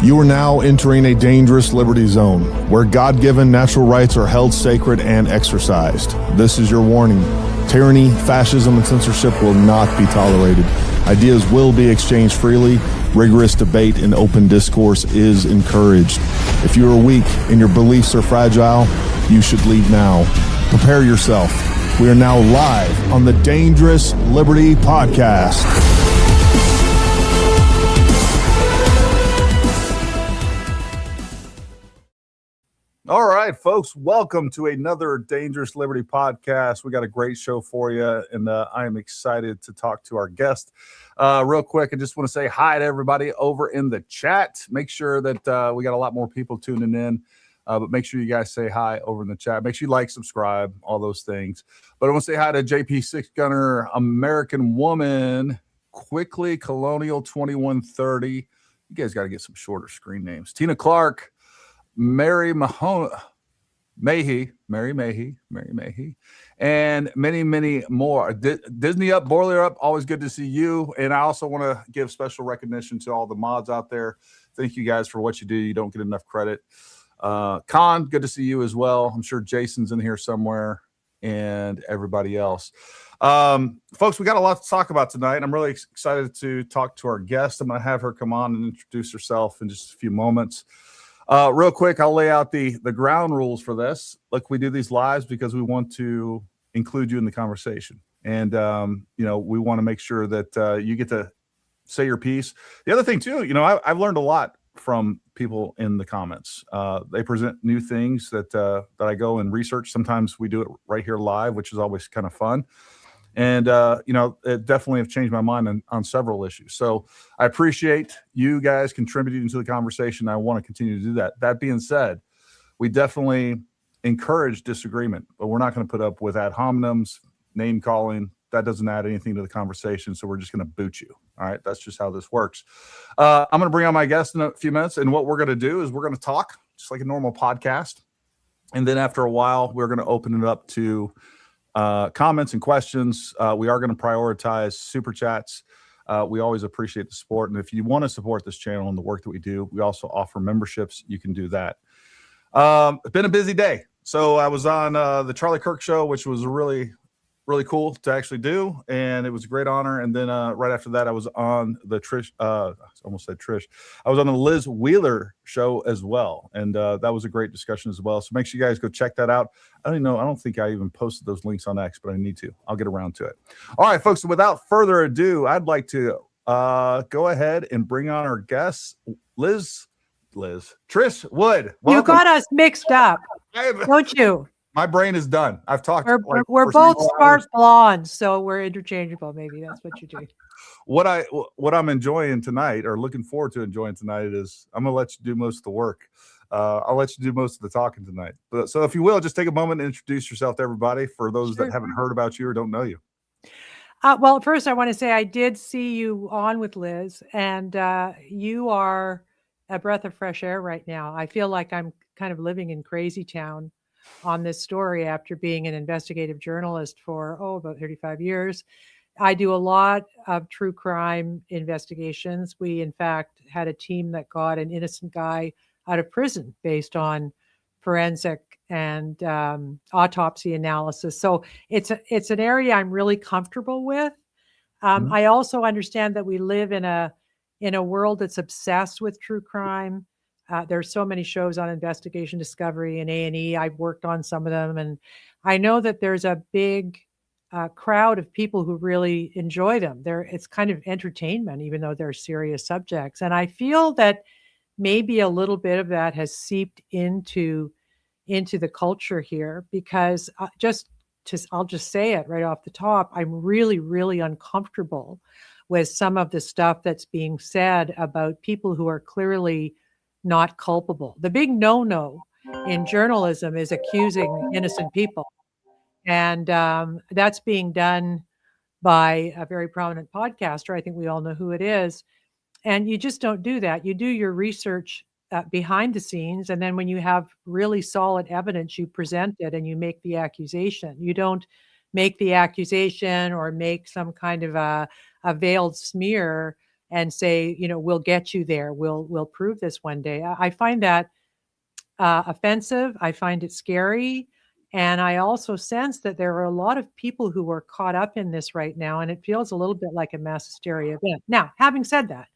You are now entering a dangerous liberty zone where God-given natural rights are held sacred and exercised. This is your warning. Tyranny, fascism, and censorship will not be tolerated. Ideas will be exchanged freely. Rigorous debate and open discourse is encouraged. If you are weak and your beliefs are fragile, you should leave now. Prepare yourself. We are now live on the Dangerous Liberty Podcast. All right, folks, welcome to another Dangerous Liberty Podcast. We got a great show for you, and I am excited to talk to our guest. Real quick, I just want to say hi to everybody over in the chat. Make sure that we got a lot more people tuning in, but make sure you guys say hi over in the chat. Make sure you like, subscribe, all those things. But I want to say hi to JP Six Gunner, American Woman, Quickly, Colonial 2130. You guys got to get some shorter screen names. Tina Clark, Mary Mahoney, Mary Mahey, and many, many more. Disney Up, Boiler Up, always good to see you. And I also want to give special recognition to all the mods out there. Thank you guys for what you do. You don't get enough credit. Con, good to see you as well. I'm sure Jason's in here somewhere and everybody else. Folks, we got a lot to talk about tonight. I'm really excited to talk to our guest. I'm going to have her come on and introduce herself in just a few moments. Real quick, I'll lay out the ground rules for this. Look, we do these lives because we want to include you in the conversation. And, we want to make sure that you get to say your piece. The other thing, too, I've learned a lot from people in the comments. They present new things that I go and research. Sometimes we do it right here live, which is always kind of fun. And, it definitely have changed my mind on several issues. So I appreciate you guys contributing to the conversation. I want to continue to do that. That being said, we definitely encourage disagreement, but we're not going to put up with ad hominems, name calling. That doesn't add anything to the conversation. So we're just going to boot you. All right. That's just how this works. I'm going to bring on my guest in a few minutes. And what we're going to do is we're going to talk just like a normal podcast. And then after a while, we're going to open it up to comments and questions. We are going to prioritize super chats. We always appreciate the support. And if you want to support this channel and the work that we do, we also offer memberships. You can do that. It's been a busy day. So I was on the Charlie Kirk show, which was really, really cool to actually do. And it was a great honor. And then right after that, I was on the Trish, I almost said Trish. I was on the Liz Wheeler show as well. And that was a great discussion as well. So make sure you guys go check that out. I don't think I even posted those links on X, but I need to. I'll get around to it. All right, folks, without further ado, I'd like to go ahead and bring on our guest, Trish Wood. Welcome. You got us mixed up, don't you? My brain is done. I've talked. We're both smart blondes, so we're interchangeable. Maybe that's what you do. What I'm enjoying tonight, or looking forward to enjoying tonight, is I'm gonna let you do most of the work. I'll let you do most of the talking tonight. So if you will, just take a moment and introduce yourself to everybody for those that haven't heard about you or don't know you. Well, first I want to say I did see you on with Liz, and you are a breath of fresh air right now. I feel like I'm kind of living in crazy town on this story after being an investigative journalist for about 35 years. I do a lot of true crime investigations. We, in fact, had a team that got an innocent guy out of prison based on forensic and autopsy analysis. So it's an area I'm really comfortable with. I also understand that we live in a world that's obsessed with true crime. There's so many shows on Investigation Discovery and A&E. I've worked on some of them, and I know that there's a big crowd of people who really enjoy them. It's kind of entertainment, even though they're serious subjects. And I feel that maybe a little bit of that has seeped into the culture here, because I'll just say it right off the top, I'm really, really uncomfortable with some of the stuff that's being said about people who are clearly not culpable. The big no-no in journalism is accusing innocent people. And that's being done by a very prominent podcaster. I think we all know who it is. And you just don't do that. You do your research behind the scenes. And then when you have really solid evidence, you present it and you make the accusation. You don't make the accusation or make some kind of a veiled smear and say, we'll get you there. We'll prove this one day. I find that offensive. I find it scary. And I also sense that there are a lot of people who are caught up in this right now, and it feels a little bit like a mass hysteria event. Now, having said that,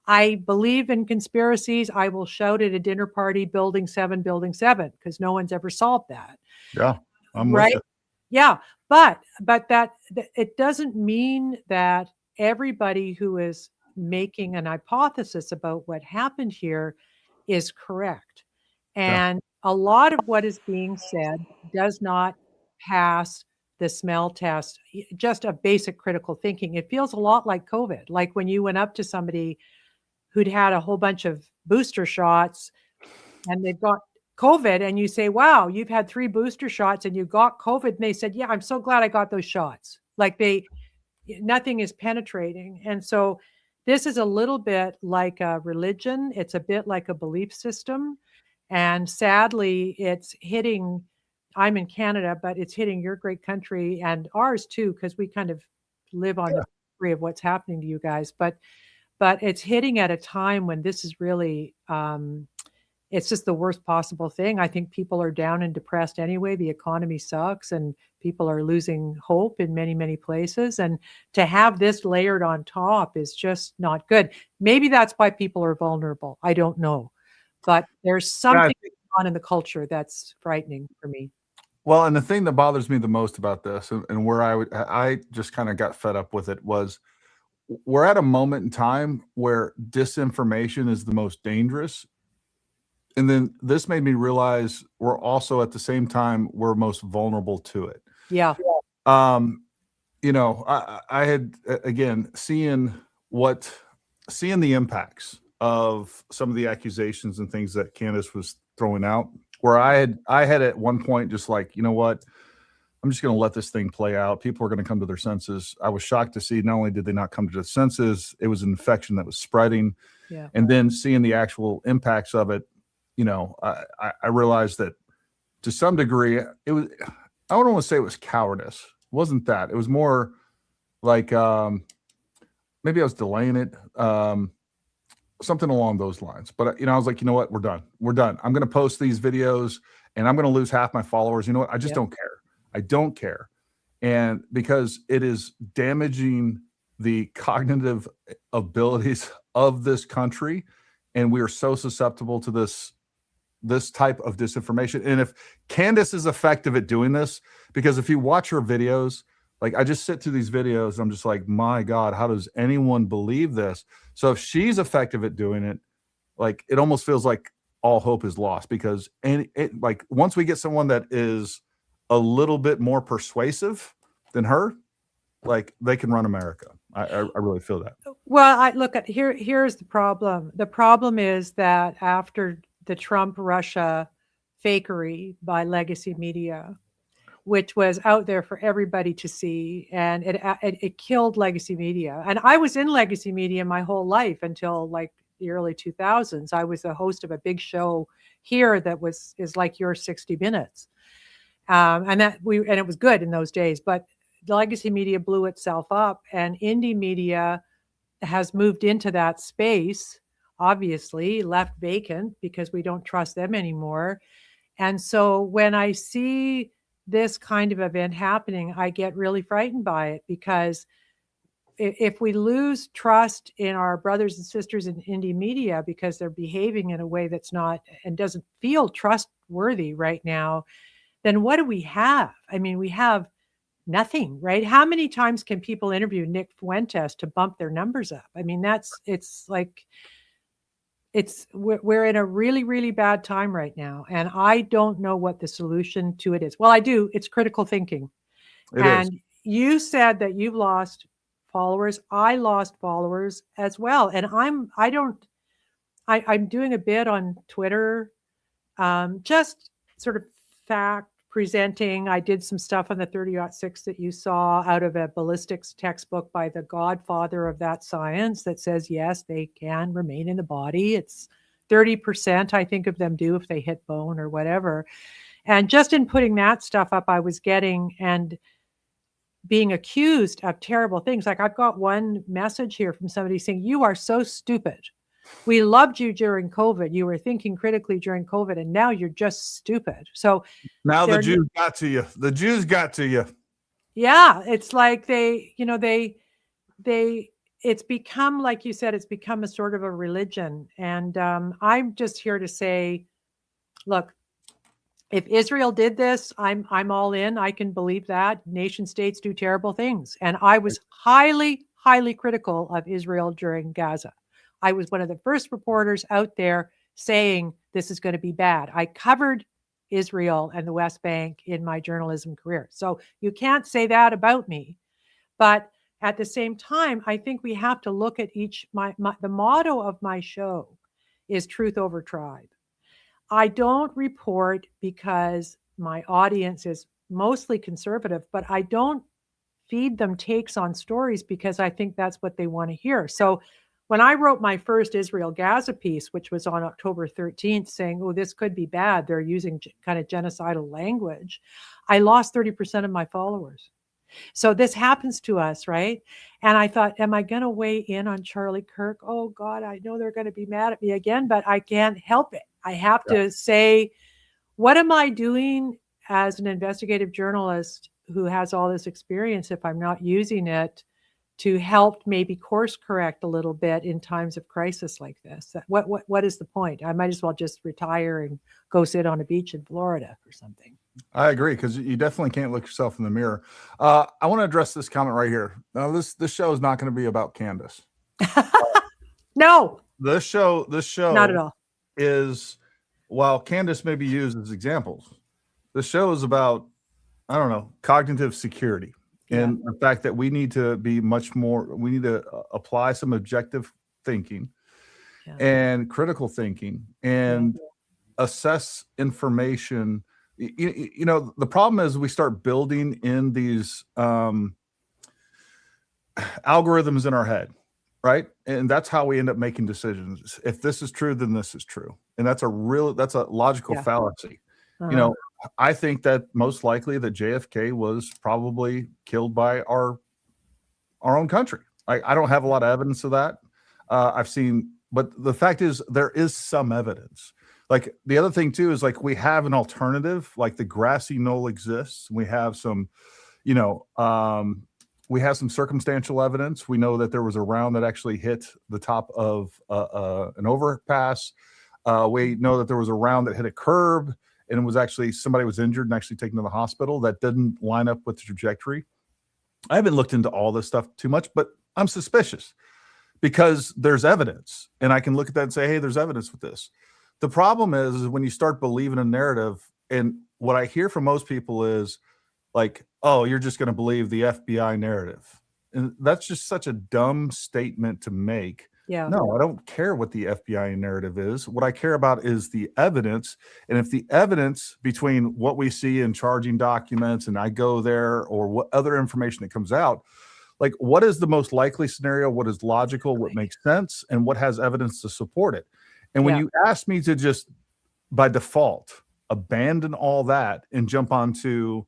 I believe in conspiracies. I will shout at a dinner party, building 7, because no one's ever solved that. Yeah, I'm right. with you. Yeah, but that it doesn't mean that everybody who is making an hypothesis about what happened here is correct. And a lot of what is being said does not pass the smell test, just a basic critical thinking. It feels a lot like COVID, like when you went up to somebody who'd had a whole bunch of booster shots and they've got COVID, and you say, wow, you've had 3 booster shots and you got COVID. And they said, yeah, I'm so glad I got those shots. Like nothing is penetrating. And so this is a little bit like a religion. It's a bit like a belief system. And sadly, it's hitting, I'm in Canada, but it's hitting your great country and ours too, because we kind of live on the periphery of what's happening to you guys. But it's hitting at a time when this is really, it's just the worst possible thing. I think people are down and depressed anyway. The economy sucks and people are losing hope in many, many places. And to have this layered on top is just not good. Maybe that's why people are vulnerable. I don't know. But there's something going on in the culture that's frightening for me. Well, and the thing that bothers me the most about this, and where I just kind of got fed up with it, was we're at a moment in time where disinformation is the most dangerous. And then this made me realize we're also at the same time, we're most vulnerable to it. Yeah. I had, again, seeing the impacts of some of the accusations and things that Candace was throwing out, where I had at one point just like, you know what, I'm just going to let this thing play out. People are going to come to their senses. I was shocked to see not only did they not come to their senses, it was an infection that was spreading. Yeah. And then seeing the actual impacts of it, I realized that to some degree it was, I don't want to say it was cowardice. It wasn't that. It was more like maybe I was delaying it, something along those lines. But, I was like, you know what? We're done. I'm going to post these videos and I'm going to lose half my followers. You know what? I just don't care. I don't care. And because it is damaging the cognitive abilities of this country, and we are so susceptible to this type of disinformation. And if Candace is effective at doing this, because if you watch her videos, like I just sit through these videos, I'm just like, my God, how does anyone believe this? So if she's effective at doing it, like it almost feels like all hope is lost, because like once we get someone that is a little bit more persuasive than her, like they can run America. I really feel that. Well, here's the problem. The problem is that after the Trump-Russia fakery by legacy media, which was out there for everybody to see, and it killed legacy media. And I was in legacy media my whole life until like the early 2000s. I was the host of a big show here that is like your 60 Minutes, and it was good in those days. But legacy media blew itself up, and indie media has moved into that space. Obviously left vacant because we don't trust them anymore. And so when I see this kind of event happening, I get really frightened by it, because if we lose trust in our brothers and sisters in indie media because they're behaving in a way that's not and doesn't feel trustworthy right now, then what do we have? I mean, we have nothing, right? How many times can people interview Nick Fuentes to bump their numbers up? I mean, we're in a really, really bad time right now. And I don't know what the solution to it is. Well, I do. It's critical thinking. And you said that you've lost followers. I lost followers as well. And I'm doing a bit on Twitter, just sort of fact presenting. I did some stuff on the 30-06 that you saw out of a ballistics textbook by the godfather of that science that says, yes, they can remain in the body. It's 30%, I think, of them do if they hit bone or whatever. And just in putting that stuff up, I was getting, and being accused of terrible things. Like I've got one message here from somebody saying, "You are so stupid. We loved you during COVID. You were thinking critically during COVID, and now you're just stupid." So now the Jews got to you. The Jews got to you. Yeah, it's like it's become, like you said, it's become a sort of a religion. And I'm just here to say, look, if Israel did this, I'm all in. I can believe that. Nation states do terrible things. And I was highly, highly critical of Israel during Gaza. I was one of the first reporters out there saying this is going to be bad. I covered Israel and the West Bank in my journalism career. So you can't say that about me. But at the same time, I think we have to look at the motto of my show is truth over tribe. I don't report because my audience is mostly conservative, but I don't feed them takes on stories because I think that's what they want to hear. So when I wrote my first Israel-Gaza piece, which was on October 13th, saying, oh, this could be bad, they're using kind of genocidal language, I lost 30% of my followers. So this happens to us, right? And I thought, am I going to weigh in on Charlie Kirk? Oh, God, I know they're going to be mad at me again, but I can't help it. I have to say, what am I doing as an investigative journalist who has all this experience if I'm not using it to help maybe course correct a little bit in times of crisis like this? What is the point? I might as well just retire and go sit on a beach in Florida or something. I agree, because you definitely can't look yourself in the mirror. I want to address this comment right here. Now, this show is not going to be about Candace. No. This show not at all is, while Candace may be used as examples, the show is about, I don't know, cognitive security. And the fact that we need to be much more, we need to apply some objective thinking and critical thinking and assess information. You know, the problem is we start building in these algorithms in our head, right? And that's how we end up making decisions. If this is true, then this is true. And that's a logical fallacy. You know, I think that most likely that JFK was probably killed by our own country. I don't have a lot of evidence of that. I've seen, but the fact is there is some evidence. Like the other thing too is like we have an alternative, like the grassy knoll exists. We have some, you know, we have some circumstantial evidence. We know that there was a round that actually hit the top of an overpass. We know that there was a round that hit a curb, and it was actually somebody was injured and actually taken to the hospital. That didn't line up with the trajectory. I haven't looked into all this stuff too much, but I'm suspicious because there's evidence, and I can look at that and say, hey, there's evidence with this. The problem is when you start believing a narrative, and what I hear from most people is like, oh, you're just going to believe the FBI narrative. And that's just such a dumb statement to make. Yeah. No, I don't care what the FBI narrative is. What I care about is the evidence. And if the evidence between what we see in charging documents and I go there, or what other information that comes out, like what is the most likely scenario, what is logical, what makes sense, and what has evidence to support it. And when you ask me to just by default abandon all that and jump onto,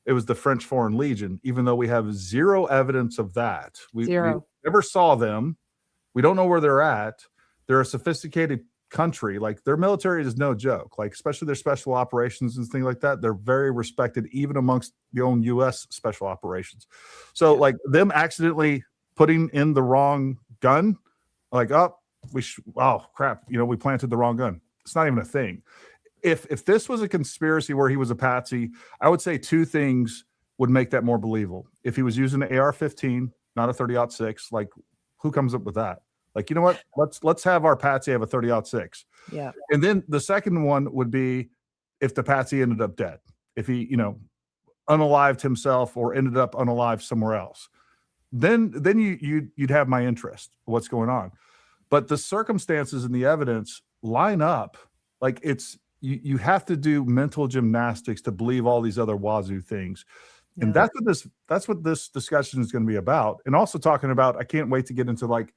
it was the French Foreign Legion, even though we have zero evidence of that. We never saw them. We don't know where they're at. They're a sophisticated country. Like their military is no joke. Like especially their special operations and things like that. They're very respected even amongst the own U.S. special operations. So like them accidentally putting in the wrong gun, like, oh crap, you know, we planted the wrong gun. It's not even a thing. If this was a conspiracy where he was a patsy, I would say two things would make that more believable. If he was using an AR-15, not a 30-06, like who comes up with that? Like, you know what? Let's have our patsy have a 30-06. Yeah. And then the second one would be if the patsy ended up dead, if he, you know, unalived himself or ended up unalive somewhere else, then you'd have my interest. What's going on? But the circumstances and the evidence line up. Like it's you have to do mental gymnastics to believe all these other wazoo things. And that's what this discussion is going to be about. And also talking about, I can't wait to get into like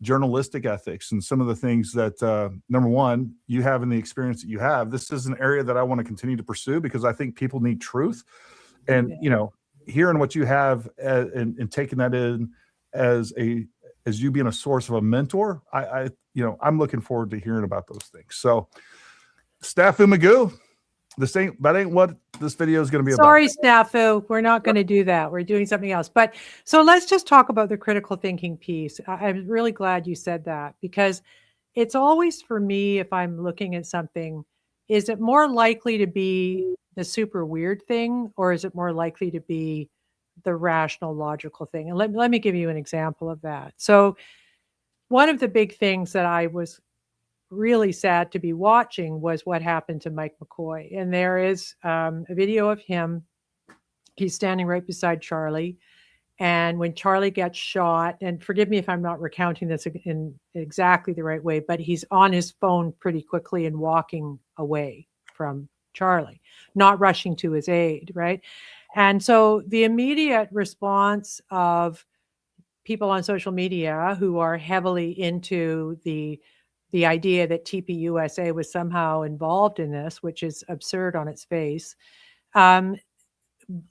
journalistic ethics and some of the things that number one, you have in the experience that you have. This is an area that I want to continue to pursue because I think people need truth. And you know, hearing what you have and taking that in as you being a source of a mentor, I'm looking forward to hearing about those things. So, Snafu Magoo, that ain't what this video is going to be about. Sorry, Snafu, we're not going to do that. We're doing something else. But so let's just talk about the critical thinking piece. I'm really glad you said that, because it's always, for me, if I'm looking at something, is it more likely to be the super weird thing, or is it more likely to be the rational, logical thing? And let me give you an example of that. So one of the big things that I was really sad to be watching was what happened to Mike McCoy. And there is a video of him. He's standing right beside Charlie. And when Charlie gets shot, and forgive me if I'm not recounting this in exactly the right way, but he's on his phone pretty quickly and walking away from Charlie, not rushing to his aid, right? And so the immediate response of people on social media who are heavily into the idea that TPUSA was somehow involved in this, which is absurd on its face,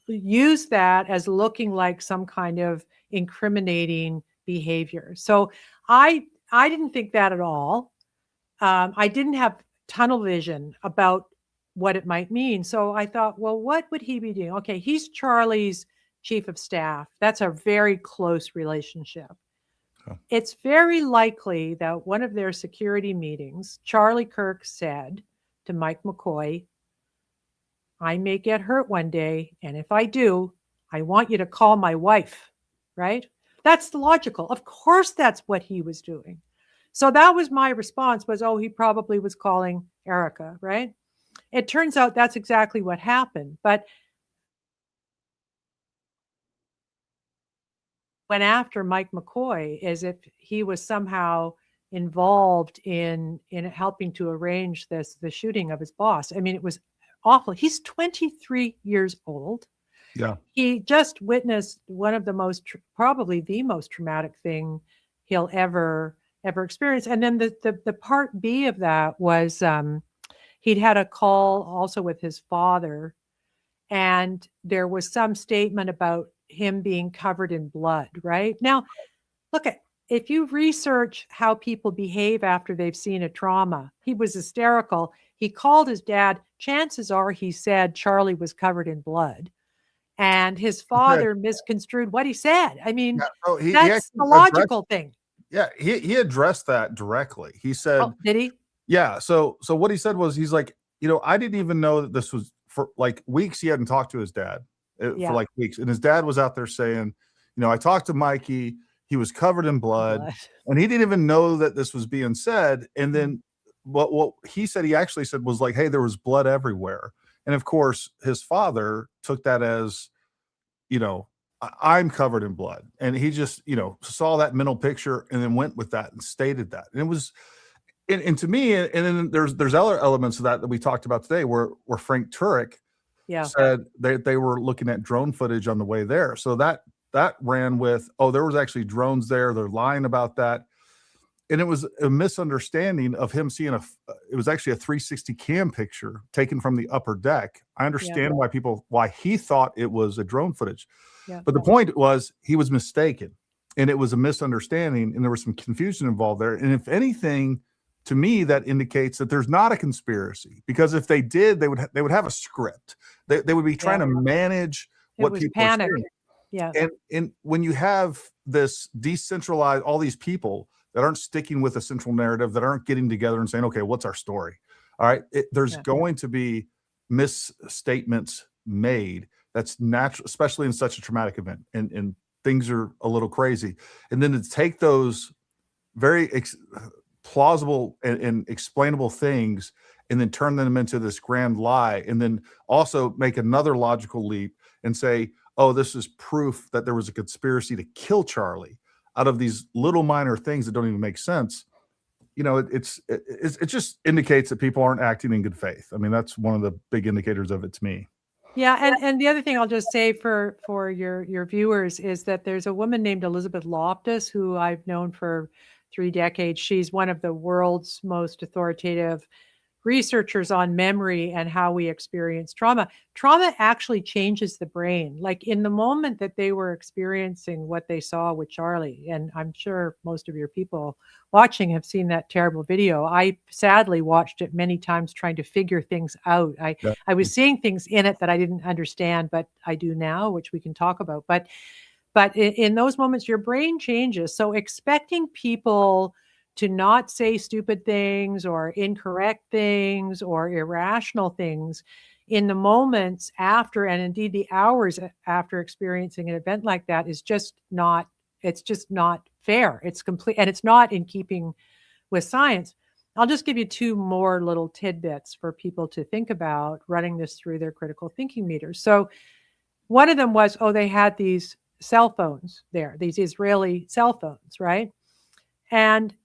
use that as looking like some kind of incriminating behavior. So I didn't think that at all. I didn't have tunnel vision about what it might mean. So I thought, well, what would he be doing? Okay, he's Charlie's chief of staff. That's a very close relationship. It's very likely that one of their security meetings, Charlie Kirk said to Mike McCoy, I may get hurt one day, and if I do, I want you to call my wife, right? That's the logical. Of course, that's what he was doing. So that was my response was, oh, he probably was calling Erica, right? It turns out that's exactly what happened. But went after Mike McCoy as if he was somehow involved in helping to arrange the shooting of his boss. I mean, it was awful. He's 23 years old. Yeah. He just witnessed one of the probably the most traumatic thing he'll ever experience. And then the part B of that was he'd had a call also with his father, and there was some statement about him being covered in blood, right? Now, look, if you research how people behave after they've seen a trauma, he was hysterical. He called his dad. Chances are he said Charlie was covered in blood. And his father misconstrued what he said. I mean, that's the logical thing. Yeah, he addressed that directly. He said, did he? Yeah. So what he said was, he's like, I didn't even know that this was for like weeks. He hadn't talked to his dad for like weeks. And his dad was out there saying, I talked to Mikey. He was covered in blood. And he didn't even know that this was being said. And then what he said, he actually said was like, hey, there was blood everywhere. And of course, his father took that as, I'm covered in blood. And he just, saw that mental picture and then went with that and stated that. And it was, and to me, and then there's other elements of that we talked about today where Frank Turek said they were looking at drone footage on the way there. So that ran with, there was actually drones there. They're lying about that. And it was a misunderstanding of him seeing it was actually a 360 cam picture taken from the upper deck. I understand why he thought it was a drone footage. Yeah. But the point was he was mistaken, and it was a misunderstanding, and there was some confusion involved there. And if anything, to me, that indicates that there's not a conspiracy, because if they did, they would have a script. They would be trying to manage what people are saying. Yeah. And when you have this decentralized, all these people that aren't sticking with a central narrative, that aren't getting together and saying, okay, what's our story? All right. There's going to be misstatements made. That's natural, especially in such a traumatic event. And things are a little crazy. And then to take those very plausible and explainable things and then turn them into this grand lie, and then also make another logical leap and say, oh, this is proof that there was a conspiracy to kill Charlie, out of these little minor things that don't even make sense. It just indicates that people aren't acting in good faith. I mean, that's one of the big indicators of it to me. Yeah. And the other thing I'll just say for your viewers is that there's a woman named Elizabeth Loftus, who I've known for 3 decades. She's one of the world's most authoritative researchers on memory and how we experience trauma. Trauma actually changes the brain. Like in the moment that they were experiencing what they saw with Charlie, and I'm sure most of your people watching have seen that terrible video. I sadly watched it many times trying to figure things out. I was seeing things in it that I didn't understand, but I do now, which we can talk about. But in those moments, your brain changes. So expecting people to not say stupid things or incorrect things or irrational things in the moments after, and indeed the hours after experiencing an event like that is just not, it's just not fair. It's complete, and it's not in keeping with science. I'll just give you two more little tidbits for people to think about running this through their critical thinking meters. So one of them was, they had these cell phones there, these Israeli cell phones, right? And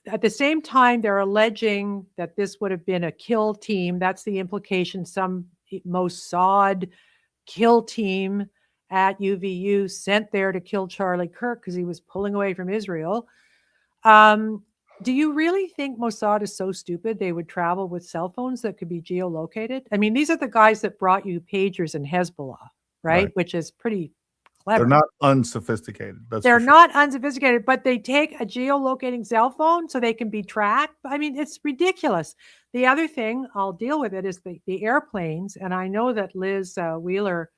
at the same time, they're alleging that this would have been a kill team. That's the implication. Some Mossad kill team at UVU sent there to kill Charlie Kirk because he was pulling away from Israel. Do you really think Mossad is so stupid they would travel with cell phones that could be geolocated? I mean, these are the guys that brought you pagers and Hezbollah, right? Which is pretty clever. They're not unsophisticated. They're not unsophisticated, but they take a geolocating cell phone so they can be tracked. I mean, it's ridiculous. The other thing, I'll deal with it, is the airplanes. And I know that Liz Wheeler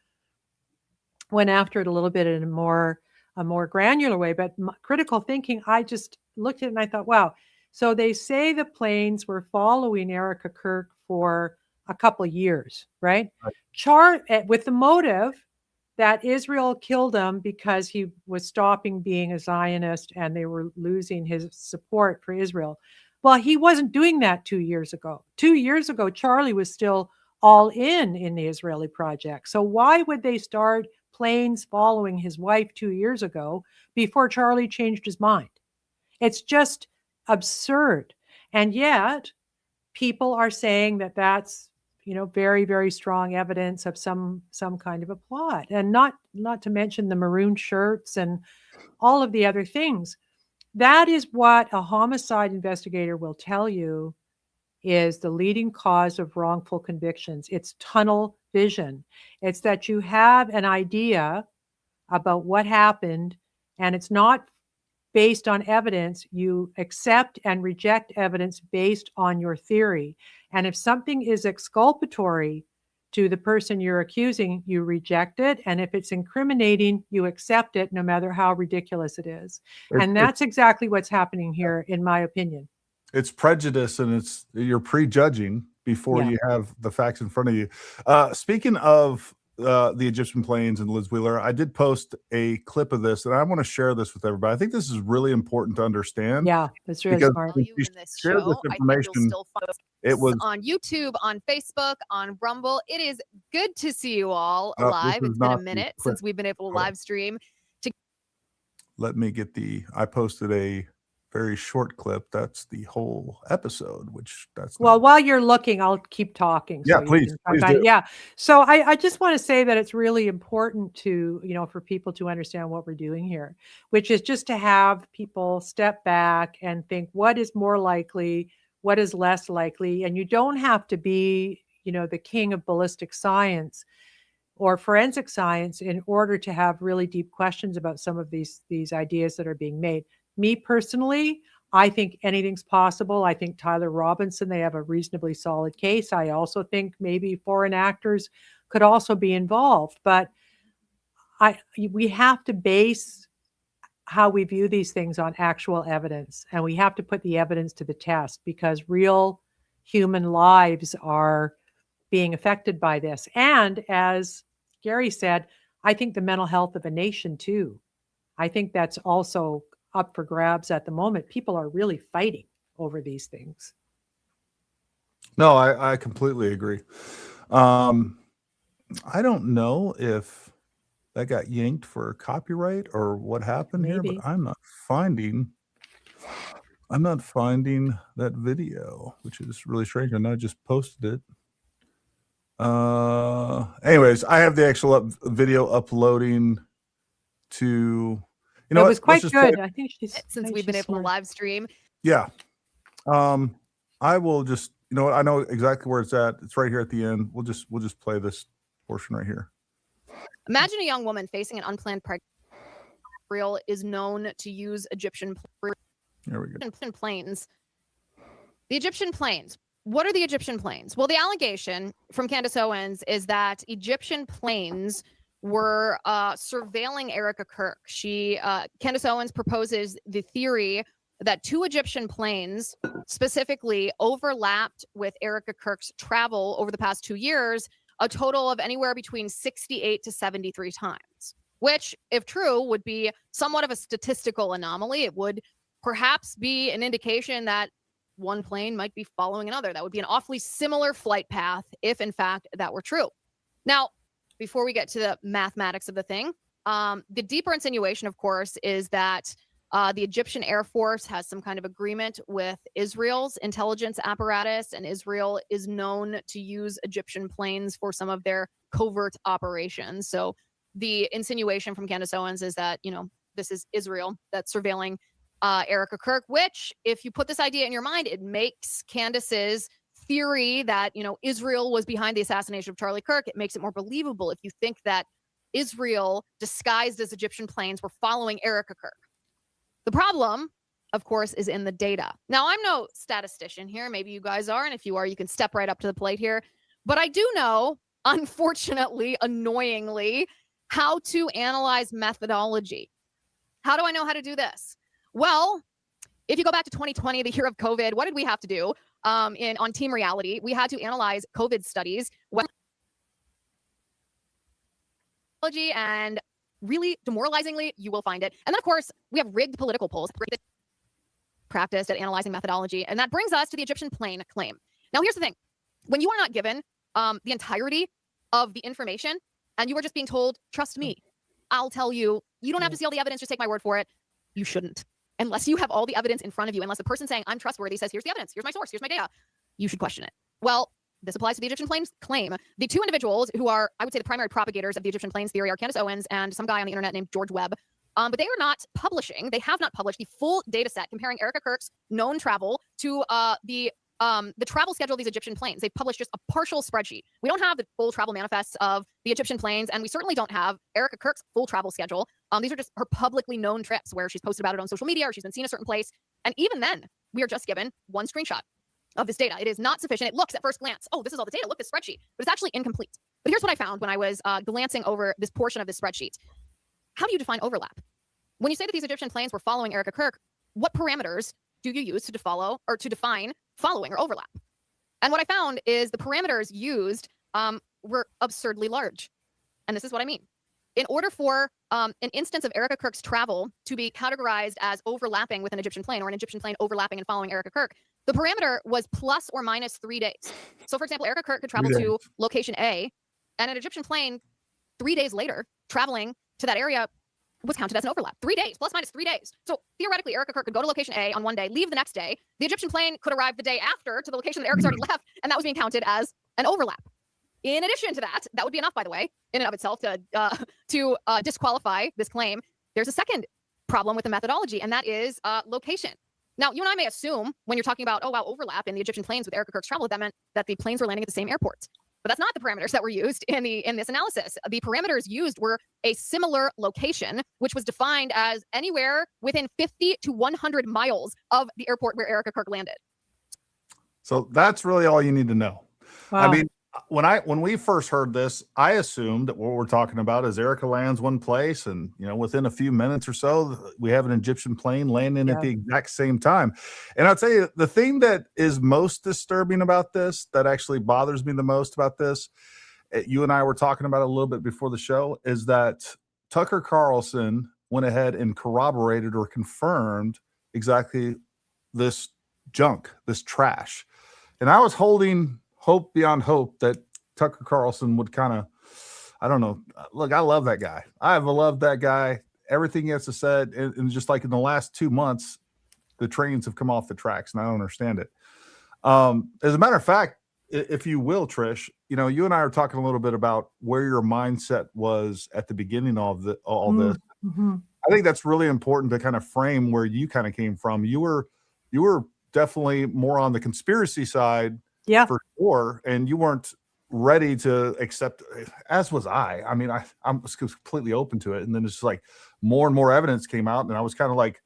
went after it a little bit in a more granular way, but critical thinking, I just looked at it and I thought, wow. So they say the planes were following Erica Kirk for a couple of years, right? With the motive that Israel killed him because he was stopping being a Zionist and they were losing his support for Israel. Well, he wasn't doing that 2 years ago. 2 years ago, Charlie was still all in the Israeli project. So why would they start planes following his wife 2 years ago before Charlie changed his mind? It's just absurd. And yet people are saying that that's, very, very strong evidence of some kind of a plot, and not to mention the maroon shirts and all of the other things. That is what a homicide investigator will tell you is the leading cause of wrongful convictions. It's tunnel vision. It's that you have an idea about what happened, and it's not based on evidence. You accept and reject evidence based on your theory. And if something is exculpatory to the person you're accusing, you reject it. And if it's incriminating, you accept it, no matter how ridiculous it is. And that's exactly what's happening here, in my opinion. It's prejudice, and you're prejudging before you have the facts in front of you. Speaking of the Egyptian planes and Liz Wheeler, I did post a clip of this, and I want to share this with everybody. I think this is really important to understand. Yeah, that's really smart. You in this show, this information, it was on YouTube, on Facebook, on Rumble. It is good to see you all live. It's been a minute since we've been able to live stream. Let me get I posted a very short clip. That's the whole episode, while you're looking, I'll keep talking. Yeah, please do. Yeah. So I just want to say that it's really important to, for people to understand what we're doing here, which is just to have people step back and think what is more likely, what is less likely. And you don't have to be, the king of ballistic science or forensic science in order to have really deep questions about some of these ideas that are being made. Me personally, I think anything's possible. I think Tyler Robinson, they have a reasonably solid case. I also think maybe foreign actors could also be involved. But we have to base how we view these things on actual evidence. And we have to put the evidence to the test, because real human lives are being affected by this. And as Gary said, I think the mental health of a nation too. I think that's also up for grabs at the moment. People are really fighting over these things. No, I completely agree. I don't know if that got yanked for copyright or what happened here, but I'm not finding that video, which is really strange. And I just posted it. Anyways, I have the actual video uploading to. It was quite good. I think since we've been able to live stream. Yeah. I will just You know what? I know exactly where it's at. It's right here at the end. We'll just play this portion right here. Imagine a young woman facing an unplanned pregnancy. Israel is known to use Egyptian planes. The Egyptian planes. What are the Egyptian planes? Well, the allegation from Candace Owens is that Egyptian planes were surveilling Erica Kirk. Candace Owens proposes the theory that 2 Egyptian planes specifically overlapped with Erica Kirk's travel over the past 2 years, a total of anywhere between 68 to 73 times, which, if true, would be somewhat of a statistical anomaly. It would perhaps be an indication that one plane might be following another. That would be an awfully similar flight path if, in fact, that were true. Now, before we get to the mathematics of the thing, the deeper insinuation, of course, is that the Egyptian Air Force has some kind of agreement with Israel's intelligence apparatus, and Israel is known to use Egyptian planes for some of their covert operations. So the insinuation from Candace Owens is that, this is Israel that's surveilling Erica Kirk, which, if you put this idea in your mind, it makes Candace's theory that, Israel was behind the assassination of Charlie Kirk. It makes it more believable if you think that Israel, disguised as Egyptian planes, were following Erica Kirk. The problem, of course, is in the data. Now, I'm no statistician here. Maybe you guys are. And if you are, you can step right up to the plate here. But I do know, unfortunately, annoyingly, how to analyze methodology. How do I know how to do this? Well, if you go back to 2020, the year of COVID, what did we have to do on Team Reality? We had to analyze COVID studies. And really demoralizingly, you will find it. And then, of course, we have rigged political polls practiced at analyzing methodology. And that brings us to the Egyptian plane claim. Now, here's the thing. When you are not given the entirety of the information and you are just being told, trust me, I'll tell you, you don't have to see all the evidence, just take my word for it. You shouldn't. Unless you have all the evidence in front of you, unless the person saying I'm trustworthy says, here's the evidence, here's my source, here's my data, you should question it. Well, this applies to the Egyptian planes claim. The 2 individuals who are, I would say, the primary propagators of the Egyptian planes theory are Candace Owens and some guy on the internet named George Webb. But they are not publishing. They have not published the full data set comparing Erica Kirk's known travel to the travel schedule of these Egyptian planes. They've published just a partial spreadsheet. We don't have the full travel manifests of the Egyptian planes, and we certainly don't have Erica Kirk's full travel schedule. These are just her publicly known trips where she's posted about it on social media or she's been seen a certain place. And even then, we are just given one screenshot of this data. It is not sufficient. It looks at first glance, oh, this is all the data. Look, this spreadsheet. But it's actually incomplete. But here's what I found when I was glancing over this portion of this spreadsheet. How do you define overlap? When you say that these Egyptian planes were following Erica Kirk, what parameters do you use to define following or overlap? And what I found is the parameters used were absurdly large. And this is what I mean. In order for an instance of Erica Kirk's travel to be categorized as overlapping with an Egyptian plane or an Egyptian plane overlapping and following Erica Kirk, the parameter was plus or minus 3 days. So, for example, Erica Kirk could travel to location A, and an Egyptian plane 3 days later traveling to that area was counted as an overlap. 3 days, plus minus 3 days. So theoretically, Erica Kirk could go to location A on one day, leave the next day. The Egyptian plane could arrive the day after to the location that Erica's already left, and that was being counted as an overlap. In addition to that, that would be enough, by the way, in and of itself to disqualify this claim. There's a second problem with the methodology, and that is location. Now, you and I may assume when you're talking about, overlap in the Egyptian planes with Erica Kirk's travel, that meant that the planes were landing at the same airport. But that's not the parameters that were used in this analysis. The parameters used were a similar location, which was defined as anywhere within 50 to 100 miles of the airport where Erica Kirk landed. So that's really all you need to know. Wow. I mean, when we first heard this, I assumed that what we're talking about is Erica lands one place, and within a few minutes or so, we have an Egyptian plane landing at the exact same time. And I'll tell you, the thing that is most disturbing about this, that actually bothers me the most about this, you and I were talking about it a little bit before the show, is that Tucker Carlson went ahead and corroborated or confirmed exactly this junk, this trash. And I was holding hope beyond hope that Tucker Carlson would kind of, I don't know. Look, I love that guy. I've loved that guy. Everything he has to say, and just like in the last 2 months, the trains have come off the tracks, and I don't understand it. As a matter of fact, if you will, Trish, you and I are talking a little bit about where your mindset was at the beginning of all this. Mm-hmm. I think that's really important to kind of frame where you kind of came from. You were definitely more on the conspiracy side, Yeah. for sure. And you weren't ready to accept, as was I. I mean, I'm completely open to it. And then it's like more and more evidence came out, and I was kind of like,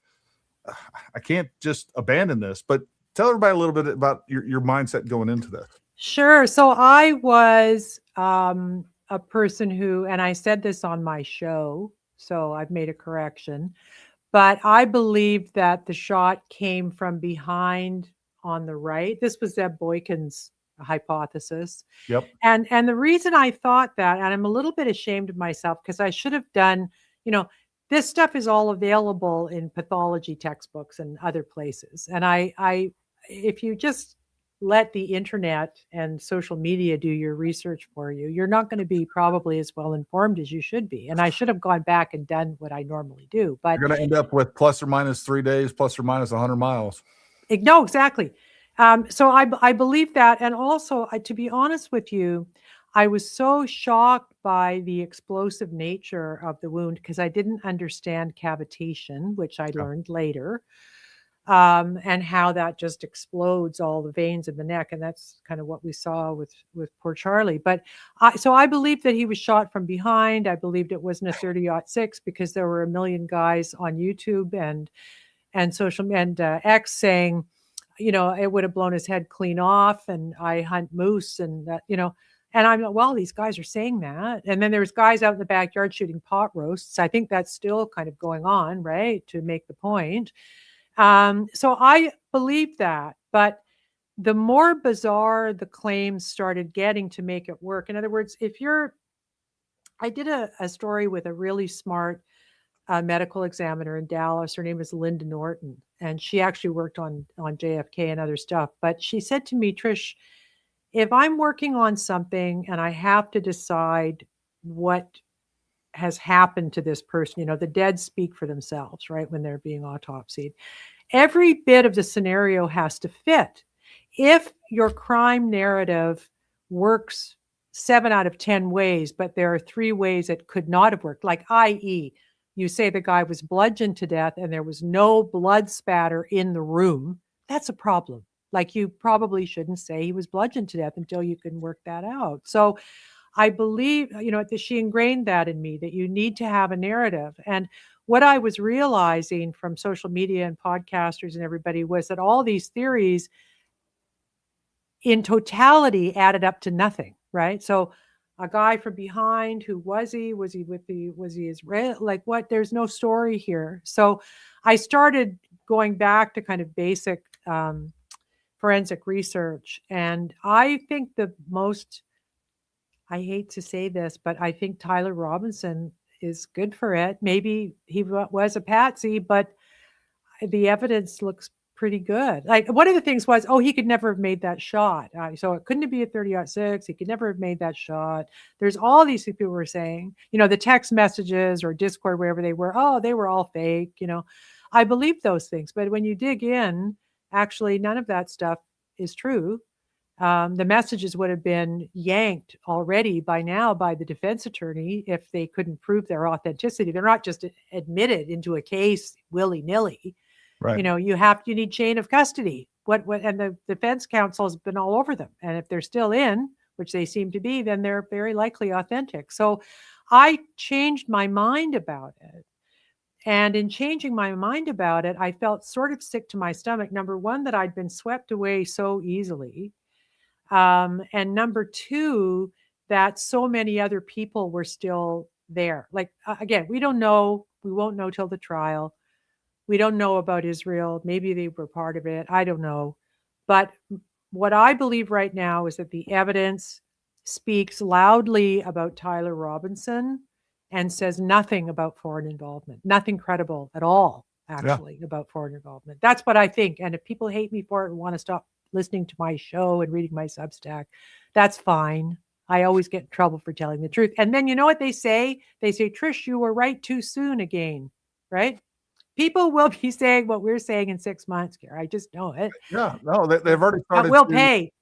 I can't just abandon this. But tell everybody a little bit about your mindset going into this. Sure. So I was a person who, and I said this on my show, so I've made a correction, but I believe that the shot came from behind on the right. This was Zeb Boykin's hypothesis. Yep. And the reason I thought that, and I'm a little bit ashamed of myself because I should have done, this stuff is all available in pathology textbooks and other places. And I if you just let the internet and social media do your research for you, you're not going to be probably as well informed as you should be. And I should have gone back and done what I normally do. But you're going to end up with plus or minus 3 days, plus or minus 100 miles. No, exactly. So I believe that. And also, to be honest with you, I was so shocked by the explosive nature of the wound because I didn't understand cavitation, which I learned later. And how that just explodes all the veins in the neck. And that's kind of what we saw with poor Charlie. But so I believed that he was shot from behind. I believed it wasn't a 30-06 because there were a million guys on YouTube and social and X saying, it would have blown his head clean off. And I hunt moose and that, and I'm like, well, these guys are saying that. And then there's guys out in the backyard shooting pot roasts. I think that's still kind of going on, right? To make the point. So I believe that, but the more bizarre the claims started getting to make it work. In other words, I did a story with a really smart medical examiner in Dallas. Her name is Linda Norton, and she actually worked on JFK and other stuff. But she said to me, Trish, if I'm working on something and I have to decide what has happened to this person, the dead speak for themselves, right? When they're being autopsied, every bit of the scenario has to fit. If your crime narrative works 7 out of 10 ways, but there are 3 ways it could not have worked, like i.e., you say the guy was bludgeoned to death and there was no blood spatter in the room, that's a problem. Like, you probably shouldn't say he was bludgeoned to death until you can work that out. So I believe, she ingrained that in me, that you need to have a narrative. And what I was realizing from social media and podcasters and everybody was that all these theories in totality added up to nothing, right? So a guy from behind, who was he? Was he Israel? Like, what? There's no story here. So I started going back to kind of basic forensic research. And I think I hate to say this, but I think Tyler Robinson is good for it. Maybe he was a patsy, but the evidence looks pretty good. Like, one of the things was, he could never have made that shot. So it couldn't be a 30-06. He could never have made that shot. There's all these people were saying, the text messages or Discord, wherever they were, they were all fake. I believe those things. But when you dig in, actually, none of that stuff is true. The messages would have been yanked already by now by the defense attorney if they couldn't prove their authenticity. They're not just admitted into a case willy-nilly. Right. You need chain of custody. And the defense counsel has been all over them. And if they're still in, which they seem to be, then they're very likely authentic. So I changed my mind about it. And in changing my mind about it, I felt sort of sick to my stomach. Number one, that I'd been swept away so easily. And number two, that so many other people were still there. Like, again, we don't know. We won't know till the trial. We don't know about Israel. Maybe they were part of it. I don't know. But what I believe right now is that the evidence speaks loudly about Tyler Robinson and says nothing about foreign involvement. Nothing credible at all, actually, about foreign involvement. That's what I think. And if people hate me for it and want to stop listening to my show and reading my Substack, that's fine. I always get in trouble for telling the truth. And then you know what they say? They say, Trish, you were right too soon again, right? People will be saying what we're saying in 6 months, Gary. I just know it. Yeah, no, they've already started. We'll pay.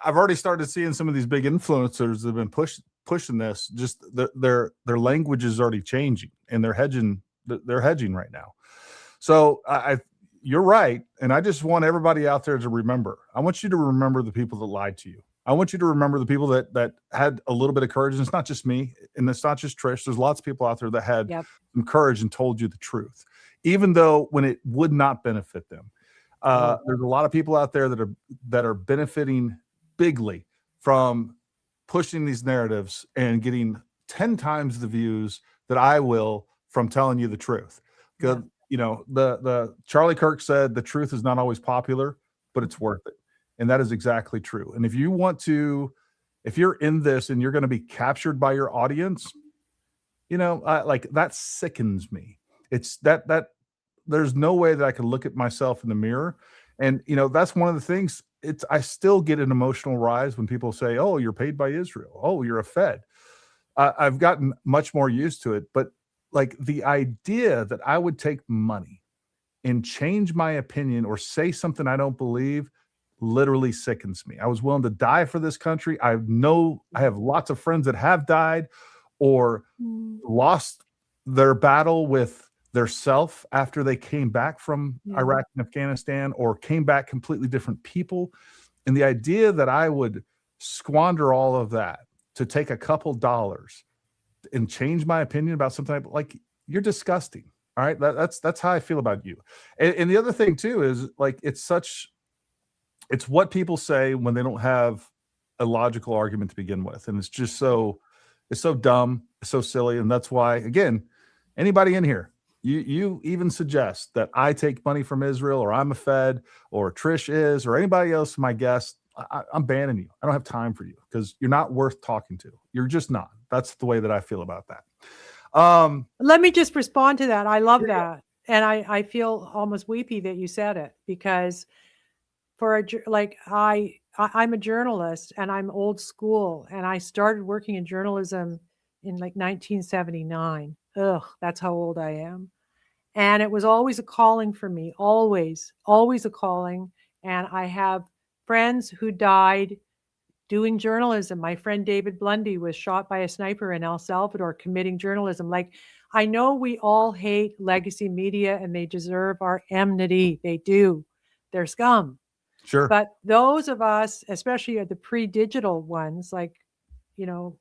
I've already started seeing some of these big influencers that have been pushing this. Just their language is already changing, and they're hedging right now. So you're right. And I just want everybody out there to remember. I want you to remember the people that lied to you. I want you to remember the people that had a little bit of courage. And it's not just me, and it's not just Trish. There's lots of people out there that had some courage and told you the truth, even though when it would not benefit them. There's a lot of people out there that are benefiting bigly from pushing these narratives and getting 10 times the views that I will from telling you the truth. Because the Charlie Kirk said the truth is not always popular, but it's worth it. And that is exactly true. And if you're in this and you're going to be captured by your audience, like that sickens me. It's that there's no way that I can look at myself in the mirror. And, that's one of the things. I still get an emotional rise when people say, oh, you're paid by Israel. Oh, you're a Fed. I've gotten much more used to it. But like the idea that I would take money and change my opinion or say something I don't believe literally sickens me. I was willing to die for this country. I have lots of friends that have died or lost their battle with their self after they came back from Iraq and Afghanistan, or came back completely different people. And the idea that I would squander all of that to take a couple dollars and change my opinion about something like, you're disgusting. All right. That's how I feel about you. And the other thing too is like, it's what people say when they don't have a logical argument to begin with. And it's just it's so dumb, it's so silly. And that's why, again, anybody in here, you even suggest that I take money from Israel, or I'm a Fed, or Trish is, or anybody else, my guest, I'm banning you. I don't have time for you because you're not worth talking to. You're just not. That's the way that I feel about that. Let me just respond to that. I love that. And I feel almost weepy that you said it, because I'm a journalist and I'm old school, and I started working in journalism in like 1979. That's how old I am. And it was always a calling for me, always a calling. And I have friends who died doing journalism. My friend David Blundy was shot by a sniper in El Salvador committing journalism. Like, I know we all hate legacy media and they deserve our enmity. They do. They're scum. Sure. But those of us, especially the pre-digital ones, like,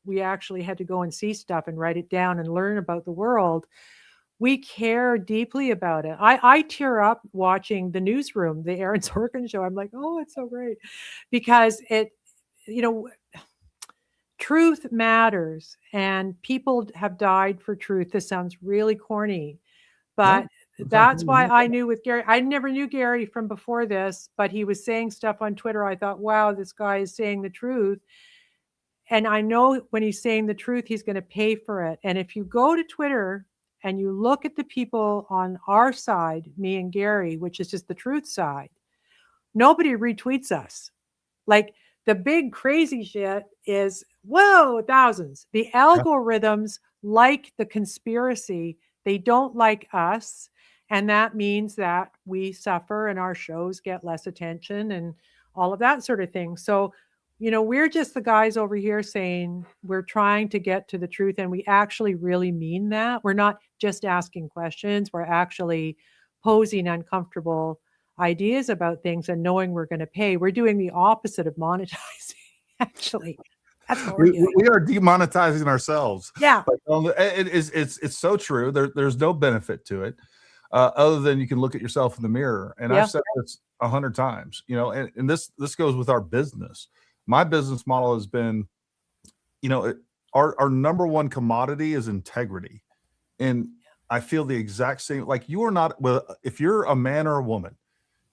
we actually had to go and see stuff and write it down and learn about the world. We care deeply about it. I tear up watching The Newsroom, the Aaron Sorkin show. I'm like, oh, it's so great, because truth matters, and people have died for truth. This sounds really corny, but that's why I knew with Gary. I never knew Gary from before this, but he was saying stuff on Twitter. I thought, wow, this guy is saying the truth. And I know when he's saying the truth, he's going to pay for it. And if you go to Twitter and you look at the people on our side, me and Gary, which is just the truth side, nobody retweets us. Like, the big crazy shit is, whoa, thousands. The algorithms like the conspiracy. They don't like us. And that means that we suffer and our shows get less attention and all of that sort of thing. So, we're just the guys over here saying we're trying to get to the truth, and we actually really mean that. We're not just asking questions. We're actually posing uncomfortable ideas about things and knowing we're going to pay. We're doing the opposite of monetizing, actually. That's what we're doing. We are demonetizing ourselves. Yeah. It's so true. There's no benefit to it other than you can look at yourself in the mirror. And I've said this 100 times, and this goes with our business. My business model has been, our number one commodity is integrity. And I feel the exact same. Like, you are not, if you're a man or a woman,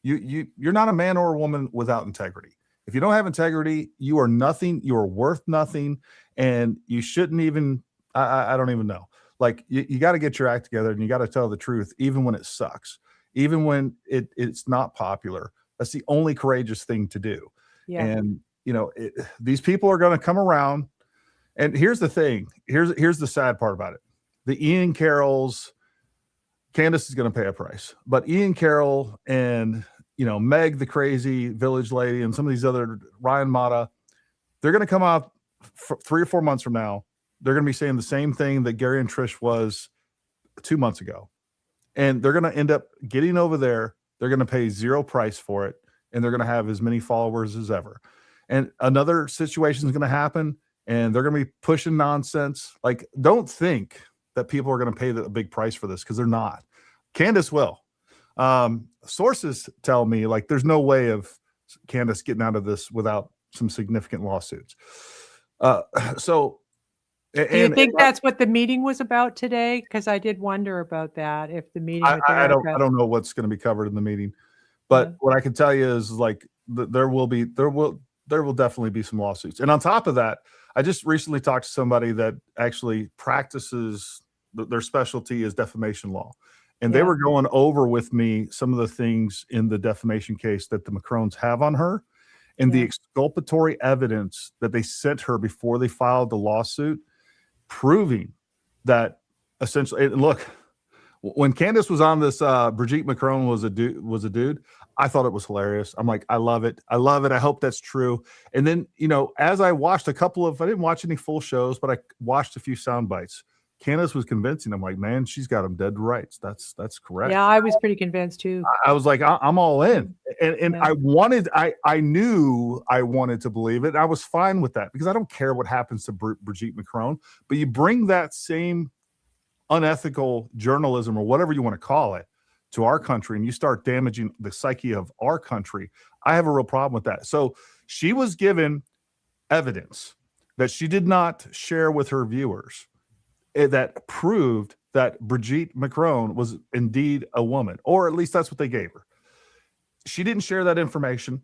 you're not a man or a woman without integrity. If you don't have integrity, you are nothing. You are worth nothing. And you shouldn't even, I don't even know. Like, you got to get your act together, and you got to tell the truth, even when it sucks, even when it's not popular. That's the only courageous thing to do. Yeah. And, these people are going to come around. And here's the thing. Here's the sad part about it. The Ian Carrolls, Candace is going to pay a price, but Ian Carroll and, Meg, the crazy village lady, and some of these other, Ryan Mata, they're going to come out 3 or 4 months from now. They're going to be saying the same thing that Gary and Trish was 2 months ago. And they're going to end up getting over there, they're going to pay zero price for it, and they're going to have as many followers as ever. And another situation is going to happen, and they're going to be pushing nonsense. Like, don't think that people are going to pay a big price for this, because they're not. Candace will. Sources tell me, like, there's no way of Candace getting out of this without some significant lawsuits. So, do you think that's what the meeting was about today? Because I did wonder about that. If the meeting, I don't know what's going to be covered in the meeting, but what I can tell you is, like, there will definitely be some lawsuits. And on top of that, I just recently talked to somebody that actually practices, their specialty is defamation law. And they were going over with me some of the things in the defamation case that the Macrones have on her, and the exculpatory evidence that they sent her before they filed the lawsuit, proving that essentially, look, when Candace was on this, Brigitte Macron was a dude. I thought it was hilarious. I'm like, I love it. I love it. I hope that's true. And then, as I watched I didn't watch any full shows, but I watched a few sound bites. Candace was convincing. I'm like, man, she's got him dead to rights. That's correct. Yeah, I was pretty convinced too. I was like, I'm all in. And I knew I wanted to believe it. I was fine with that, because I don't care what happens to Brigitte Macron, but you bring that same unethical journalism, or whatever you want to call it, to our country, and you start damaging the psyche of our country. I have a real problem with that. So she was given evidence that she did not share with her viewers that proved that Brigitte Macron was indeed a woman, or at least that's what they gave her. She didn't share that information.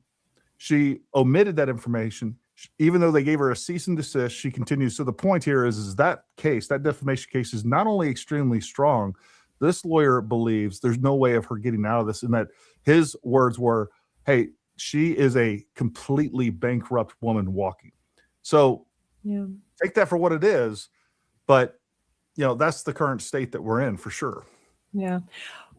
She omitted that information. Even though they gave her a cease and desist, she continues. So the point here is that case, that defamation case, is not only extremely strong, this lawyer believes there's no way of her getting out of this, and that his words were, hey, she is a completely bankrupt woman walking. So take that for what it is, but that's the current state that we're in, for sure. Yeah.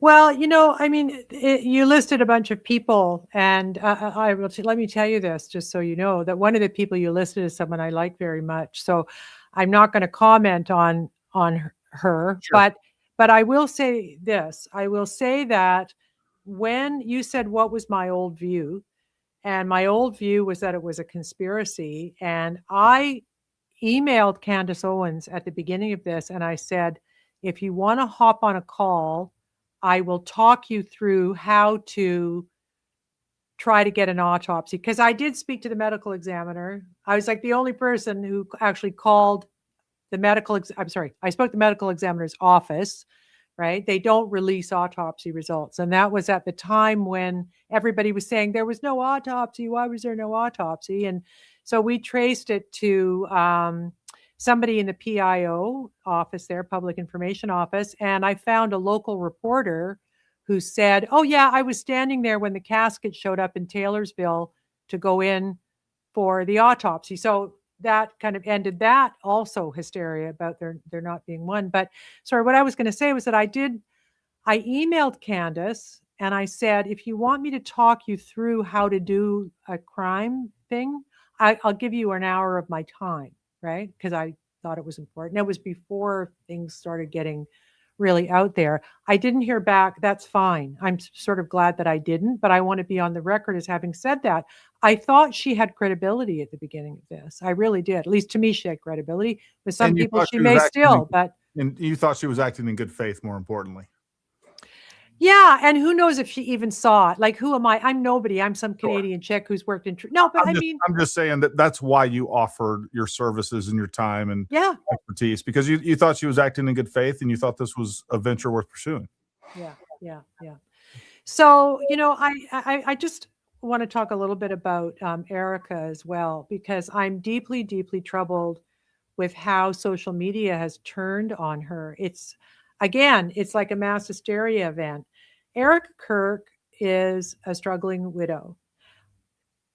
Well, you listed a bunch of people, and let me tell you this, just so you know, that one of the people you listed is someone I like very much. So I'm not going to comment on her, sure. But I will say this. I will say that when you said, what was my old view? And my old view was that it was a conspiracy. And I emailed Candace Owens at the beginning of this, and I said, if you want to hop on a call, I will talk you through how to try to get an autopsy. Because I did speak to the medical examiner. I was like the only person who actually called the I spoke to the medical examiner's office, right? They don't release autopsy results. And that was at the time when everybody was saying there was no autopsy. Why was there no autopsy? And so we traced it to somebody in the PIO office there, Public Information Office. And I found a local reporter who said, oh yeah, I was standing there when the casket showed up in Taylorsville to go in for the autopsy. So that kind of ended that also hysteria about there not being one. But sorry, what I was going to say was that I emailed Candace and I said, if you want me to talk you through how to do a crime thing, I'll give you an hour of my time, right? Because I thought it was important. It was before things started getting really out there. I didn't hear back. That's fine. I'm sort of glad that I didn't, but I want to be on the record as having said that. I thought she had credibility at the beginning of this. I really did. At least to me, she had credibility. With some people, she may still, but. And you thought she was acting in good faith, more importantly. Yeah, and who knows if she even saw it? Like, who am I? I'm nobody. I'm some Canadian chick who's worked in. No, but I'm just saying that's why you offered your services and your time and expertise, because you thought she was acting in good faith, and you thought this was a venture worth pursuing. Yeah. So I just want to talk a little bit about Erica as well, because I'm deeply, deeply troubled with how social media has turned on her. It's like a mass hysteria event. Erica Kirk is a struggling widow.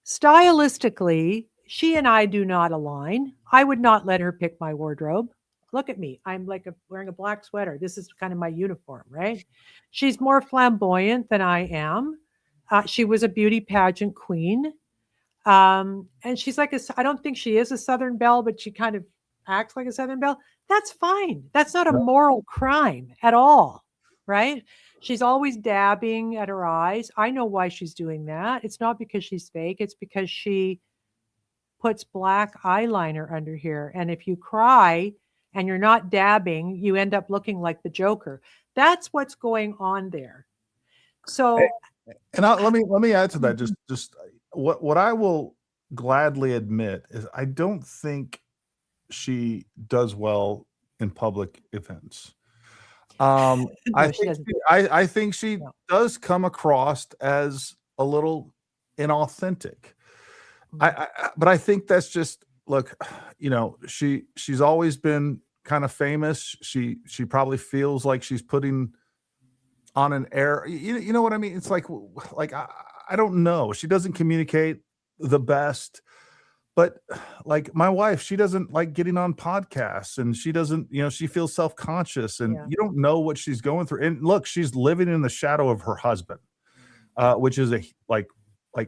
Stylistically, she and I do not align. I would not let her pick my wardrobe. Look at me. I'm like wearing a black sweater. This is kind of my uniform, right? She's more flamboyant than I am. She was a beauty pageant queen. And she's like I don't think she is a Southern belle, but she kind of acts like a Southern belle. That's fine. That's not a moral crime at all, right? She's always dabbing at her eyes. I know why she's doing that. It's not because she's fake. It's because she puts black eyeliner under here. And if you cry and you're not dabbing, you end up looking like the Joker. That's what's going on there. So, and let me add to that. Just what I will gladly admit is I don't think she does well in public events. No, I think she does come across as a little inauthentic. But I think that's just, look, you know, she's always been kind of famous. She probably feels like she's putting on an air. You know what I mean? It's like I don't know. She doesn't communicate the best. But like my wife, she doesn't like getting on podcasts, and she doesn't, you know, she feels self-conscious, and you don't know what she's going through. And look, she's living in the shadow of her husband, which is like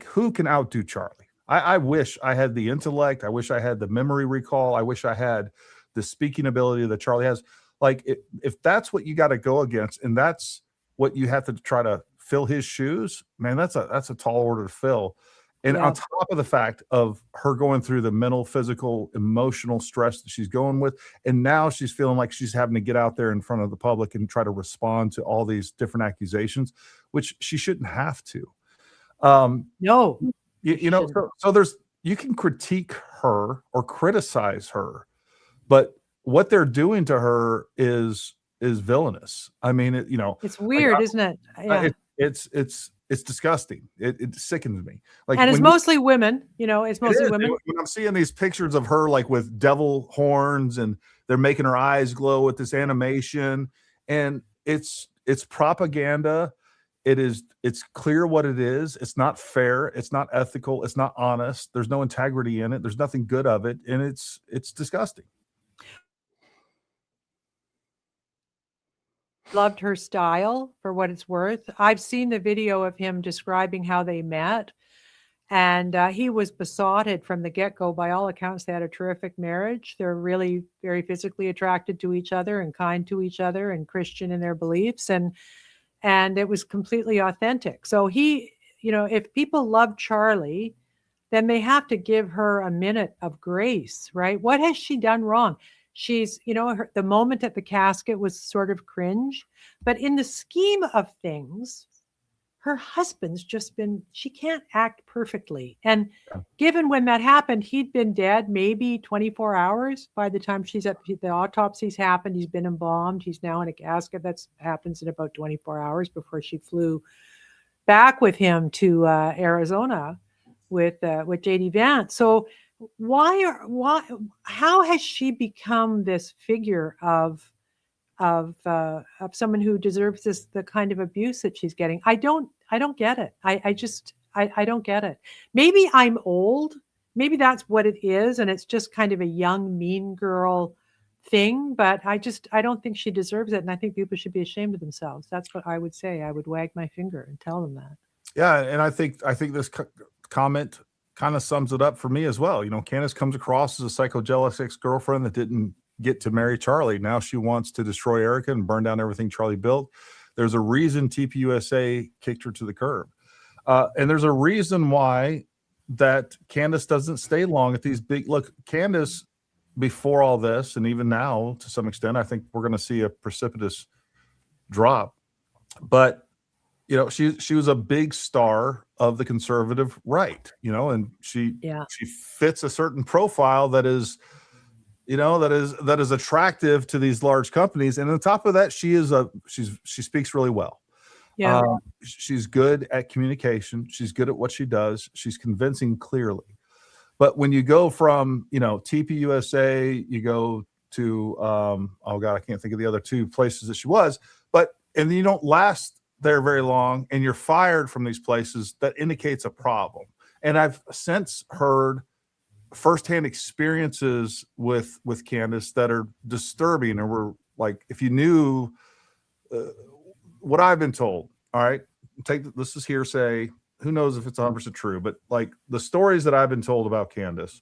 who can outdo Charlie? I wish I had the intellect. I wish I had the memory recall. I wish I had the speaking ability that Charlie has. Like if that's what you got to go against, and that's what you have to try to fill his shoes, man, that's a tall order to fill. And on top of the fact of her going through the mental, physical, emotional stress that she's going with, and now she's feeling like she's having to get out there in front of the public and try to respond to all these different accusations, which she shouldn't have to. No, you know, so there's, you can critique her or criticize her, but what they're doing to her is villainous. I mean, it's weird, isn't it? Yeah. It's disgusting. It sickens me. Like, and it's mostly women, it's mostly women. When I'm seeing these pictures of her, like with devil horns, and they're making her eyes glow with this animation, and it's propaganda. It's clear what it is. It's not fair. It's not ethical. It's not honest. There's no integrity in it. There's nothing good of it. And it's disgusting. Loved her style for what it's worth. I've seen the video of him describing how they met, and he was besotted from the get-go. By all accounts, they had a terrific marriage. They're really very physically attracted to each other and kind to each other and Christian in their beliefs, and it was completely authentic. So he, if people love Charlie, then they have to give her a minute of grace, right? What has she done wrong? She's, the moment at the casket was sort of cringe, but in the scheme of things, her husband's just been, she can't act perfectly. And given when that happened, he'd been dead maybe 24 hours by the time the autopsy's happened. He's been embalmed. He's now in a casket. That happens in about 24 hours before she flew back with him to Arizona with JD Vance. So how has she become this figure of someone who deserves the kind of abuse that she's getting? I don't get it. I don't get it. Maybe I'm old. Maybe that's what it is, and it's just kind of a young mean girl thing. But I don't think she deserves it, and I think people should be ashamed of themselves. That's what I would say. I would wag my finger and tell them that. Yeah, and I think this comment kind of sums it up for me as well. Candace comes across as a psycho-jealous ex-girlfriend that didn't get to marry Charlie. Now she wants to destroy Erica and burn down everything Charlie built. There's a reason TPUSA kicked her to the curb. And there's a reason why that Candace doesn't stay long at these big... Look, Candace, before all this, and even now, to some extent, I think we're going to see a precipitous drop. But she was a big star of the conservative right, and she fits a certain profile that is attractive to these large companies. And on top of that, she speaks really well. Yeah. She's good at communication. She's good at what she does. She's convincing clearly. But when you go from, TPUSA, you go to, oh God, I can't think of the other two places that she was, and then you don't last there very long, and you're fired from these places, that indicates a problem. And I've since heard firsthand experiences with Candace that are disturbing, and we're like, if you knew what I've been told, all right, this is hearsay, who knows if it's 100% true, but like the stories that I've been told about Candace,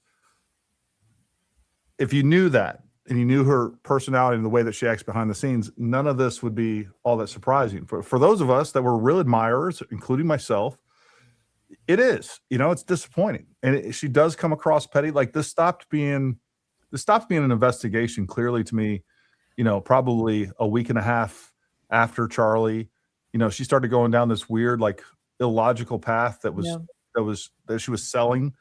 if you knew that, and you knew her personality and the way that she acts behind the scenes, none of this would be all that surprising. For those of us that were real admirers, including myself, it is, it's disappointing. And she does come across petty. Like this stopped being an investigation clearly to me, probably a week and a half after Charlie. She started going down this weird, like illogical path that she was selling.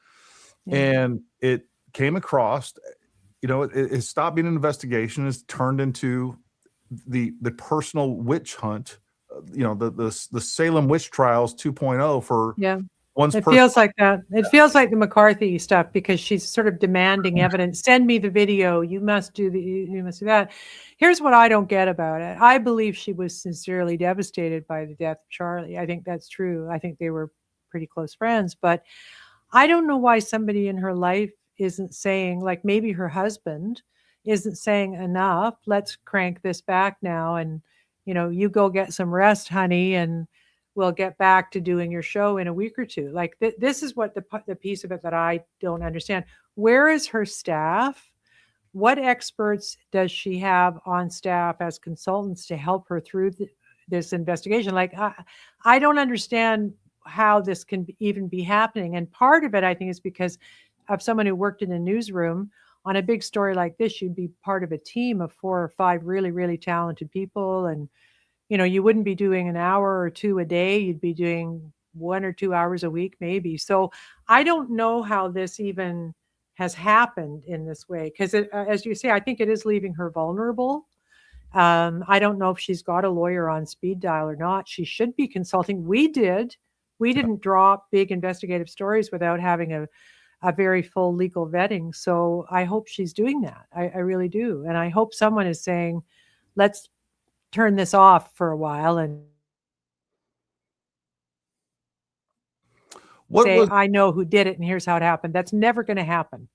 Yeah. And it came across, it stopped being an investigation. It's turned into the personal witch hunt, the Salem witch trials 2.0 for one's It feels like that. It feels like the McCarthy stuff, because she's sort of demanding evidence. Send me the video. You must do that. Here's what I don't get about it. I believe she was sincerely devastated by the death of Charlie. I think that's true. I think they were pretty close friends, but I don't know why somebody in her life isn't saying, like maybe her husband isn't saying enough. Let's crank this back now. And, you go get some rest, honey, and we'll get back to doing your show in a week or two. Like this is what the piece of it that I don't understand. Where is her staff? What experts does she have on staff as consultants to help her through this investigation? Like, I don't understand how this can even be happening. And part of it, I think, is because of someone who worked in a newsroom. On a big story like this, you'd be part of a team of 4 or 5 really, really talented people. And, you wouldn't be doing an hour or 2 a day. You'd be doing 1 or 2 hours a week, maybe. So I don't know how this even has happened in this way. Because as you say, I think it is leaving her vulnerable. I don't know if she's got a lawyer on speed dial or not. She should be consulting. We didn't drop big investigative stories without having a very full legal vetting. So I hope she's doing that. I really do. And I hope someone is saying, let's turn this off for a while and I know who did it and here's how it happened. That's never going to happen.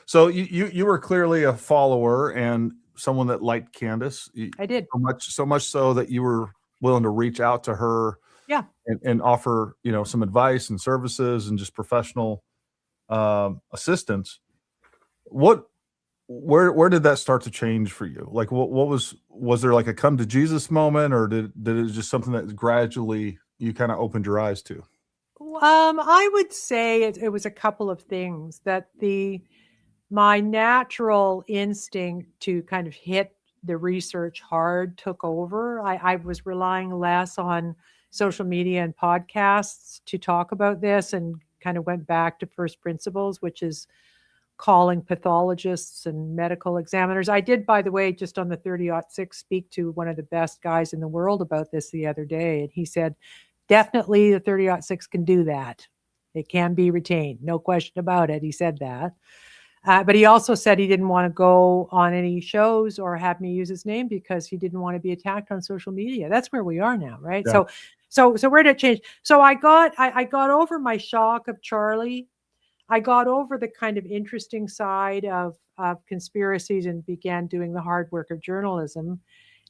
So you were clearly a follower and someone that liked Candace. I did. So much so that you were willing to reach out to her and offer, some advice and services and just professional assistance. Where did that start to change for you? Like was there like a come to Jesus moment, or did it just something that gradually you kind of opened your eyes to? I would say it was a couple of things. That my natural instinct to kind of hit the research hard took over. I was relying less on social media and podcasts to talk about this, and kind of went back to first principles, which is calling pathologists and medical examiners. I did, by the way, just on the 30-06, speak to one of the best guys in the world about this the other day. And he said, definitely the 30-06 can do that. It can be retained. No question about it. He said that. But he also said he didn't want to go on any shows or have me use his name because he didn't want to be attacked on social media. That's where we are now, right? Yeah. So where did it change? So I got over my shock of Charlie. I got over the kind of interesting side of conspiracies and began doing the hard work of journalism.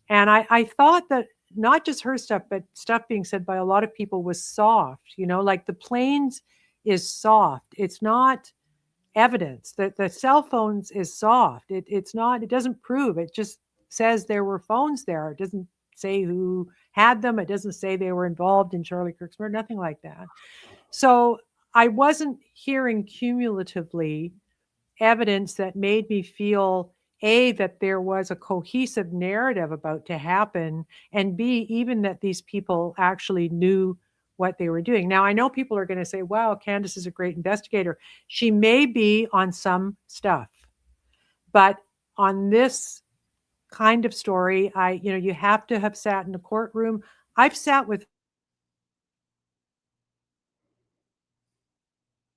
And I thought that not just her stuff, but stuff being said by a lot of people was soft, like the planes is soft. It's not evidence. That the cell phones is soft. It doesn't prove. It just says there were phones there. It doesn't say who had them. It doesn't say they were involved in Charlie Kirk's murder, nothing like that. So I wasn't hearing cumulatively evidence that made me feel, A, that there was a cohesive narrative about to happen, and B, even that these people actually knew what they were doing. Now, I know people are going to say, wow, Candace is a great investigator. She may be on some stuff, but on this kind of story, you have to have sat in a courtroom. I've sat with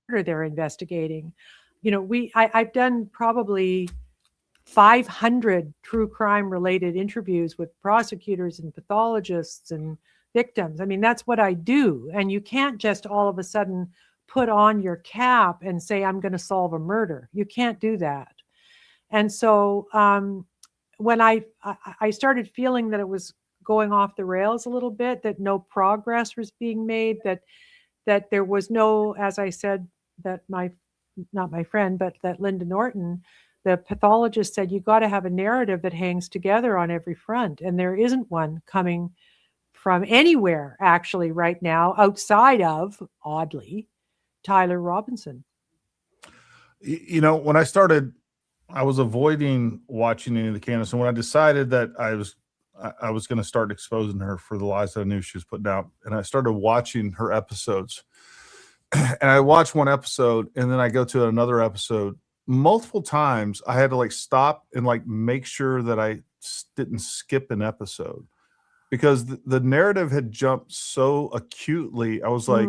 they're investigating. I've done probably 500 true crime related interviews with prosecutors and pathologists and victims. I mean, that's what I do. And you can't just all of a sudden put on your cap and say, I'm going to solve a murder. You can't do that. And so when I started feeling that it was going off the rails a little bit, that no progress was being made, that there was no, as I said, that not my friend, but that Linda Norton the pathologist said, you got to have a narrative that hangs together on every front. And there isn't one coming from anywhere actually right now outside of, oddly, Tyler Robinson. You know, when I started, I was avoiding watching any of the candidates. And when I decided that I was going to start exposing her for the lies that I knew she was putting out, and I started watching her episodes, and I watched one episode and then I go to another episode. Multiple times I had to like stop and like make sure that I didn't skip an episode, because the narrative had jumped so acutely. I was like,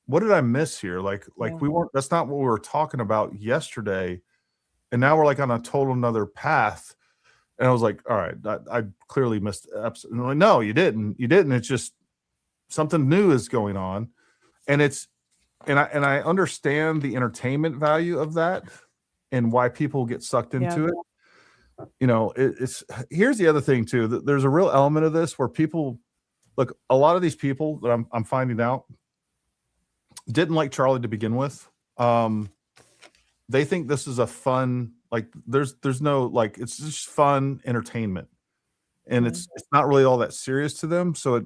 what did I miss here? Like we weren't, that's not what we were talking about yesterday. And now we're like on a total another path. And I was like, all right, I clearly missed the episode. And I'm like, no, you didn't. It's just something new is going on. And I understand the entertainment value of that and why people get sucked into it. You know, it's here's the other thing too. There's a real element of this where people look, a lot of these people that I'm finding out didn't like Charlie to begin with. They think this is a fun, like there's no, like, it's just fun entertainment, and it's not really all that serious to them. So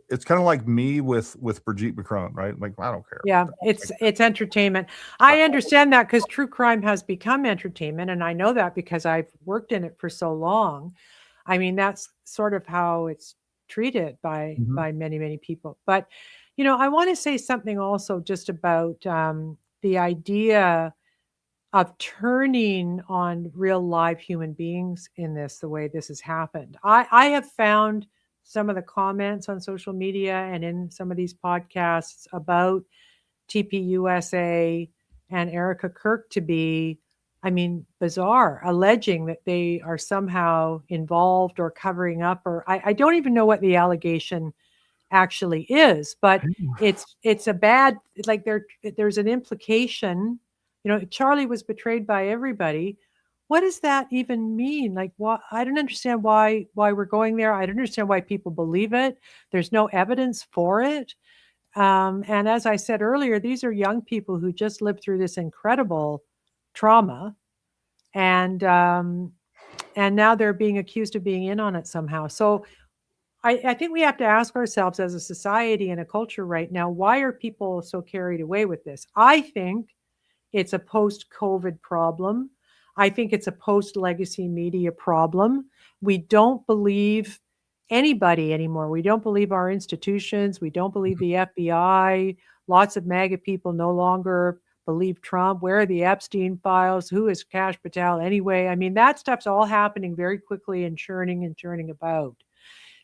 it's kind of like me with Brigitte Macron, right? Like, I don't care. Yeah, it's entertainment. I understand that because true crime has become entertainment, and I know that because I've worked in it for so long. I mean, that's sort of how it's treated by many, many people. But, you know, I want to say something also just about the idea of turning on real live human beings in this, the way this has happened. I have found some of the comments on social media and in some of these podcasts about TPUSA and Erica Kirk to be, I mean, bizarre, alleging that they are somehow involved or covering up, or I don't even know what the allegation actually is, but it's a bad, like there's an implication. You know, Charlie was betrayed by everybody. What does that even mean? Like, what? I don't understand why we're going there. I don't understand why people believe it. There's no evidence for it. And as I said earlier, these are young people who just lived through this incredible trauma, and now they're being accused of being in on it somehow. So I think we have to ask ourselves as a society and a culture right now, why are people so carried away with this? I think it's a post-COVID problem. I think it's a post-legacy media problem. We don't believe anybody anymore. We don't believe our institutions. We don't believe the FBI. Lots of MAGA people no longer believe Trump. Where are the Epstein files? Who is Kash Patel anyway? I mean, that stuff's all happening very quickly and churning about.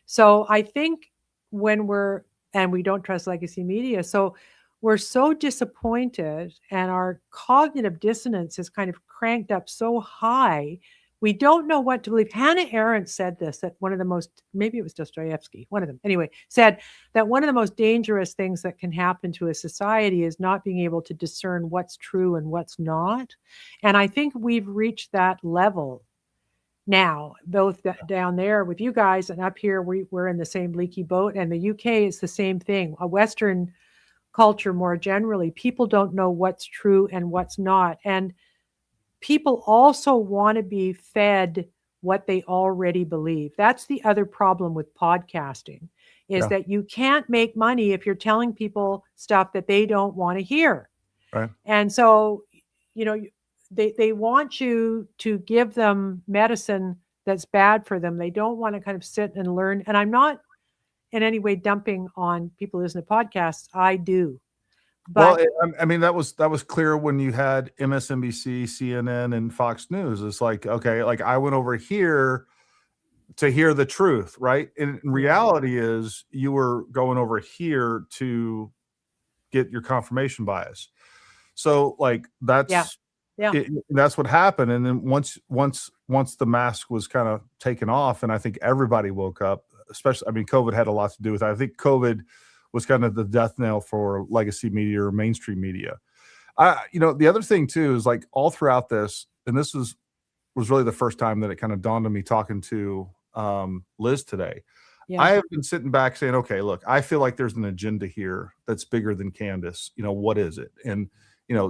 So I think and we don't trust legacy media. So we're so disappointed, and our cognitive dissonance is kind of cranked up so high, we don't know what to believe. Hannah Arendt said this, that one of the most, maybe it was Dostoevsky, one of them, anyway, said that one of the most dangerous things that can happen to a society is not being able to discern what's true and what's not. And I think we've reached that level now, both down there with you guys and up here, we're in the same leaky boat. And the UK is the same thing. A Western culture more generally, people don't know what's true and what's not. And people also want to be fed what they already believe. That's the other problem with podcasting, is that you can't make money if you're telling people stuff that they don't want to hear. Right. And so, you know, they want you to give them medicine that's bad for them. They don't want to kind of sit and learn. And I'm not in any way dumping on people who listen to podcasts. I do. But well, I mean, that was clear when you had MSNBC, CNN, and Fox News. It's like, okay, like I went over here to hear the truth, right? And reality is you were going over here to get your confirmation bias. So like that's that's what happened. And then once the mask was kind of taken off, and I think everybody woke up, especially, I mean, COVID had a lot to do with it. I think COVID was kind of the death knell for legacy media or mainstream media. You know, the other thing too is like all throughout this, and this was really the first time that it kind of dawned on me talking to Liz today. Yeah. I have been sitting back saying, okay, look, I feel like there's an agenda here that's bigger than Candace. You know, what is it? And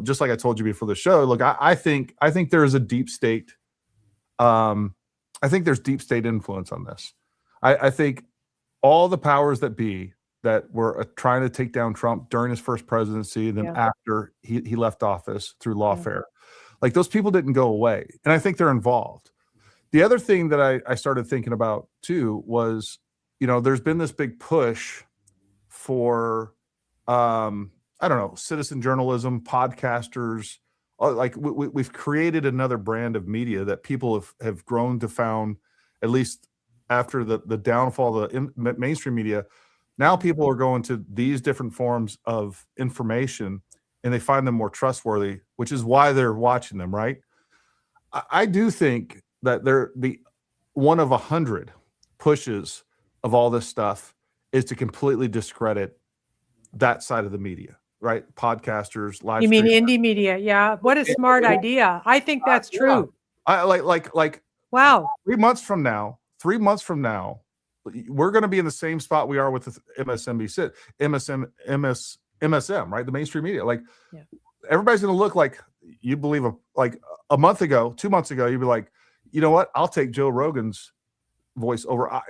just like I told you before the show, look, I think there is a deep state. I think there's deep state influence on this. I think all the powers that be that were trying to take down Trump during his first presidency, then after he left office through lawfare, like those people didn't go away. And I think they're involved. The other thing that I started thinking about too was, there's been this big push for, I don't know, citizen journalism, podcasters. Like we've created another brand of media that people have grown to found, at least after the downfall of the mainstream media. Now people are going to these different forms of information and they find them more trustworthy, which is why they're watching them, right? I do think that the one of 100 pushes of all this stuff is to completely discredit that side of the media, right? Podcasters, live. You mean indie media? Yeah. What a smart idea. I think that's true. I like. Wow. 3 months from now, we're going to be in the same spot we are with the MSNBC, MSM, right? The mainstream media. Like everybody's going to look like you believe like a month ago, 2 months ago, you'd be like, you know what? I'll take Joe Rogan's voice over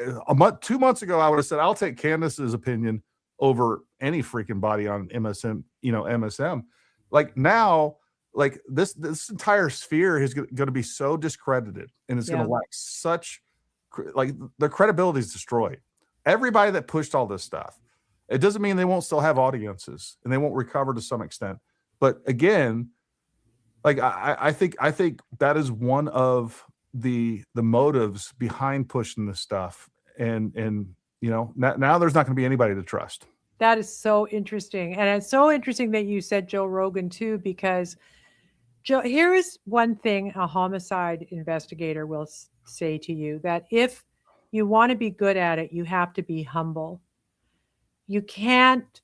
2 months ago. I would have said, I'll take Candace's opinion over any freaking body on MSM. Like now, like this entire sphere is going to be so discredited and it's going to lack such, like the credibility is destroyed. Everybody that pushed all this stuff, it doesn't mean they won't still have audiences and they won't recover to some extent. But again, like I think that is one of the motives behind pushing this stuff. And now there's not going to be anybody to trust. That is so interesting. And it's so interesting that you said Joe Rogan too, because here is one thing a homicide investigator will say to you, that if you want to be good at it, you have to be humble. You can't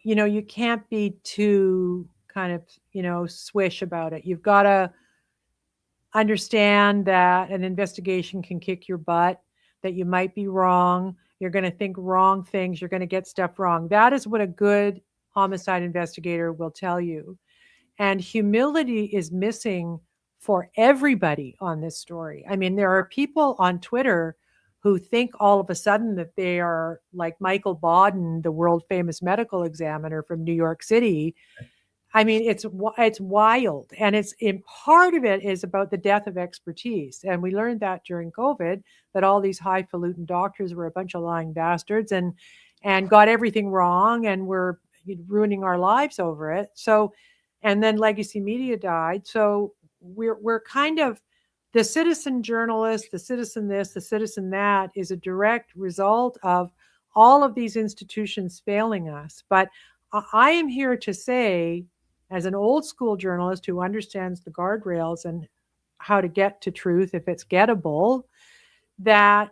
be too kind of, swish about it. You've got to understand that an investigation can kick your butt, that you might be wrong. You're going to think wrong things. You're going to get stuff wrong. That is what a good homicide investigator will tell you. And humility is missing for everybody on this story. I mean, there are people on Twitter who think all of a sudden that they are like Michael Bauden, the world famous medical examiner from New York City. I mean, it's wild. And part of it is about the death of expertise. And we learned that during COVID, that all these highfalutin doctors were a bunch of lying bastards and got everything wrong and were ruining our lives over it. So, and then legacy media died. So we're kind of, the citizen journalist, the citizen this, the citizen that is a direct result of all of these institutions failing us. But I am here to say, as an old school journalist who understands the guardrails and how to get to truth if it's gettable, that,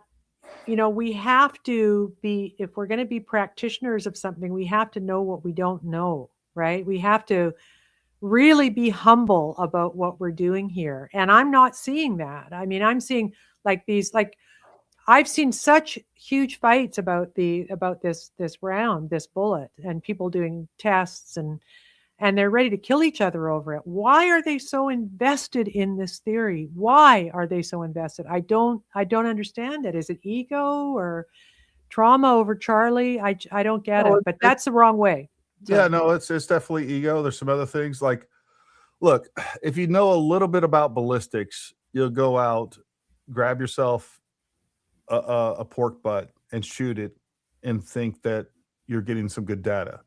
we have to be, if we're going to be practitioners of something, we have to know what we don't know, right? We have to really be humble about what we're doing here. And I'm not seeing that. I mean, I'm seeing I've seen such huge fights about this round, this bullet, and people doing tests and they're ready to kill each other over it. Why are they so invested in this theory? Why are they so invested? I don't understand it. Is it ego or trauma over Charlie? I don't get it, but that's the wrong way. So. Yeah, no, it's definitely ego. There's some other things like, look, if you know a little bit about ballistics, you'll go out, grab yourself a pork butt and shoot it and think that you're getting some good data.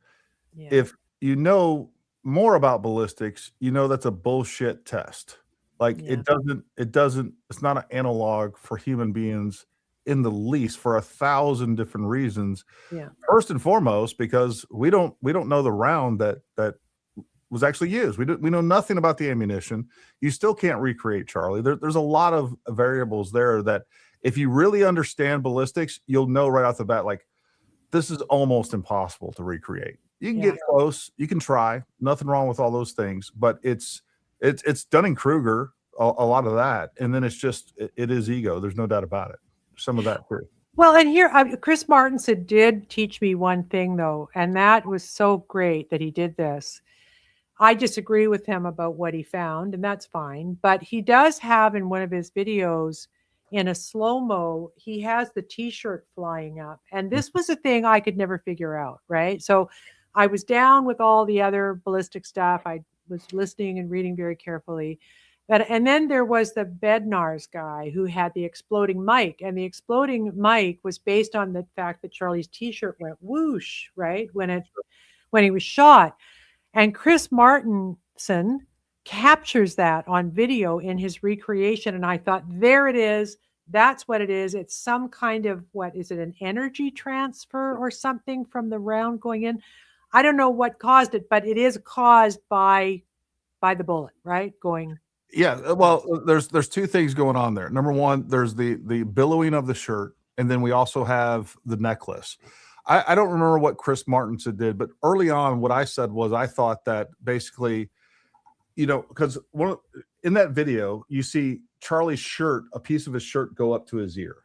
Yeah. If you know more about ballistics, that's a bullshit test. Like it doesn't, it's not an analog for human beings in the least, for 1,000 different reasons. Yeah. First and foremost, because we don't know the round that was actually used. We know nothing about the ammunition. You still can't recreate Charlie. There's a lot of variables there that if you really understand ballistics, you'll know right off the bat, like, this is almost impossible to recreate. You can get close, you can try, nothing wrong with all those things, but it's Dunning-Kruger, a lot of that. And then it's just, it is ego. There's no doubt about it. Some of that too. Well, and here, Chris Martenson did teach me one thing though, and that was so great that he did this. I disagree with him about what he found, and that's fine. But he does have in one of his videos, in a slow-mo, he has the t-shirt flying up. And this was a thing I could never figure out, right? So I was down with all the other ballistic stuff. I was listening and reading very carefully. And then there was the Bednar's guy who had the exploding mic. And the exploding mic was based on the fact that Charlie's t-shirt went whoosh, right? When he was shot. And Chris Martenson captures that on video in his recreation. And I thought, there it is. That's what it is. It's some kind of, what is it, an energy transfer or something from the round going in? I don't know what caused it, but it is caused by the bullet, right? Going. Yeah. Well, there's two things going on there. Number one, there's the billowing of the shirt. And then we also have the necklace. I don't remember what Chris Martenson did, but early on, what I said was I thought that basically, because in that video, you see Charlie's shirt, a piece of his shirt go up to his ear.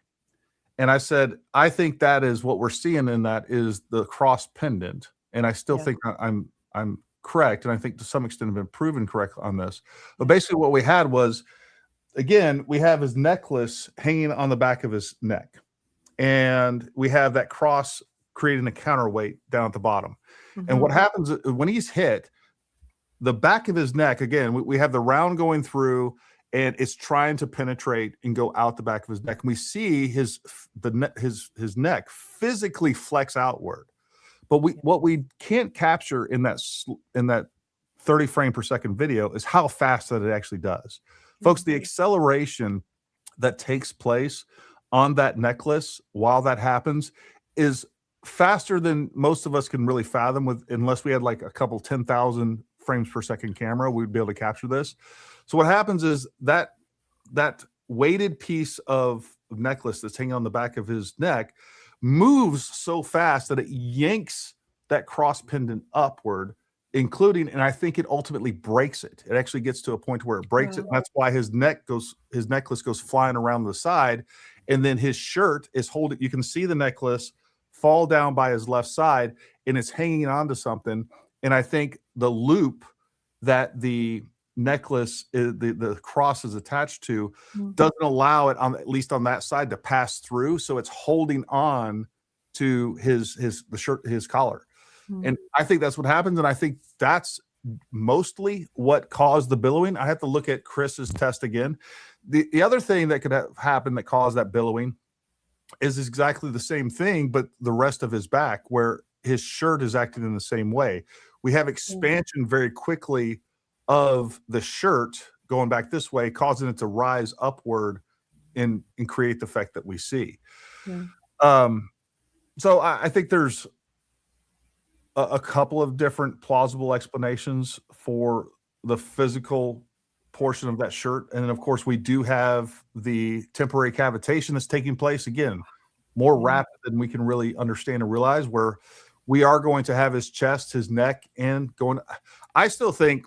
And I said, I think that is what we're seeing in that is the cross pendant. And I still think I'm correct. And I think to some extent have been proven correct on this. But basically what we had was, again, we have his necklace hanging on the back of his neck. And we have that cross creating a counterweight down at the bottom. Mm-hmm. And what happens when he's hit, the back of his neck, again, we have the round going through and it's trying to penetrate and go out the back of his neck. And we see his neck physically flex outward. But what we can't capture in that 30 frame per second video is how fast that it actually does. Mm-hmm. Folks, the acceleration that takes place on that necklace while that happens is faster than most of us can really fathom unless we had like a couple 10,000 frames per second camera, we'd be able to capture this. So what happens is that weighted piece of necklace that's hanging on the back of his neck moves so fast that it yanks that cross pendant upward, including, and I think it ultimately breaks it. It actually gets to a point where it breaks it. And that's why his necklace goes flying around the side. And then his shirt is holding, you can see the necklace fall down by his left side and it's hanging onto something. And I think the loop that the necklace, the cross is attached to, doesn't allow it, at least on that side, to pass through. So it's holding on to the shirt, his collar. And I think that's what happens. And I think that's mostly what caused the billowing. I have to look at Chris's test again. The other thing that could have happened that caused that billowing is exactly the same thing, but the rest of his back, where his shirt is acting in the same way. We have expansion very quickly of the shirt going back this way, causing it to rise upward and create the effect that we see. So I think there's a couple of different plausible explanations for the physical portion of that shirt. And then, of course, we do have the temporary cavitation that's taking place, again, more rapid than we can really understand and realize, where we are going to have his chest, his neck, and going. I still think,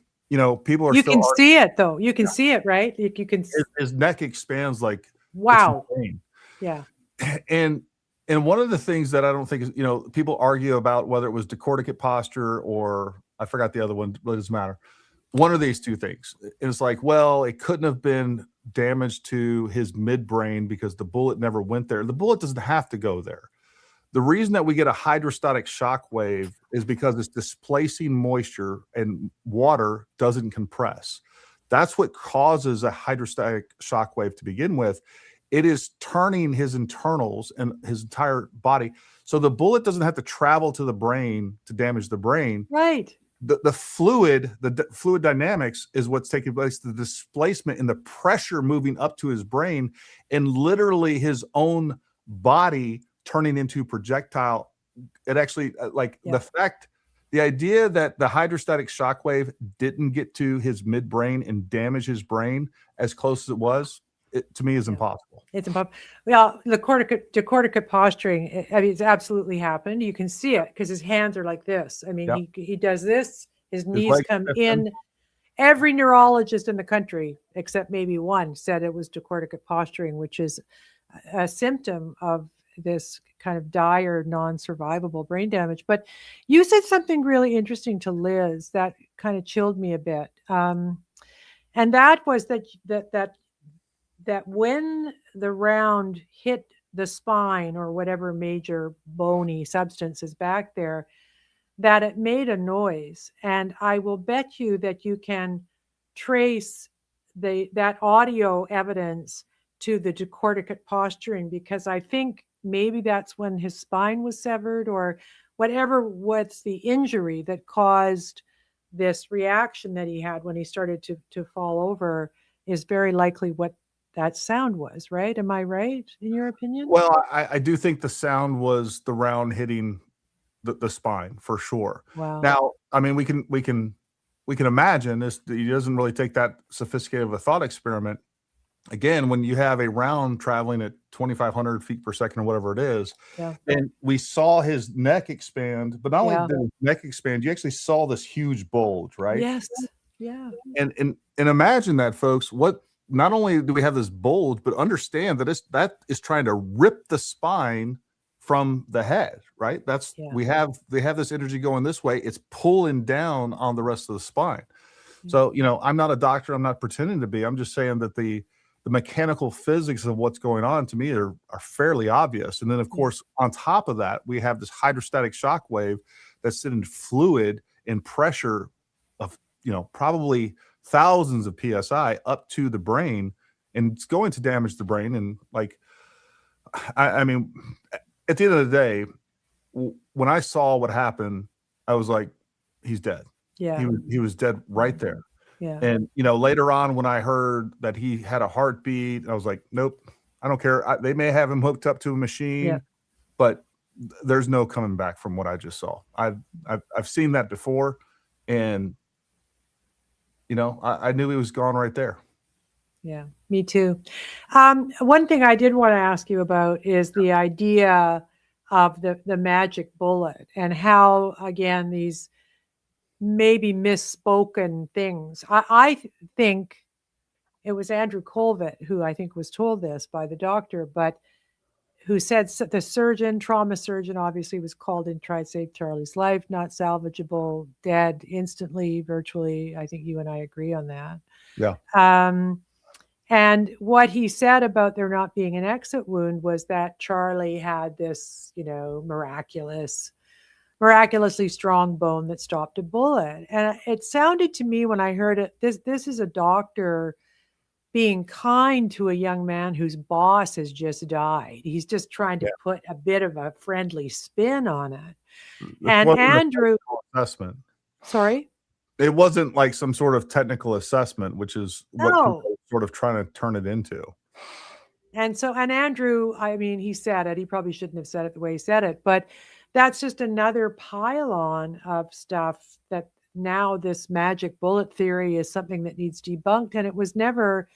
people are. You can see it though. You can see it, right? You can. His neck expands like wow. Yeah. And one of the things that I don't think is, people argue about whether it was decorticate posture or I forgot the other one, but it doesn't matter. One of these two things. It's like, well, it couldn't have been damage to his midbrain because the bullet never went there. The bullet doesn't have to go there. The reason that we get a hydrostatic shock wave is because it's displacing moisture and water doesn't compress. That's what causes a hydrostatic shock wave to begin with. It is turning his internals and his entire body. So the bullet doesn't have to travel to the brain to damage the brain. Right. The fluid dynamics is what's taking place, the displacement and the pressure moving up to his brain, and literally his own body turning into projectile. It actually, the idea that the hydrostatic shock wave didn't get to his midbrain and damage his brain as close as it was, to me is impossible. It's impossible. Well, the decorticate posturing, it's absolutely happened. You can see it because his hands are like this. I mean, he does this. His knees come in. Every neurologist in the country, except maybe one, said it was decorticate posturing, which is a symptom of this kind of dire, non-survivable brain damage. But you said something really interesting to Liz that kind of chilled me a bit, and that was that when the round hit the spine or whatever major bony substance is back there, that it made a noise. And I will bet you that you can trace that audio evidence to the decorticate posturing, because I think maybe that's when his spine was severed or whatever was the injury that caused this reaction that he had when he started to fall over is very likely what that sound was, right? Am I right in your opinion? Well, I do think the sound was the round hitting the spine for sure. Wow. Now, I mean, we can imagine this. He doesn't really take that sophisticated of a thought experiment. Again, when you have a round traveling at 2,500 feet per second or whatever it is, and we saw his neck expand, but not only did his neck expand, you actually saw this huge bulge, right? Yes. Yeah. And imagine that, folks. Not only do we have this bulge, but understand that that is trying to rip the spine from the head, right? They have this energy going this way. It's pulling down on the rest of the spine. So, I'm not a doctor. I'm not pretending to be. I'm just saying that the mechanical physics of what's going on to me are fairly obvious. And then, of course, on top of that, we have this hydrostatic shock wave that's sending fluid and pressure of, probably thousands of PSI up to the brain, and it's going to damage the brain. And I mean, at the end of the day, when I saw what happened, I was like, he's dead. Yeah. He was dead right there. Yeah. And, later on when I heard that he had a heartbeat, I was like, nope, I don't care. They may have him hooked up to a machine, but there's no coming back from what I just saw. I've seen that before, and, I knew he was gone right there. Yeah, me too. One thing I did want to ask you about is the idea of the magic bullet and how, again, these maybe misspoken things. I think it was Andrew Colvett who I think was told this by the doctor, but who said the trauma surgeon, obviously was called in, tried to save Charlie's life, not salvageable, dead instantly, virtually. I think you and I agree on that. Yeah. And what he said about there not being an exit wound was that Charlie had this, miraculously strong bone that stopped a bullet. And it sounded to me when I heard it, this is a doctor being kind to a young man whose boss has just died. He's just trying to put a bit of a friendly spin on it. And Andrew, assessment. Sorry? It wasn't like some sort of technical assessment, which is what people are sort of trying to turn it into. And Andrew, I mean, he said it. He probably shouldn't have said it the way he said it, but that's just another pile-on of stuff that now this magic bullet theory is something that needs debunked. And it was never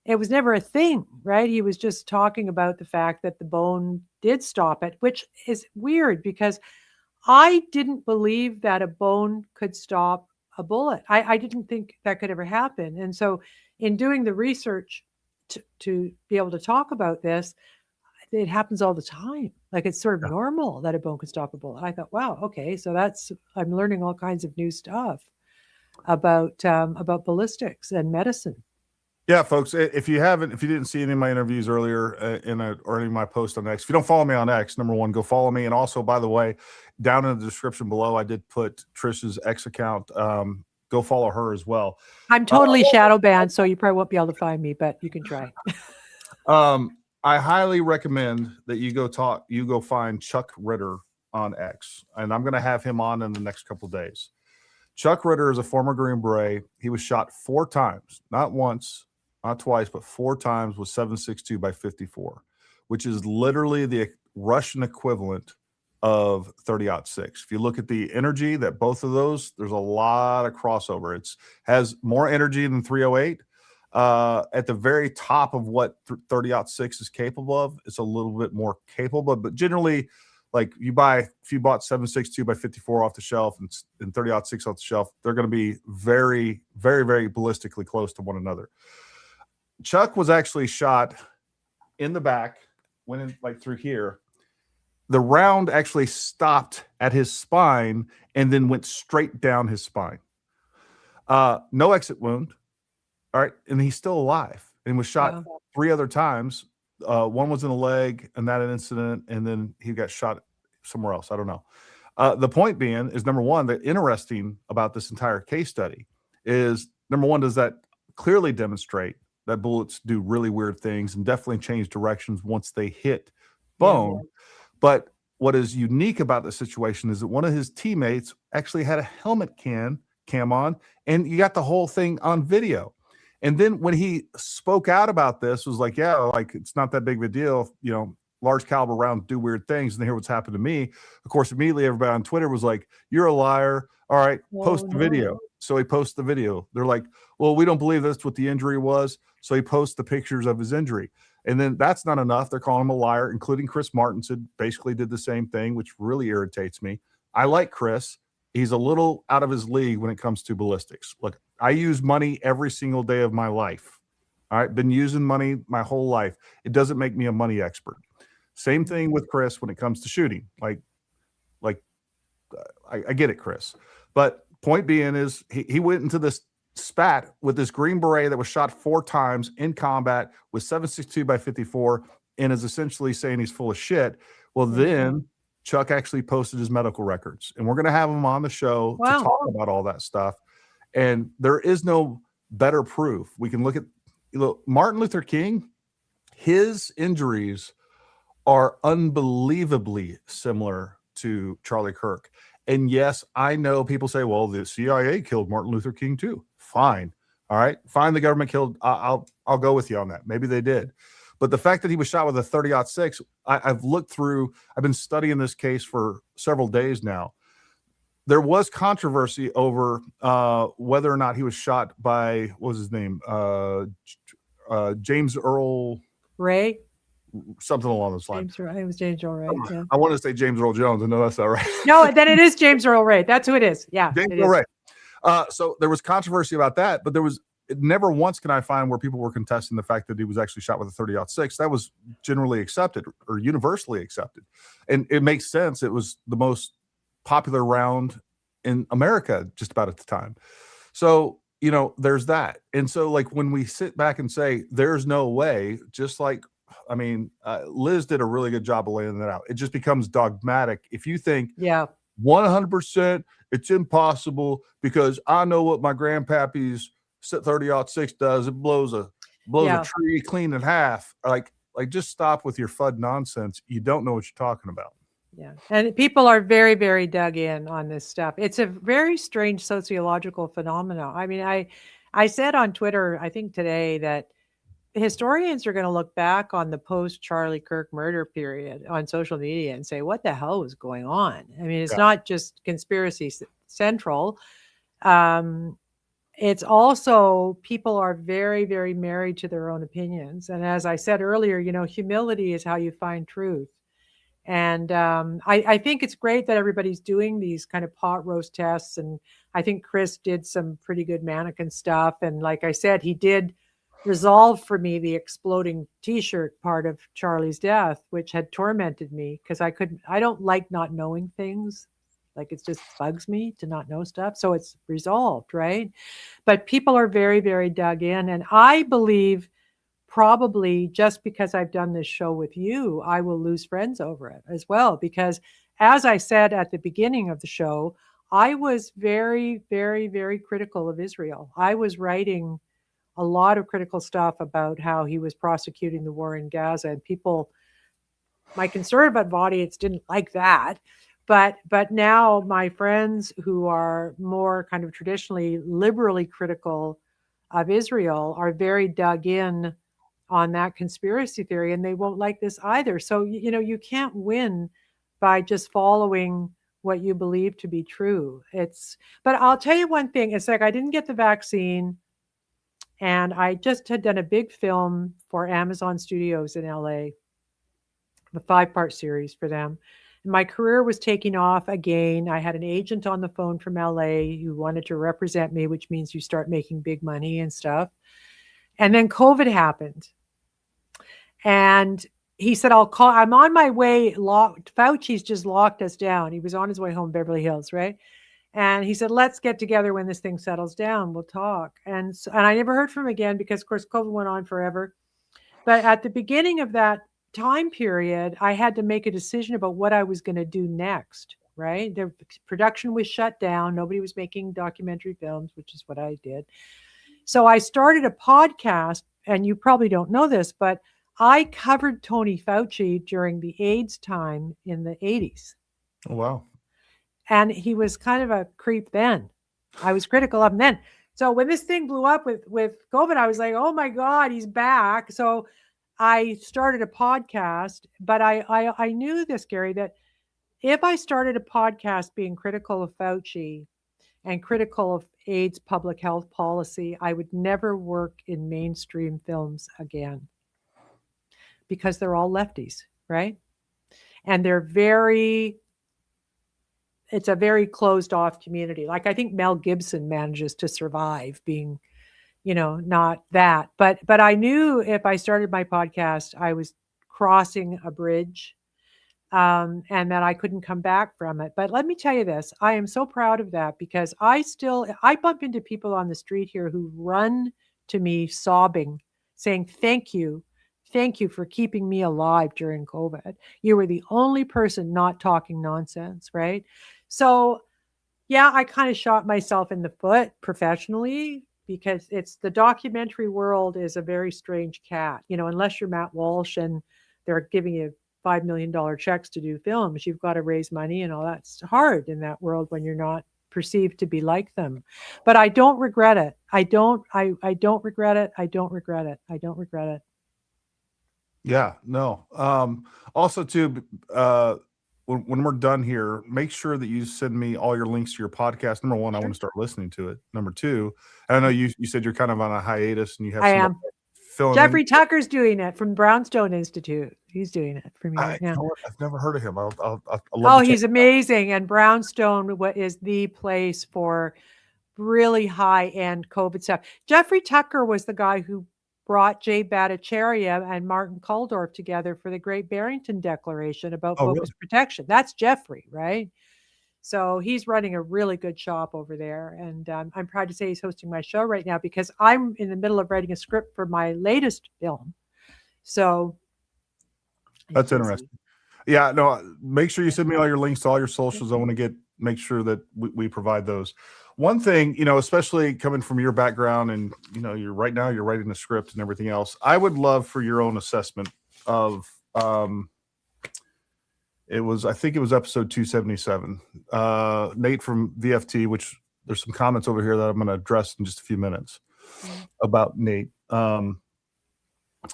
a thing, right? He was just talking about the fact that the bone did stop it, which is weird because I didn't believe that a bone could stop a bullet. I didn't think that could ever happen. And so in doing the research to be able to talk about this, it happens all the time. Like it's sort of normal that a bone could stop a bullet. I thought, wow, okay, so I'm learning all kinds of new stuff about ballistics and medicine. Yeah, folks, if you didn't see any of my interviews earlier or any of my posts on X, if you don't follow me on X, number one, go follow me. And also, by the way, down in the description below, I did put Trish's X account. Go follow her as well. I'm totally shadow banned, so you probably won't be able to find me, but you can try. I highly recommend that you go find Chuck Ritter on X, and I'm going to have him on in the next couple of days. Chuck Ritter is a former Green Beret. He was shot 4 times, not once, not twice, but 4 times with 7.62 by 54, which is literally the Russian equivalent of 30-06. If you look at the energy that both of those, there's a lot of crossover. It has more energy than 308. At the very top of what 30-06 is capable of, it's a little bit more capable, but generally, like if you bought 7.62 by 54 off the shelf and 30-06 off the shelf, they're going to be very, very, very ballistically close to one another. Chuck was actually shot in the back, went in like through here, the round actually stopped at his spine and then went straight down his spine. No exit wound. All right. And he's still alive and was shot 3 other times. One was in the leg and that incident, and then he got shot somewhere else. I don't know. The point being is, number one, the interesting about this entire case study is, number one, does that clearly demonstrate that bullets do really weird things and definitely change directions once they hit bone. Yeah. But what is unique about the situation is that one of his teammates actually had a helmet cam on, and you got the whole thing on video. And then when he spoke out about this, was like, yeah, like, it's not that big of a deal. You know, large caliber rounds do weird things. And here what's happened to me. Of course, immediately everybody on Twitter was like, you're a liar. All right, post the video. So he posts the video. They're like, well, we don't believe that's what the injury was. So he posts the pictures of his injury. And then that's not enough. They're calling him a liar, including Chris Martinson basically did the same thing, which really irritates me. I like Chris. He's a little out of his league when it comes to ballistics. Look, I use money every single day of my life. All right, been using money my whole life. It doesn't make me a money expert. Same thing with Chris when it comes to shooting. I get it, Chris. But point being is he went into this spat with this Green Beret that was shot 4 times in combat with 7.62 by 54 and is essentially saying he's full of shit. Well, then Chuck actually posted his medical records, and we're going to have him on the show to talk about all that stuff. And there is no better proof. We can look at Martin Luther King. His injuries are unbelievably similar to Charlie Kirk. And yes, I know people say, well, the CIA killed Martin Luther King too. Fine. All right. Fine. The government killed. I'll go with you on that. Maybe they did. But the fact that he was shot with a 30-06, I've looked through, I've been studying this case for several days now. There was controversy over whether or not he was shot by, what was his name? James Earl Ray? Something along those lines. It was James Earl Ray. Yeah. I want to say James Earl Jones. I know that's not right. No, then it is James Earl Ray. That's who it is. Yeah. James Earl Ray. So there was controversy about that, but never once can I find where people were contesting the fact that he was actually shot with a 30-06. That was generally accepted or universally accepted. And it makes sense. It was the most popular round in America just about at the time. So, you know, there's that. And so, like, when we sit back and say there's no way, just like, I mean, Liz did a really good job of laying that out. It just becomes dogmatic. If you think 100% it's impossible because I know what my grandpappy's 30-06 does, it blows a tree clean in half. Like just stop with your FUD nonsense. You don't know what you're talking about. Yeah. And people are very, very dug in on this stuff. It's a very strange sociological phenomenon. I mean, I said on Twitter, I think today, that historians are going to look back on the post Charlie Kirk murder period on social media and say, what the hell was going on? I mean, it's not just conspiracy central. It's also, people are very, very married to their own opinions. And as I said earlier, you know, humility is how you find truth. And I think it's great that everybody's doing these kind of pot roast tests. And I think Chris did some pretty good mannequin stuff. And like I said, he did resolve for me the exploding t-shirt part of Charlie's death, which had tormented me because I don't like not knowing things. Like, it just bugs me to not know stuff. So it's resolved, right? But people are very, very dug in. And I believe probably just because I've done this show with you, I will lose friends over it as well. Because as I said at the beginning of the show, I was very, very, very critical of Israel. I was writing a lot of critical stuff about how he was prosecuting the war in Gaza, and people, my conservative audience didn't like that. But now my friends who are more kind of traditionally liberally critical of Israel are very dug in on that conspiracy theory, and they won't like this either. So, you know, you can't win by just following what you believe to be true. But I'll tell you one thing. It's like, I didn't get the vaccine, and I just had done a big film for Amazon Studios in LA, a 5-part series for them. And my career was taking off again. I had an agent on the phone from LA who wanted to represent me, which means you start making big money and stuff. And then COVID happened. And he said, I'll call, I'm on my way. Fauci's just locked us down. He was on his way home, Beverly Hills, right? And he said, let's get together when this thing settles down. We'll talk. And I never heard from him again because, of course, COVID went on forever. But at the beginning of that time period, I had to make a decision about what I was going to do next, right? The production was shut down. Nobody was making documentary films, which is what I did. So I started a podcast, and you probably don't know this, but I covered Tony Fauci during the AIDS time in the 80s. Oh, wow. And he was kind of a creep then. I was critical of him then. So when this thing blew up with COVID, I was like, oh my God, he's back. So I started a podcast, but I knew this, Gary, that if I started a podcast being critical of Fauci and critical of AIDS public health policy, I would never work in mainstream films again because they're all lefties, right? And it's a very closed off community. Like I think Mel Gibson manages to survive being, not that, but I knew if I started my podcast, I was crossing a bridge, and that I couldn't come back from it. But let me tell you this, I am so proud of that because I bump into people on the street here who run to me sobbing, saying, thank you for keeping me alive during COVID. You were the only person not talking nonsense, right? So yeah, I kind of shot myself in the foot professionally because the documentary world is a very strange cat. Unless you're Matt Walsh and they're giving you $5 million checks to do films, you've got to raise money and all that's hard in that world when you're not perceived to be like them. But I don't regret it. I don't regret it. I don't regret it. I don't regret it. Yeah, no. Also too, when we're done here, make sure that you send me all your links to your podcast. Number one, I want to start listening to it. Number two, I know you said you're kind of on a hiatus and you have. I am. Jeffrey Tucker's doing it from Brownstone Institute. He's doing it for me right now. I've never heard of him. He's amazing. And Brownstone is the place for really high-end COVID stuff. Jeffrey Tucker was the guy who brought Jay Bhattacharya and Martin Kulldorff together for the Great Barrington Declaration about focus protection. That's Jeffrey, right? So he's running a really good shop over there. And I'm proud to say he's hosting my show right now because I'm in the middle of writing a script for my latest film. So that's interesting. Yeah, no, make sure you send me all your links to all your socials. I want to make sure that we provide those. One thing, especially coming from your background and, you're writing the script and everything else. I would love for your own assessment of, I think it was episode 277, Nate from VFT, which there's some comments over here that I'm going to address in just a few minutes about Nate.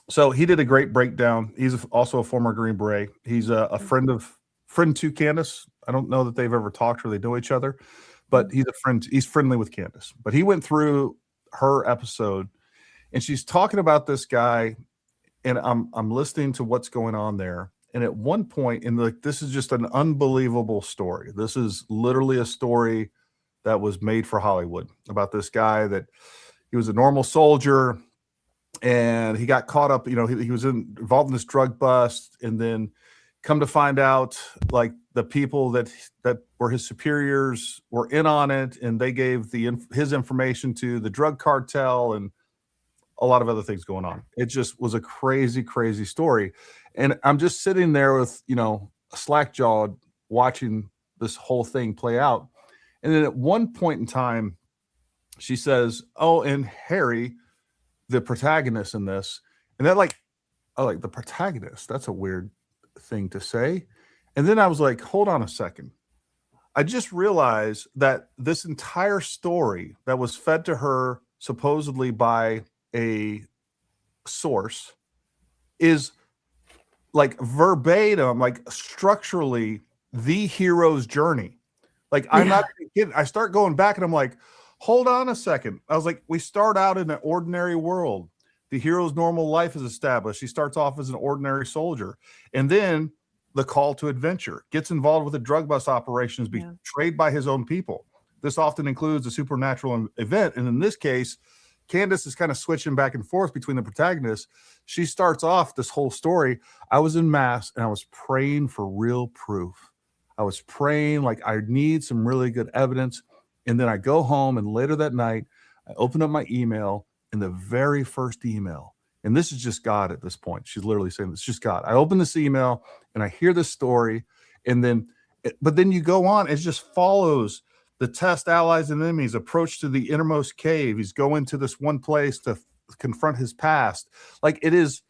So he did a great breakdown. He's also a former Green Beret. He's a friend to Candace. I don't know that they've ever talked or they know each other, but he's a friend. He's friendly with Candace. But he went through her episode, and she's talking about this guy, and I'm listening to what's going on there. And at one point, this is just an unbelievable story. This is literally a story that was made for Hollywood about this guy that he was a normal soldier. And he got caught up, he was involved in this drug bust, and then come to find out, like the people that were his superiors were in on it, and they gave his information to the drug cartel and a lot of other things going on. It just was a crazy, crazy story. And I'm just sitting there with, slack-jawed watching this whole thing play out. And then at one point in time, she says, oh, and Harry, the protagonist in this, and that the protagonist, that's a weird thing to say. And then I was like, hold on a second. I just realized that this entire story that was fed to her supposedly by a source is like verbatim, like structurally the hero's journey. Like, I'm not kidding. I start going back and I'm like, hold on a second. I was like, we start out in an ordinary world. The hero's normal life is established. He starts off as an ordinary soldier. And then the call to adventure, gets involved with a drug bust operations, betrayed by his own people. This often includes a supernatural event. And in this case, Candace is kind of switching back and forth between the protagonists. She starts off this whole story. I was in Mass and I was praying for real proof. I was praying like I need some really good evidence. And then I go home, and later that night, I open up my email, and the very first email, and this is just God at this point. She's literally saying, it's just God. I open this email and I hear this story, but then you go on, it just follows the test, allies, and enemies, approach to the innermost cave. He's going to this one place to confront his past. Like it is,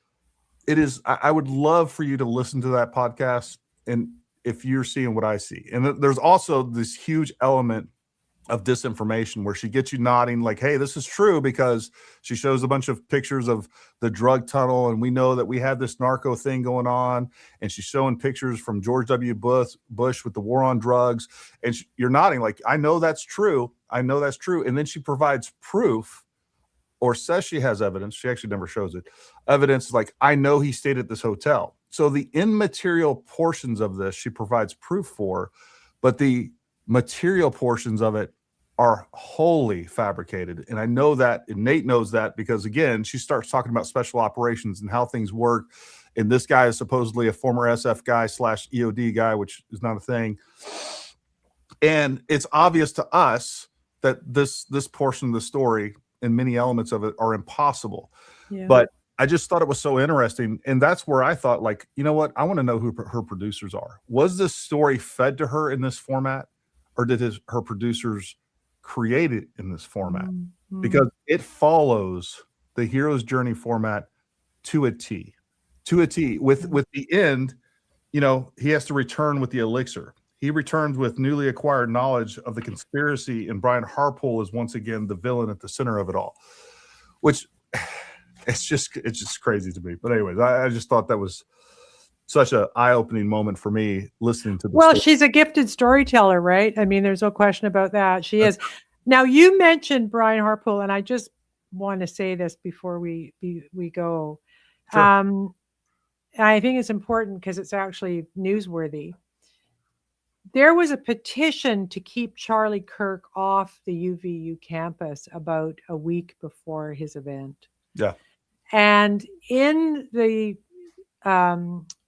I would love for you to listen to that podcast. And if you're seeing what I see, and there's also this huge element of disinformation where she gets you nodding like, hey, this is true, because she shows a bunch of pictures of the drug tunnel, and we know that we had this narco thing going on, and she's showing pictures from George W. Bush with the war on drugs, and you're nodding like, I know that's true. And then she provides proof, or says she has evidence. She actually never shows it. Evidence like, I know he stayed at this hotel. So the immaterial portions of this she provides proof for, but the material portions of it are wholly fabricated. And I know that, and Nate knows that, because again, she starts talking about special operations and how things work. And this guy is supposedly a former SF guy / EOD guy, which is not a thing. And it's obvious to us that this portion of the story and many elements of it are impossible. Yeah. But I just thought it was so interesting. And that's where I thought, like, you know what? I want to know who her producers are. Was this story fed to her in this format, or did her producers create it in this format? Mm-hmm. Because it follows the hero's journey format to a T. With the end, you know, he has to return with the elixir. He returns with newly acquired knowledge of the conspiracy, and Brian Harpole is once again the villain at the center of it all, which it's just crazy to me. But anyways, I just thought that was such an eye-opening moment for me listening to this. Well, she's a gifted storyteller, right? I mean, there's no question about that. She is. Now, you mentioned Brian Harpole, and I just want to say this before we go. Sure. I think it's important because it's actually newsworthy. There was a petition to keep Charlie Kirk off the UVU campus about a week before his event. Yeah. And in the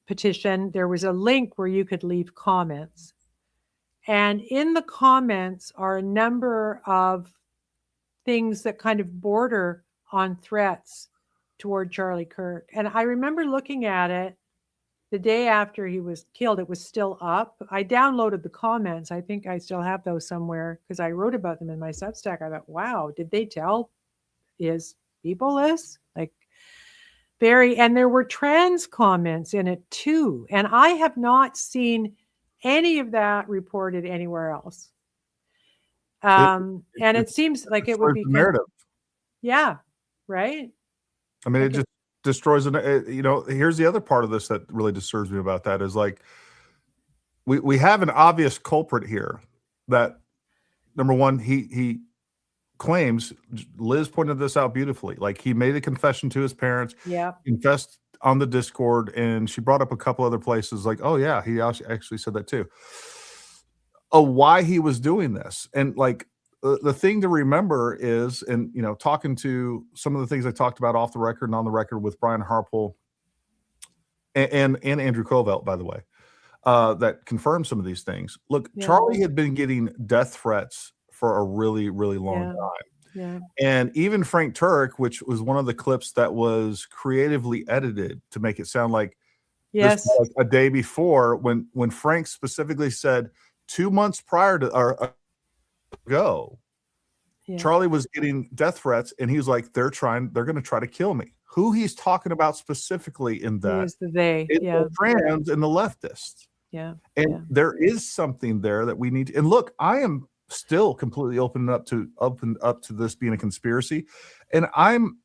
petition, there was a link where you could leave comments. And in the comments are a number of things that kind of border on threats toward Charlie Kirk. And I remember looking at it the day after he was killed. It was still up. I downloaded the comments. I think I still have those somewhere because I wrote about them in my Substack. I thought, wow, did they tell his people this? Like, and there were trans comments in it too. And I have not seen any of that reported anywhere else. And it seems like it would be narrative. Yeah. Right. I mean, it just destroys it. You know, here's the other part of this that really disturbs me about that is like, we have an obvious culprit here that, number one, he claims, Liz pointed this out beautifully, like he made a confession to his parents, confessed on the Discord, and she brought up a couple other places like, oh yeah, he actually said that too. Why he was doing this. And like the thing to remember is, and you know, talking to some of the things I talked about off the record and on the record with Brian Harpole and Andrew Covelt, by the way, that confirmed some of these things. Look, Charlie had been getting death threats for a really, really long time. Yeah. And even Frank Turek, which was one of the clips that was creatively edited to make it sound like this was like a day before, when Frank specifically said 2 months prior to ago, Charlie was getting death threats, and he was like, they're going to try to kill me. Who he's talking about specifically in that is the trans and the leftists. Yeah. And there is something there that we need to, and look, I am still completely open up to this being a conspiracy. And I'm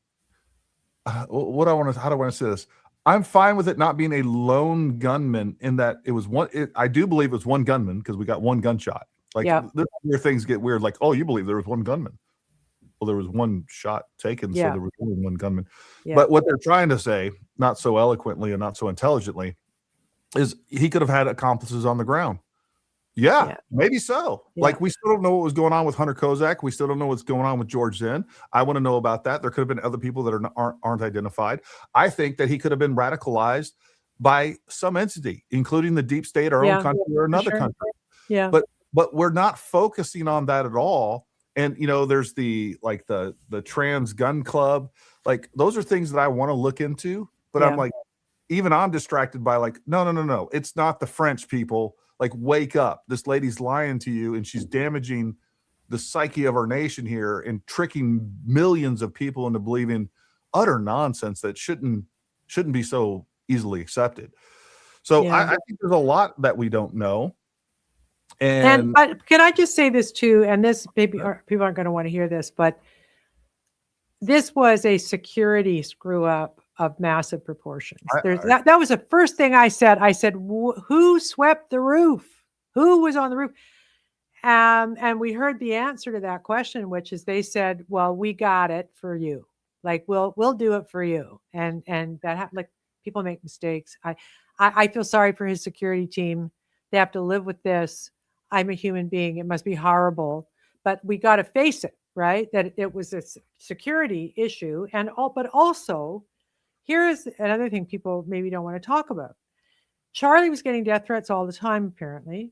how do I want to say this? I'm fine with it not being a lone gunman, in that it was I do believe it was one gunman because we got one gunshot. Like this is where things get weird. Like, oh, you believe there was one gunman? Well, there was one shot taken, so there was only one gunman. Yeah. But what they're trying to say, not so eloquently and not so intelligently, is he could have had accomplices on the ground. Yeah, maybe so. Yeah. Like, we still don't know what was going on with Hunter Kozak. We still don't know what's going on with George Zinn. I want to know about that. There could have been other people that aren't identified. I think that he could have been radicalized by some entity, including the deep state, our own country, or another country. Yeah. But we're not focusing on that at all. And, you know, there's the trans gun club. Like, those are things that I want to look into. But I'm like, even I'm distracted by, like, no. It's not the French people. Like, wake up. This lady's lying to you, and she's damaging the psyche of our nation here and tricking millions of people into believing utter nonsense that shouldn't be so easily accepted. So I think there's a lot that we don't know. But can I just say this too? And this, maybe people aren't going to want to hear this, but this was a security screw up of massive proportions. That was the first thing I said. I said, who swept the roof? Who was on the roof? And we heard the answer to that question, which is they said, well, we got it for you. Like, we'll do it for you. And that like, people make mistakes. I feel sorry for his security team. They have to live with this. I'm a human being. It must be horrible, but we got to face it, right? That it was a security issue. But also, here's another thing people maybe don't want to talk about. Charlie was getting death threats all the time, apparently.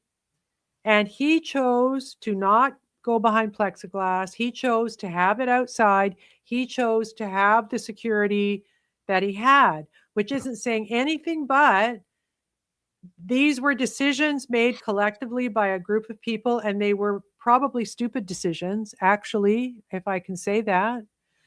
And he chose to not go behind plexiglass. He chose to have it outside. He chose to have the security that he had, which isn't saying anything but these were decisions made collectively by a group of people, and they were probably stupid decisions, actually, if I can say that.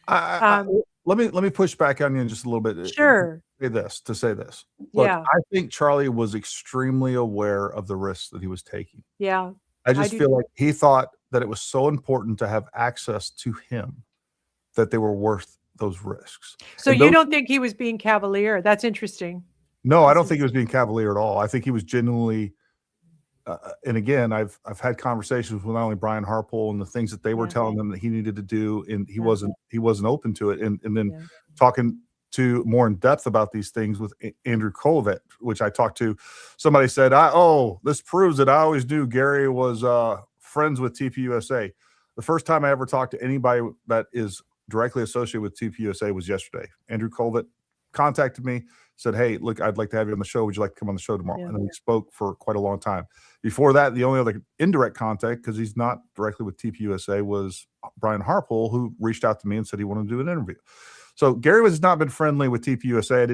Let me push back on you just a little bit. Sure. To say this. Look, I think Charlie was extremely aware of the risks that he was taking. Yeah. I just feel like he thought that it was so important to have access to him that they were worth those risks. So you don't think he was being cavalier? That's interesting. No, I don't think he was being cavalier at all. I think he was genuinely, and again, I've had conversations with not only Brian Harpole and the things that they were telling him that he needed to do, and he wasn't open to it. And then talking to more in depth about these things with Andrew Kovac, which I talked to. Somebody said, this proves that I always knew Gary was friends with TPUSA. The first time I ever talked to anybody that is directly associated with TPUSA was yesterday. Andrew Kovac contacted me, said, hey, look, I'd like to have you on the show. Would you like to come on the show tomorrow? And then we spoke for quite a long time. Before that, the only other indirect contact, because he's not directly with TPUSA, was Brian Harpole, who reached out to me and said he wanted to do an interview. So Gary has not been friendly with TPUSA. I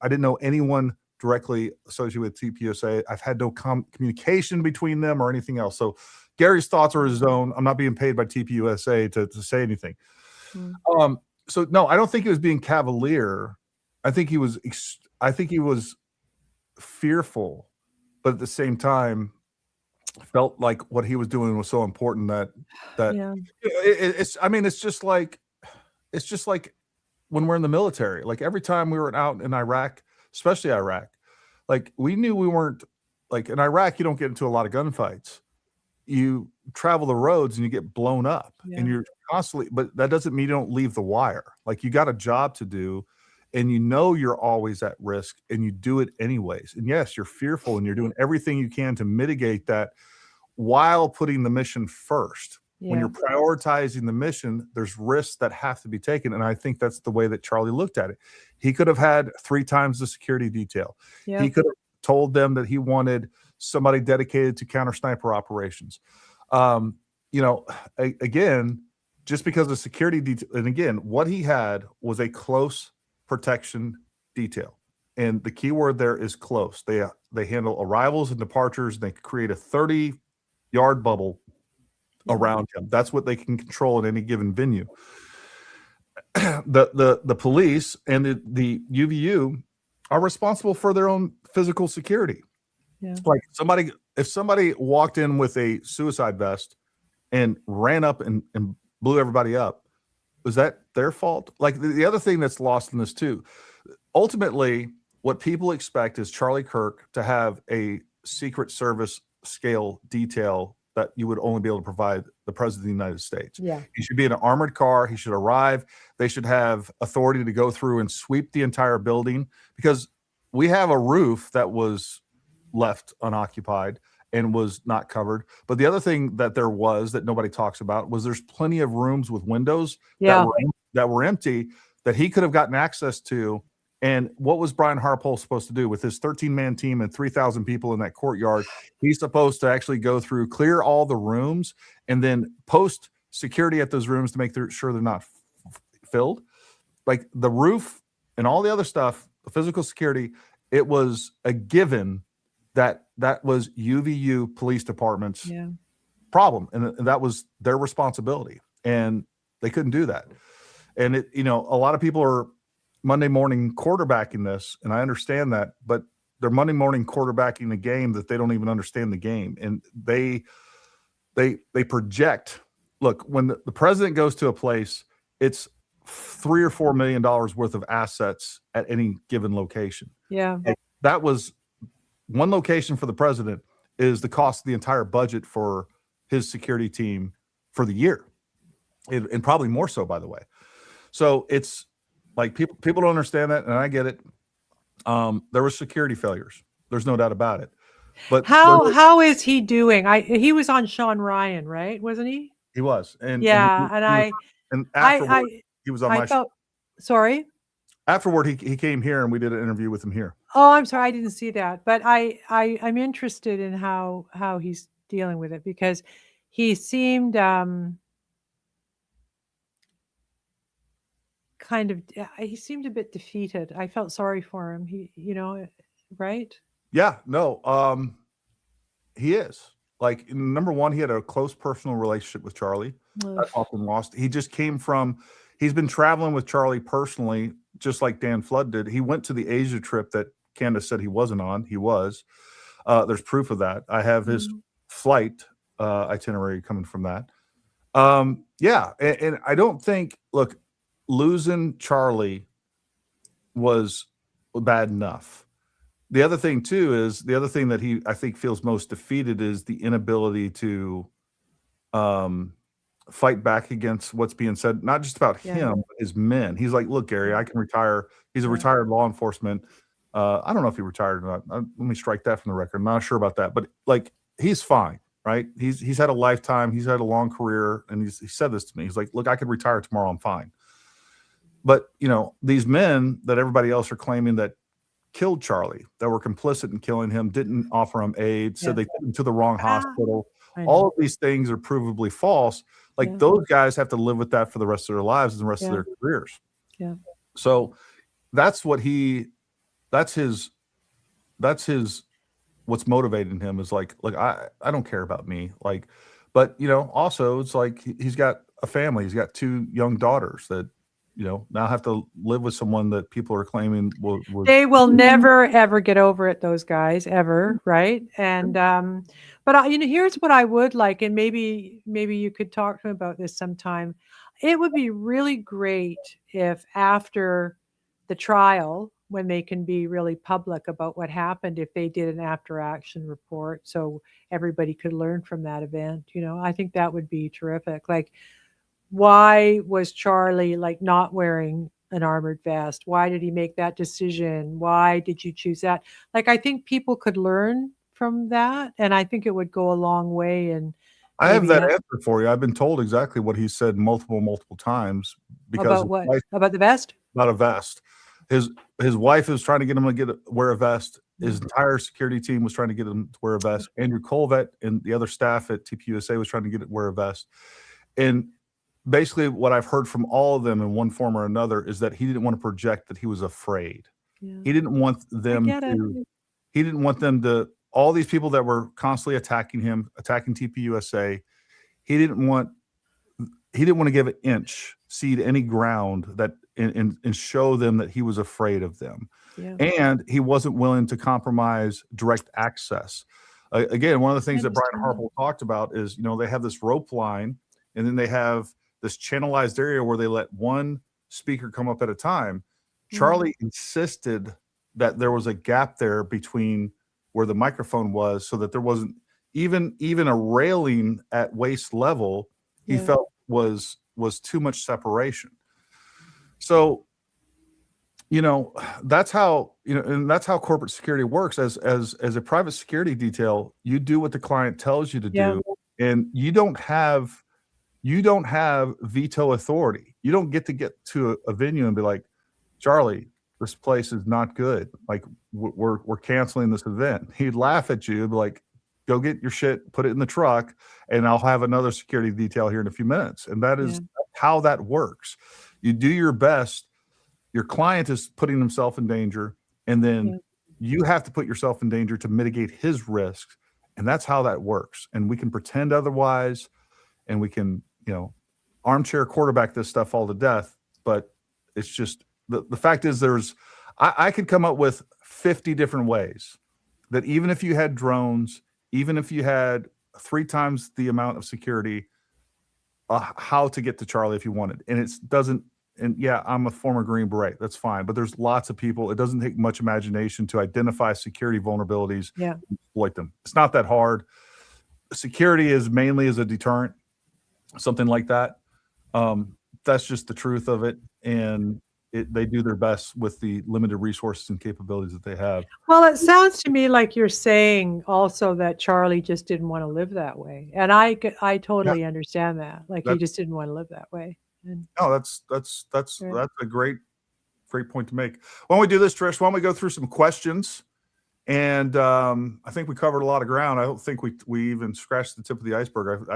didn't know anyone directly associated with TPUSA. I've had no communication between them or anything else. So Gary's thoughts are his own. I'm not being paid by TPUSA to say anything. So no, I don't think he was being cavalier. I think he was fearful, but at the same time felt like what he was doing was so important that it's just like when we're in the military. Like, every time we were out in Iraq, especially Iraq, like, we knew we weren't, like, in Iraq, you don't get into a lot of gunfights. You travel the roads and you get blown up, and you're constantly, but that doesn't mean you don't leave the wire. Like, you got a job to do, and you know you're always at risk, and you do it anyways. And yes, you're fearful, and you're doing everything you can to mitigate that while putting the mission first. When you're prioritizing the mission, there's risks that have to be taken. And I think that's the way that Charlie looked at it. He could have had 3 times the security detail. He could have told them that he wanted somebody dedicated to counter sniper operations. Again, just because of security detail, and again, what he had was a close protection detail. And the key word there is close. They handle arrivals and departures. And they create a 30-yard bubble around him. That's what they can control in any given venue. The police and the UVU are responsible for their own physical security. Like, if somebody walked in with a suicide vest and ran up and blew everybody up, was that their fault? Like, the other thing that's lost in this too, ultimately, what people expect is Charlie Kirk to have a Secret Service scale detail that you would only be able to provide the President of the United States. He should be in an armored car. He should arrive. They should have authority to go through and sweep the entire building, because we have a roof that was left unoccupied, and was not covered. But the other thing that there was that nobody talks about was there's plenty of rooms with windows that were empty that he could have gotten access to. And what was Brian Harpole supposed to do with his 13-man team and 3,000 people in that courtyard? He's supposed to actually go through, clear all the rooms, and then post security at those rooms to make sure they're not filled. Like the roof and all the other stuff, the physical security, it was a given that was UVU police department's problem, and that was their responsibility, and they couldn't do that. And it, a lot of people are Monday morning quarterbacking this, and I understand that, but they're Monday morning quarterbacking the game that they don't even understand the game, and they project. Look, when the president goes to a place, it's $3 or $4 million worth of assets at any given location. Yeah, and that was one location for the president is the cost of the entire budget for his security team for the year, and probably more so, by the way. So it's like people don't understand that, and I get it. There were security failures. There's no doubt about it. But how is he doing? He was on Sean Ryan, right? Wasn't he? He was, and afterward he was on my show. Sorry. Afterward, he came here, and we did an interview with him here. Oh, I'm sorry, I didn't see that, but I'm interested in how he's dealing with it, because he seemed he seemed a bit defeated. I felt sorry for him. Right? Yeah, no, he is. Like, number one, he had a close personal relationship with Charlie. That's often lost. He just he's been traveling with Charlie personally, just like Dan Flood did. He went to the Asia trip that Candace said he wasn't on. He was. There's proof of that. I have his flight itinerary coming from that. And I don't think, look, losing Charlie was bad enough. The other thing too is the other thing that I think feels most defeated is the inability to fight back against what's being said, not just about him, but his men. He's like, look, Gary, I can retire. He's a retired law enforcement. I don't know if he retired or not. Let me strike that from the record. I'm not sure about that, but like, he's fine, right? He's had a lifetime. He's had a long career, and he said this to me. He's like, look, I could retire tomorrow. I'm fine. But these men that everybody else are claiming that killed Charlie, that were complicit in killing him, didn't offer him aid, said they took him to the wrong hospital. All of these things are provably false. Like, those guys have to live with that for the rest of their lives and the rest of their careers. Yeah. So that's his what's motivating him is like, I don't care about me. Like, but also it's like he's got a family. He's got 2 young daughters that now have to live with someone that people are claiming they will never ever get over it, those guys, ever, right? And but here's what I would like, and maybe you could talk to him about this sometime. It would be really great if after the trial, when they can be really public about what happened, if they did an after action report so everybody could learn from that event. I think that would be terrific. Like, why was Charlie not wearing an armored vest? Why did he make that decision? Why did you choose that? I think people could learn from that, and I think it would go a long way. And I have that answer for you. I've been told exactly what he said multiple times. Because about what? About the vest? About a vest. His wife was trying to get him to wear a vest. His entire security team was trying to get him to wear a vest. Andrew Colvett and the other staff at TPUSA was trying to get it wear a vest. And basically what I've heard from all of them in one form or another is that he didn't want to project that he was afraid. Yeah. He didn't want them to, all these people that were constantly attacking him, attacking TPUSA, he didn't want to give an inch, cede any ground that and show them that he was afraid of them. Yeah. And he wasn't willing to compromise direct access. Again, one of the things that Brian Harpole talked about is, they have this rope line, and then they have this channelized area where they let one speaker come up at a time. Charlie insisted that there was a gap there between where the microphone was, so that there wasn't even a railing at waist level. He felt was too much separation. So that's how, and that's how corporate security works. As a private security detail, you do what the client tells you to do, and you don't have veto authority. You don't get to a venue and be like, Charlie, this place is not good. Like, we're canceling this event. He'd laugh at you, be like, go get your shit, put it in the truck, and I'll have another security detail here in a few minutes. And that is how that works. You do your best. Your client is putting himself in danger, and then you have to put yourself in danger to mitigate his risks. And that's how that works. And we can pretend otherwise, and we can, armchair quarterback this stuff all to death. But it's just, the fact is, I could come up with 50 different ways that even if you had drones, even if you had 3 times the amount of security, how to get to Charlie if you wanted. And it doesn't, and yeah, I'm a former Green Beret. That's fine. But there's lots of people. It doesn't take much imagination to identify security vulnerabilities and exploit them. It's not that hard. Security is mainly as a deterrent, something like that. That's just the truth of it. And they do their best with the limited resources and capabilities that they have. Well, it sounds to me like you're saying also that Charlie just didn't want to live that way. And I totally understand that. Like, he just didn't want to live that way. No, that's a great point to make. Why don't we do this, Trish? Why don't we go through some questions? And I think we covered a lot of ground. I don't think we even scratched the tip of the iceberg.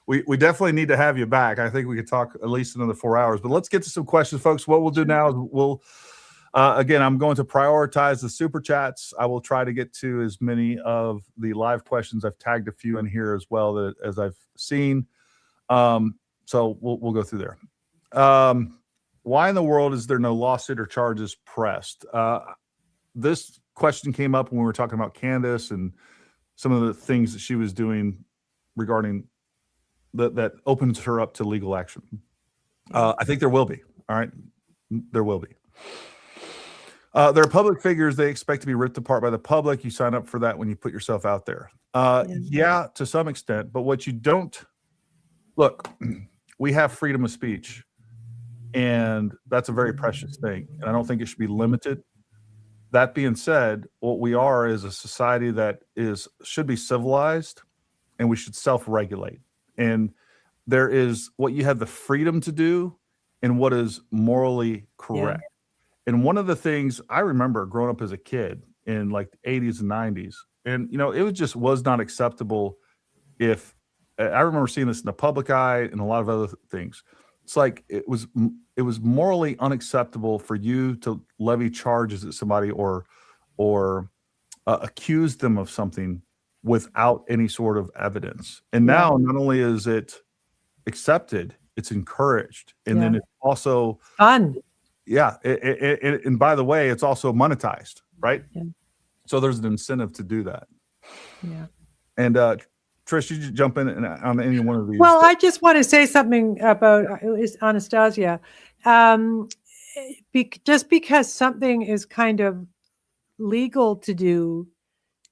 We definitely need to have you back. I think we could talk at least another 4 hours. But let's get to some questions, folks. What we'll do now is again, I'm going to prioritize the super chats. I will try to get to as many of the live questions. I've tagged a few in here as well as I've seen. So we'll go through there. Why in the world is there no lawsuit or charges pressed? This question came up when we were talking about Candace and some of the things that she was doing regarding that opens her up to legal action. I think there will be. All right. There will be. There are public figures. They expect to be ripped apart by the public. You sign up for that when you put yourself out there. Yeah, to some extent. But what you don't look, we have freedom of speech, and that's a very precious thing. And I don't think it should be limited. That being said, what we are is a society that should be civilized, and we should self-regulate. And there is what you have the freedom to do and what is morally correct. And one of the things I remember growing up as a kid in like the 80s and 90s, and it was not acceptable if I remember seeing this in the public eye and a lot of other things. It's like it was morally unacceptable for you to levy charges at somebody or accuse them of something without any sort of evidence. And now not only is it accepted, it's encouraged, and then it's also fun. Yeah, and by the way, it's also monetized, right? Yeah. So there's an incentive to do that. Yeah. And Trish, you jump in on any one of these. Well, I just want to say something about Anastasia. Just because something is kind of legal to do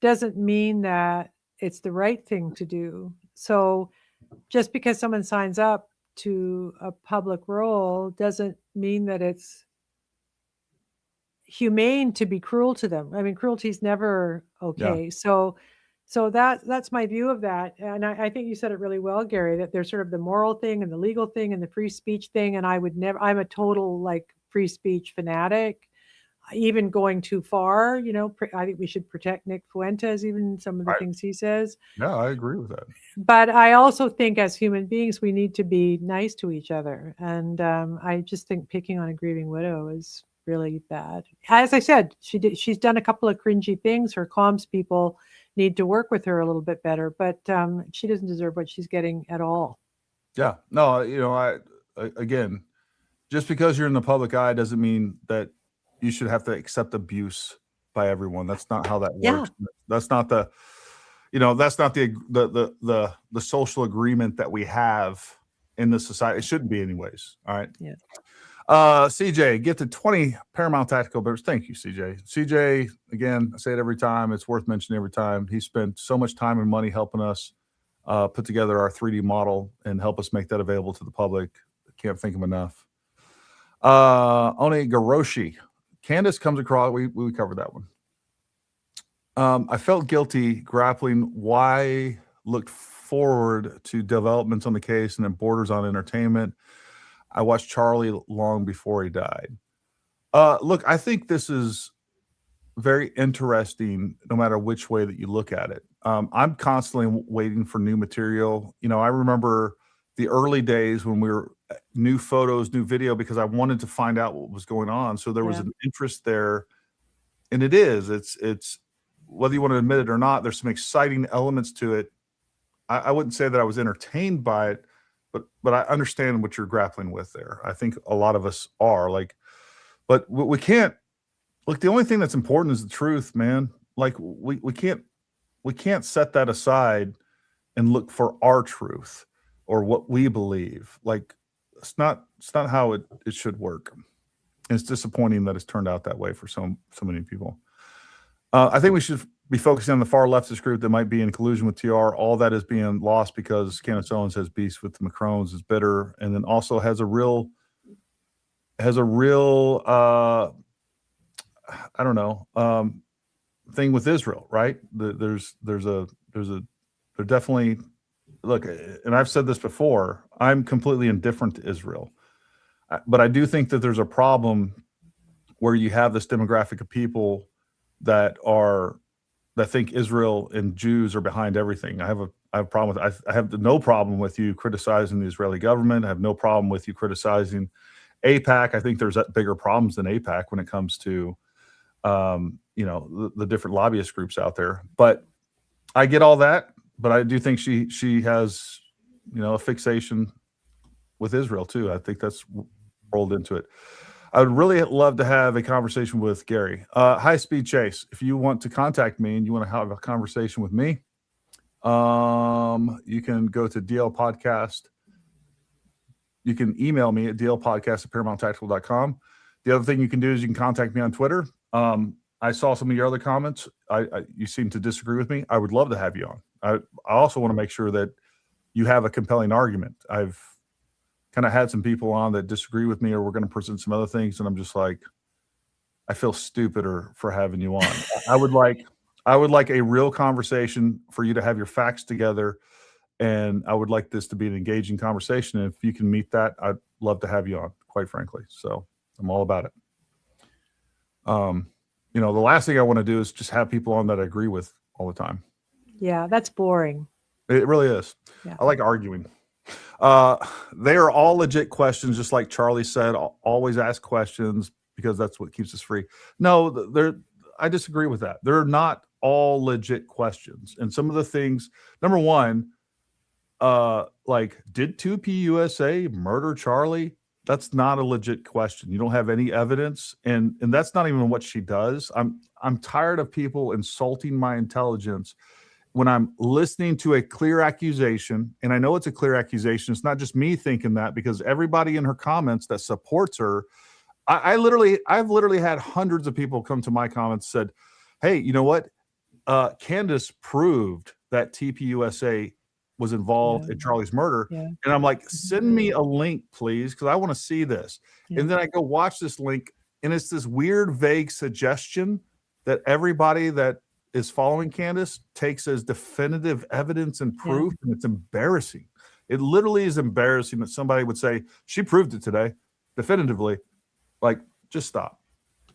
doesn't mean that it's the right thing to do. So just because someone signs up to a public role doesn't mean that it's humane to be cruel to them. I mean, cruelty is never okay. Yeah. So that's my view of that. And I think you said it really well, Gary, that there's sort of the moral thing and the legal thing and the free speech thing. And I'm a total like free speech fanatic, even going too far. I think we should protect Nick Fuentes, even some of the things he says. Yeah, I agree with that. But I also think as human beings, we need to be nice to each other. And I just think picking on a grieving widow is really bad. As I said, she's done a couple of cringy things. Her comms people need to work with her a little bit better, but she doesn't deserve what she's getting at all. Yeah, no, again, just because you're in the public eye doesn't mean that you should have to accept abuse by everyone. That's not how that works. That's not the social agreement that we have in this society. It shouldn't be anyways. All right. Yeah. CJ, get to 20 Paramount Tactical Bears. Thank you, CJ. CJ, again, I say it every time. It's worth mentioning every time. He spent so much time and money helping us put together our 3D model and help us make that available to the public. I can't thank him enough. Onigoroshi. Candace comes across, we covered that one. I felt guilty grappling why looked forward to developments on the case and then borders on entertainment. I watched Charlie long before he died. Look, I think this is very interesting no matter which way that you look at it. I'm constantly waiting for new material. You know, I remember the early days when we were new photos, new video, because I wanted to find out what was going on. So there was an interest there. And it's whether you want to admit it or not, there's some exciting elements to it. I wouldn't say that I was entertained by it, but I understand what you're grappling with there. I think a lot of us are like, but we can't look. The only thing that's important is the truth, man. Like we can't set that aside and look for our truth or what we believe. Like it's not how it should work. And it's disappointing that it's turned out that way for so many people. I think we should be focusing on the far leftist group that might be in collusion with TR. All that is being lost because Candace Owens has beef with the Macrons, is bitter, and then also has a real I don't know, thing with Israel, right? There's definitely, look, and I've said this before, I'm completely indifferent to Israel. But I do think that there's a problem where you have this demographic of people that think Israel and Jews are behind everything. I have a problem with I have no problem with you criticizing the Israeli government. I have no problem with you criticizing AIPAC. I think there's bigger problems than AIPAC when it comes to the different lobbyist groups out there. But I get all that, but I do think she has a fixation with Israel too. I think that's rolled into it. I would really love to have a conversation with Gary. High Speed Chase, if you want to contact me and you want to have a conversation with me, you can go to DL Podcast. You can email me at dlpodcast@ParamountTactical.com. The other thing you can do is you can contact me on Twitter. I saw some of your other comments. You seem to disagree with me. I would love to have you on. I also want to make sure that you have a compelling argument. I've kind of had some people on that disagree with me, or we're going to present some other things, and I'm just like, I feel stupider for having you on. I would like a real conversation for you to have your facts together, and I would like this to be an engaging conversation. And if you can meet that, I'd love to have you on, quite frankly. So I'm all about it. The last thing I want to do is just have people on that I agree with all the time. Yeah, that's boring. It really is. Yeah. I like arguing. They are all legit questions, just like Charlie said. Always ask questions because that's what keeps us free. No, I disagree with that. They're not all legit questions. And some of the things, number one, like, did 2PUSA murder Charlie? That's not a legit question. You don't have any evidence, and that's not even what she does. I'm tired of people insulting my intelligence when I'm listening to a clear accusation, and I know it's a clear accusation. It's not just me thinking that, because everybody in her comments that supports her, I've literally had hundreds of people come to my comments and said, hey, you know what? Candace proved that TPUSA was involved in Charlie's murder. Yeah. And I'm like, send me a link, please, because I want to see this. Yeah. And then I go watch this link, and it's this weird, vague suggestion that everybody that is following Candace takes as definitive evidence and proof, and it's embarrassing. It literally is embarrassing that somebody would say, she proved it today, definitively. Like, just stop.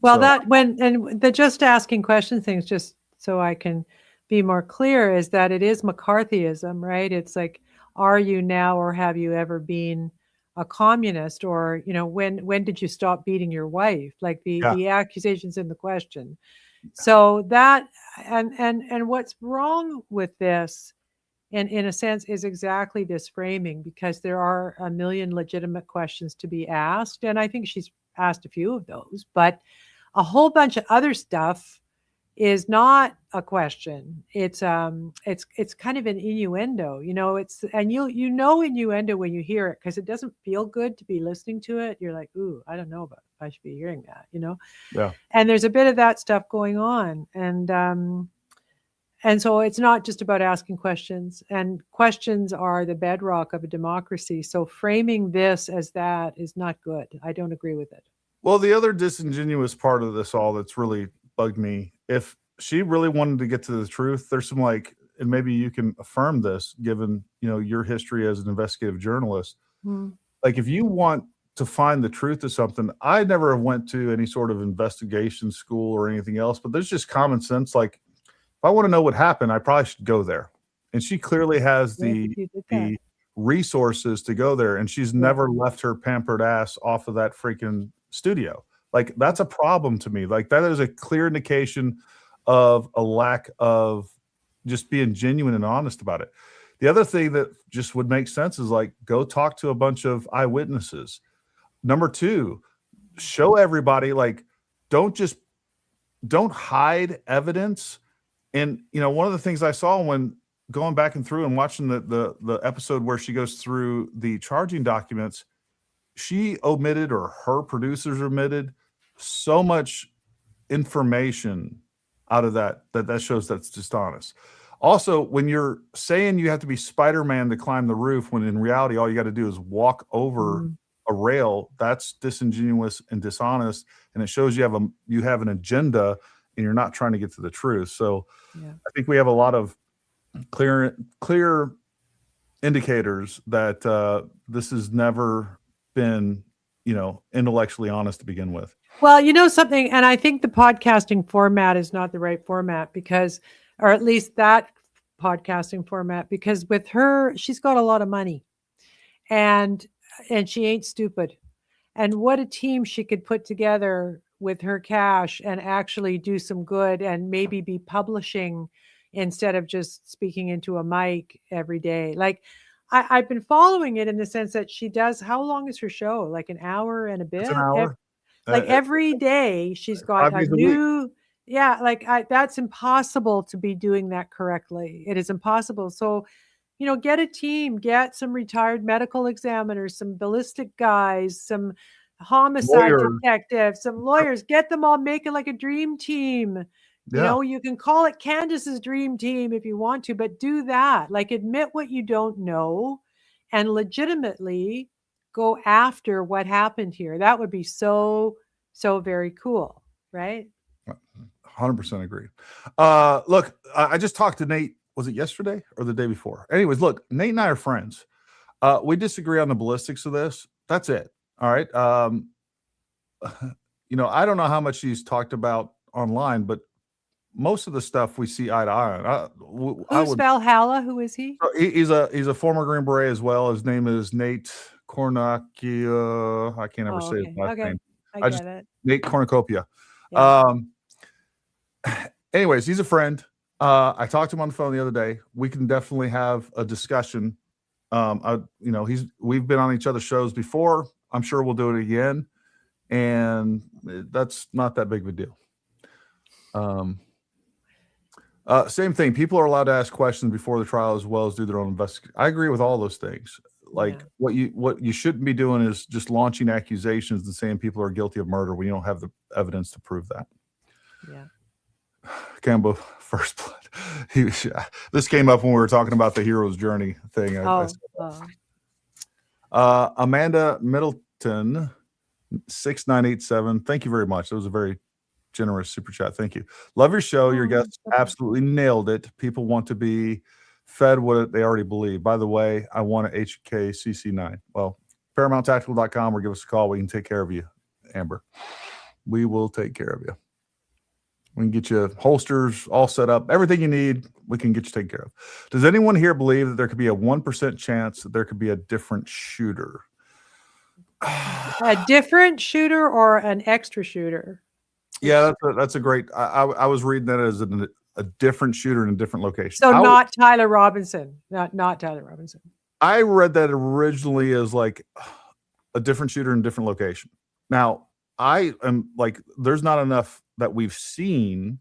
Well, the just asking question things, just so I can be more clear, is that it is McCarthyism, right? It's like, are you now or have you ever been a communist? Or, when did you stop beating your wife? Like the accusations in the question. So that, and what's wrong with this, and in a sense, is exactly this framing, because there are a million legitimate questions to be asked. And I think she's asked a few of those, but a whole bunch of other stuff is not a question. It's kind of an innuendo, and innuendo when you hear it, because it doesn't feel good to be listening to it. You're like, ooh, I don't know about if I should be hearing that, Yeah. And there's a bit of that stuff going on. And And so it's not just about asking questions, and questions are the bedrock of a democracy. So framing this as that is not good. I don't agree with it. Well, the other disingenuous part of this all that's really bugged me, if she really wanted to get to the truth, there's some like, and maybe you can affirm this given, your history as an investigative journalist. Like if you want to find the truth of something, I never went to any sort of investigation school or anything else, but there's just common sense. Like if I want to know what happened, I probably should go there. And she clearly has the resources to go there. And she's never left her pampered ass off of that freaking studio. Like that's a problem to me. Like that is a clear indication of a lack of just being genuine and honest about it. The other thing that just would make sense is like, go talk to a bunch of eyewitnesses. Number two, show everybody, like, don't hide evidence. And, one of the things I saw when going back and through and watching the episode where she goes through the charging documents, she omitted, or her producers omitted, so much information out of that shows that's dishonest. Also, when you're saying you have to be Spider-Man to climb the roof, when in reality all you got to do is walk over a rail, that's disingenuous and dishonest, and it shows you have an agenda and you're not trying to get to the truth. So I think we have a lot of clear indicators that this has never been, intellectually honest to begin with. Well, something, and I think the podcasting format is not the right format because, or at least that podcasting format, because with her, she's got a lot of money and she ain't stupid. And what a team she could put together with her cash and actually do some good and maybe be publishing instead of just speaking into a mic every day. Like I've been following it in the sense that she does, how long is her show? Like an hour and a bit? It's an hour. Every day she's got a new, that's impossible to be doing that correctly. It is impossible. So, get a team, get some retired medical examiners, some ballistic guys, some homicide detectives, some lawyers, get them all, make it like a dream team. You can call it Candace's dream team if you want to, but do that. Like admit what you don't know and legitimately go after what happened here. That would be so very cool, right? 100% agree. Look, I just talked to Nate. Was it yesterday or the day before? Anyways, look, Nate and I are friends. We disagree on the ballistics of this. That's it. All right. I don't know how much he's talked about online, but most of the stuff we see eye to eye on. Who's Valhalla? Who is he? He's a former Green Beret as well. His name is Nate Cornucopia. I can't ever say his last name. I get it. Nate Cornucopia. Yeah. Anyways, he's a friend. I talked to him on the phone the other day. We can definitely have a discussion. We've been on each other's shows before. I'm sure we'll do it again, and that's not that big of a deal. Same thing. People are allowed to ask questions before the trial as well as do their own investigation. I agree with all those things. Like what you shouldn't be doing is just launching accusations and saying people are guilty of murder when you don't have the evidence to prove that. Yeah. Cambo, first blood. This came up when we were talking about the hero's journey thing. Amanda Middleton, 6987. Thank you very much. That was a very generous super chat. Thank you. Love your show. Your guests absolutely nailed it. People want to be fed what they already believe. By the way, I want a HKCC9. Well, ParamountTactical.com or give us a call. We can take care of you, Amber. We will take care of you. We can get you holsters all set up. Everything you need, we can get you taken care of. Does anyone here believe that there could be a 1% chance that there could be a different shooter? A different shooter or an extra shooter? Yeah, that's a great. I was reading that as a different shooter in a different location. So not Tyler Robinson. Not Tyler Robinson. I read that originally as like a different shooter in a different location. Now, I am like, there's not enough that we've seen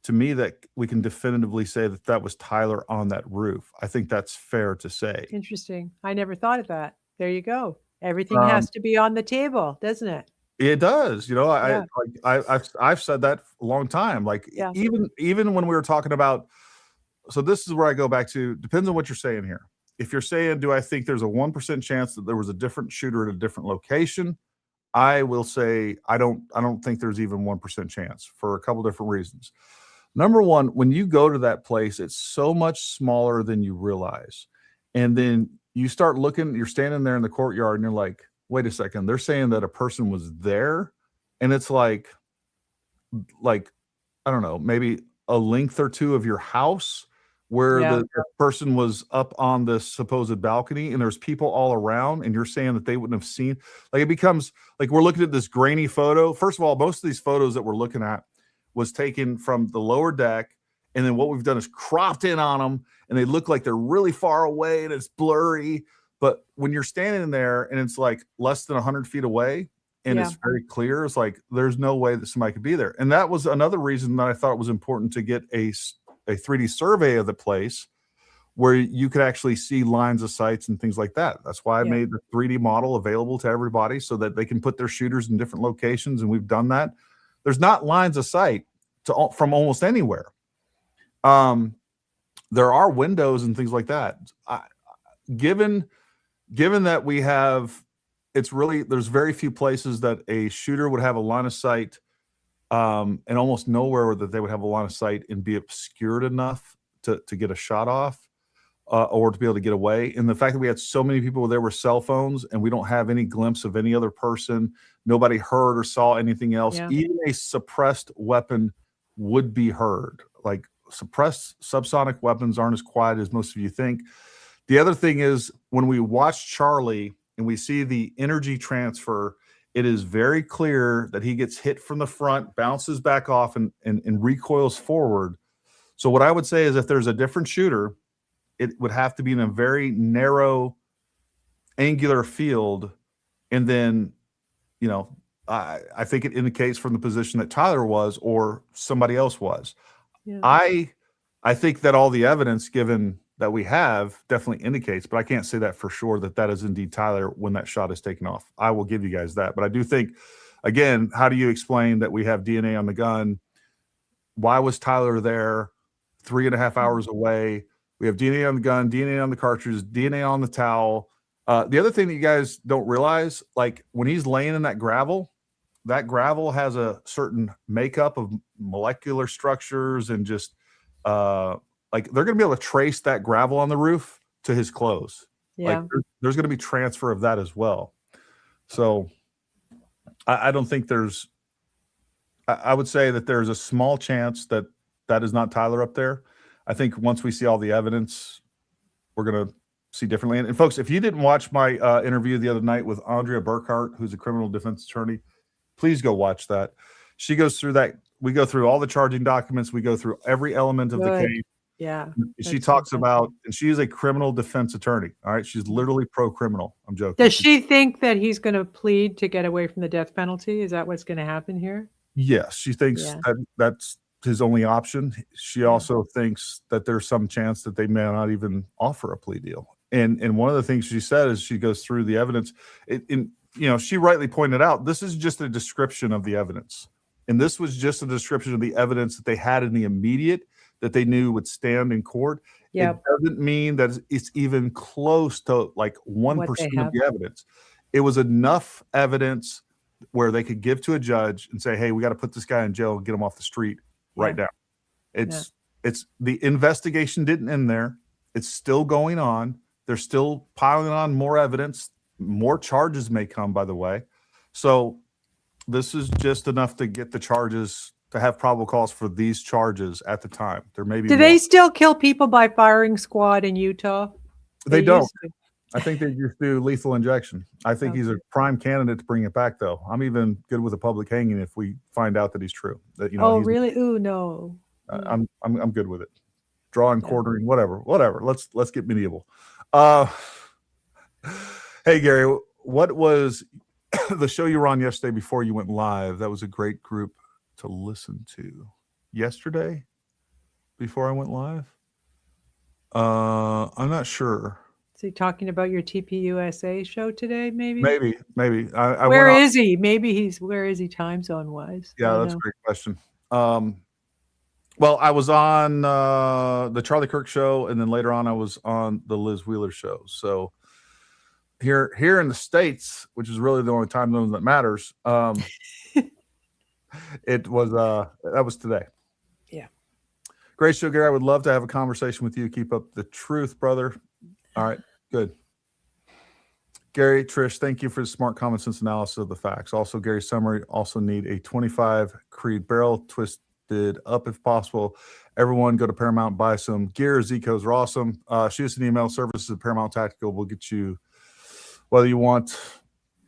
to me that we can definitively say that was Tyler on that roof. I think that's fair to say. Interesting. I never thought of that. There you go. Everything has to be on the table, doesn't it? It does. I've said that a long time. Like even when we were talking about so this is where I go back to, depends on what you're saying here. If you're saying, do I think there's a 1% chance that there was a different shooter at a different location? I will say I don't think there's even 1% chance for a couple different reasons. Number one, when you go to that place, it's so much smaller than you realize. And then you start looking, you're standing there in the courtyard and you're like, wait a second, they're saying that a person was there. And it's like, I don't know, maybe a length or two of your house where the person was up on this supposed balcony and there's people all around and you're saying that they wouldn't have seen. Like, it becomes like we're looking at this grainy photo. First of all, most of these photos that we're looking at was taken from the lower deck. And then what we've done is cropped in on them and they look like they're really far away and it's blurry. But when you're standing there and it's like less than 100 feet away and it's very clear, it's like there's no way that somebody could be there. And that was another reason that I thought it was important to get a 3D survey of the place where you could actually see lines of sights and things like that. That's why I made the 3D model available to everybody so that they can put their shooters in different locations. And we've done that. There's not lines of sight from almost anywhere. There are windows and things like that. Given that we have, there's very few places that a shooter would have a line of sight, and almost nowhere that they would have a line of sight and be obscured enough to get a shot off, or to be able to get away. And the fact that we had so many people there with cell phones and we don't have any glimpse of any other person, nobody heard or saw anything else. Even a suppressed weapon would be heard. Like, suppressed subsonic weapons aren't as quiet as most of you think. The other thing is, when we watch Charlie and we see the energy transfer, it is very clear that he gets hit from the front, bounces back off, and recoils forward. So what I would say is, if there's a different shooter, it would have to be in a very narrow, angular field. And then, I think it indicates from the position that Tyler was or somebody else was. I think that all the evidence given that we have definitely indicates, but I can't say that for sure that is indeed Tyler when that shot is taken off. I will give you guys that. But I do think, again, how do you explain that we have DNA on the gun? Why was Tyler there 3.5 hours away? We have DNA on the gun, DNA on the cartridge, DNA on the towel. The other thing that you guys don't realize, like, when he's laying in that gravel has a certain makeup of molecular structures and just like, they're going to be able to trace that gravel on the roof to his clothes. Like, there's going to be transfer of that as well. So I don't think I would say that there's a small chance that is not Tyler up there. I think once we see all the evidence, we're going to see differently. And folks, if you didn't watch my interview the other night with Andrea Burkhart, who's a criminal defense attorney, please go watch that. She goes through that. We go through all the charging documents. We go through every element of the case. Yeah. She talks about, and she is a criminal defense attorney. All right. She's literally pro-criminal. I'm joking. Does she think that he's going to plead to get away from the death penalty? Is that what's going to happen here? Yes. She thinks that's his only option. She also thinks that there's some chance that they may not even offer a plea deal. And one of the things she said is, she goes through the evidence. She rightly pointed out, this is just a description of the evidence. And this was just a description of the evidence that they had in the immediate that they knew would stand in court. It doesn't mean that it's even close to like 1% of the evidence. It was enough evidence where they could give to a judge and say, hey, we got to put this guy in jail and get him off the street right now. It's the investigation didn't end there. It's still going on. They're still piling on more evidence. More charges may come, by the way. So this is just enough to get the charges, to have probable cause for these charges at the time. There may be Do they still kill people by firing squad in Utah? They don't. I think they just do lethal injection. I think he's a prime candidate to bring it back, though. I'm even good with a public hanging if we find out that he's true. That, really? Ooh, no. I'm good with it. Drawing, quartering, whatever. Let's get medieval. Hey, Gary, what was the show you were on yesterday before you went live? That was a great group to listen to. Yesterday, before I went live? I'm not sure. Is he talking about your TPUSA show today, maybe? Maybe. Where is he? Maybe where is he time zone wise? Yeah, that's a great question. Well, I was on the Charlie Kirk show, and then later on I was on the Liz Wheeler show. So here in the States, which is really the only time zone that matters, it was that was today. Yeah. Great show, Gary. I would love to have a conversation with you. Keep up the truth, brother. All right, good. Gary, Trish, thank you for the smart common sense analysis of the facts. Also, Gary Summary, also need a 25 Creed barrel twisted up if possible. Everyone go to Paramount, buy some gear. Z-codes are awesome. Shoot us an email, services at Paramount Tactical. We'll get you, whether you want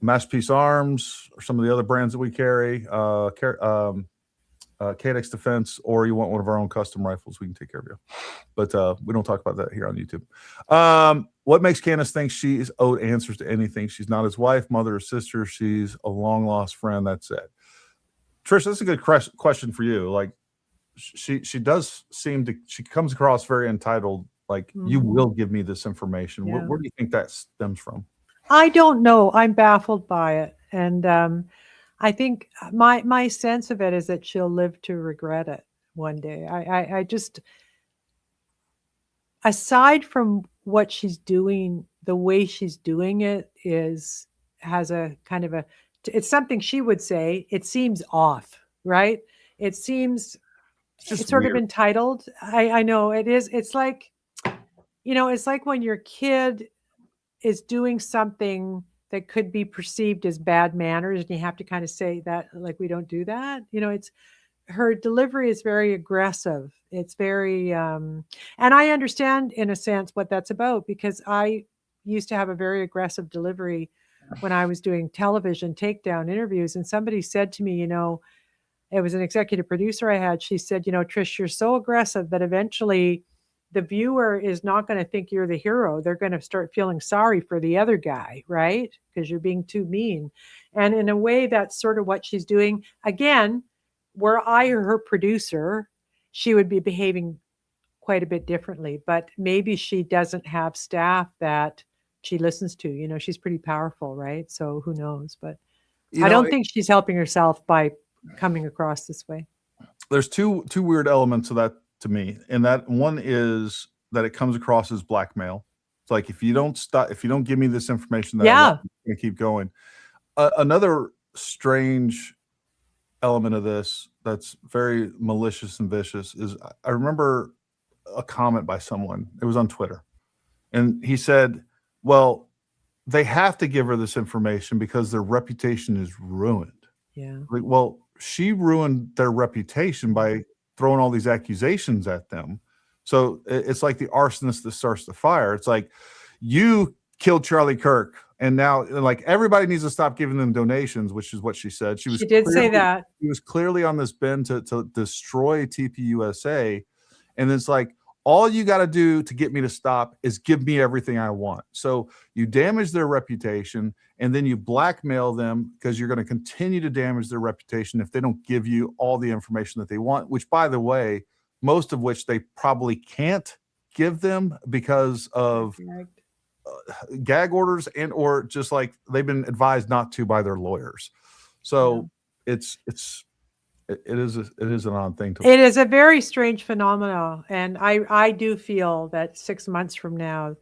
Masterpiece Arms or some of the other brands that we carry, KDX Defense, or you want one of our own custom rifles, we can take care of you. But we don't talk about that here on YouTube. What makes Candace think she is owed answers to anything? She's not his wife, mother, or sister. She's a long-lost friend. That's it. Trish, that's a good question for you. Like, she does seem to, she comes across very entitled, like, you will give me this information. Yeah. Where do you think that stems from? I don't know. I'm baffled by it. And I think my sense of it is that she'll live to regret it one day. I just, aside from what she's doing, the way she's doing it has a kind of it's something she would say, it seems off, right? It seems, it's sort of entitled. I know it is. It's like, it's like when your kid is doing something that could be perceived as bad manners, and you have to kind of say that, like, we don't do that. It's, her delivery is very aggressive. It's very, and I understand in a sense what that's about, because I used to have a very aggressive delivery when I was doing television takedown interviews. And somebody said to me, it was an executive producer I had. She said, Trish, you're so aggressive that eventually the viewer is not going to think you're the hero. They're going to start feeling sorry for the other guy, right? Because you're being too mean. And in a way, that's sort of what she's doing. Again, were I her producer, she would be behaving quite a bit differently. But maybe she doesn't have staff that she listens to. She's pretty powerful, right? So who knows? But I don't think she's helping herself by coming across this way. There's two weird elements of that to me, and that one is that it comes across as blackmail. It's like, if you don't stop, if you don't give me this information, that I'm going to keep going. Another strange element of this that's very malicious and vicious is, I remember a comment by someone, it was on Twitter, and he said, well, they have to give her this information because their reputation is ruined. Yeah. Like, well, she ruined their reputation by throwing all these accusations at them. So it's like the arsonist that starts the fire. It's like, you killed Charlie Kirk, and now, like, everybody needs to stop giving them donations, which is what she said. She did say that. She was clearly on this bend to destroy TPUSA, and it's like, all you got to do to get me to stop is give me everything I want. So you damage their reputation, and then you blackmail them because you're going to continue to damage their reputation if they don't give you all the information that they want, which, by the way, most of which they probably can't give them because of gag orders, and or just like they've been advised not to by their lawyers. So it is an odd thing to. It is a very strange phenomenon, and I do feel that 6 months from now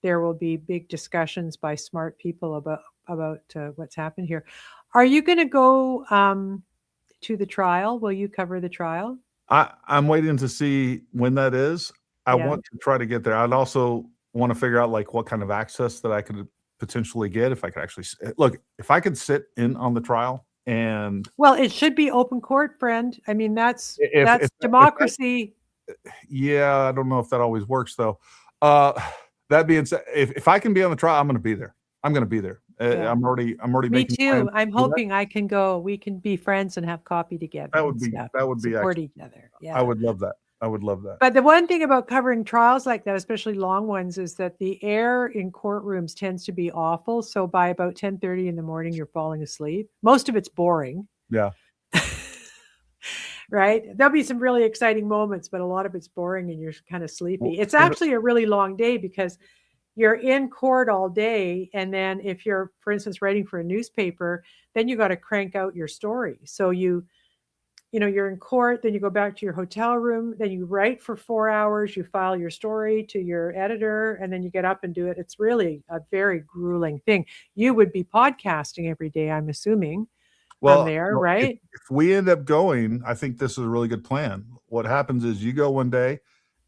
there will be big discussions by smart people about what's happened here. Are you going to go to the trial? Will you cover the trial? I'm waiting to see when that is. I want to try to get there. I'd also want to figure out, like, what kind of access that I could potentially get, if I could actually look, if I could sit in on the trial. And well, it should be open court, friend. I mean, that's democracy. I don't know if that always works, though. That being said, if I can be on the trial, I'm going to be there. I'm going to be there. I'm already Me making too. plans. I'm hoping I can go. We can be friends and have coffee together. That would be support each other. Yeah, I would love that. I would love that. But the one thing about covering trials like that, especially long ones, is that the air in courtrooms tends to be awful. So by about 10:30 in the morning, you're falling asleep. Most of it's boring. Yeah. Right? There'll be some really exciting moments, but a lot of it's boring and you're kind of sleepy. It's actually a really long day because you're in court all day. And then if you're, for instance, writing for a newspaper, then you got to crank out your story. So you're in court, then you go back to your hotel room, then you write for 4 hours, you file your story to your editor, and then you get up and do it. It's really a very grueling thing. You would be podcasting every day, I'm assuming, from there, right? If we end up going, I think this is a really good plan. What happens is you go one day,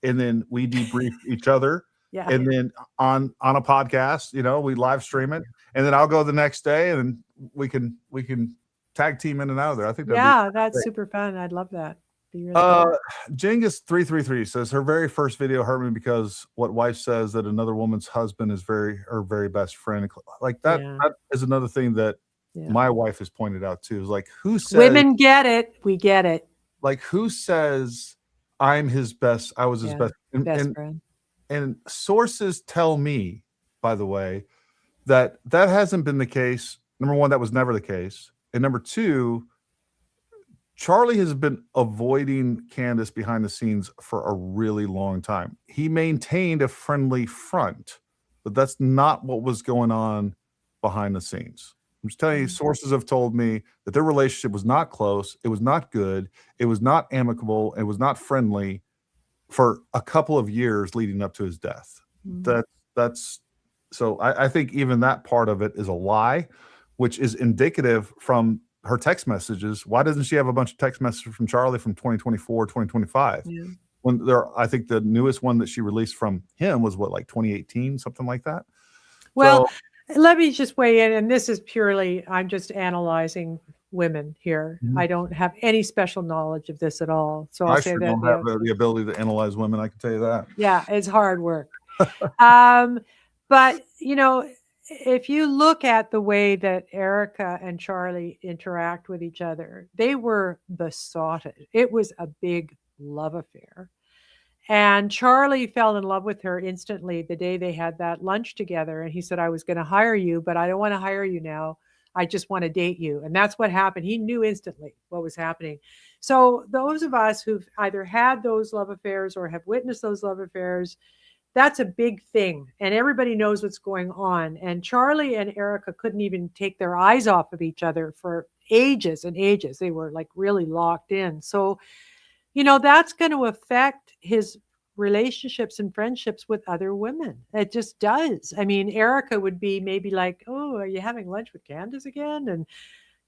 and then we debrief each other. Yeah. And then on a podcast, we live stream it, and then I'll go the next day, and we can tag team in and out of there. I think that's great. Super fun. I'd love that. Be really cool. Jengus333 says her very first video hurt me because what wife says that another woman's husband is her very best friend. Like that is another thing that my wife has pointed out too. Is like, who says women get it? We get it. Like, who says I was his best friend. And sources tell me, by the way, that hasn't been the case. Number one, that was never the case. And number two, Charlie has been avoiding Candace behind the scenes for a really long time. He maintained a friendly front, but that's not what was going on behind the scenes. I'm just telling you, sources have told me that their relationship was not close. It was not good. It was not amicable. It was not friendly for a couple of years leading up to his death. So I think even that part of it is a lie, which is indicative from her text messages. Why doesn't she have a bunch of text messages from Charlie from 2024, 2025? Yeah. When I think the newest one that she released from him was like 2018, something like that. Well, let me just weigh in. And this is purely, I'm just analyzing women here. Mm-hmm. I don't have any special knowledge of this at all. So I'll say that. I don't have the ability to analyze women. I can tell you that. Yeah, it's hard work. But, if you look at the way that Erica and Charlie interact with each other, they were besotted. It was a big love affair. And Charlie fell in love with her instantly the day they had that lunch together. And he said, I was going to hire you, but I don't want to hire you now. I just want to date you. And that's what happened. He knew instantly what was happening. So those of us who've either had those love affairs or have witnessed those love affairs, that's a big thing. And everybody knows what's going on. And Charlie and Erica couldn't even take their eyes off of each other for ages and ages. They were like really locked in. So, that's going to affect his relationships and friendships with other women. It just does. I mean, Erica would be maybe like, oh, are you having lunch with Candace again? And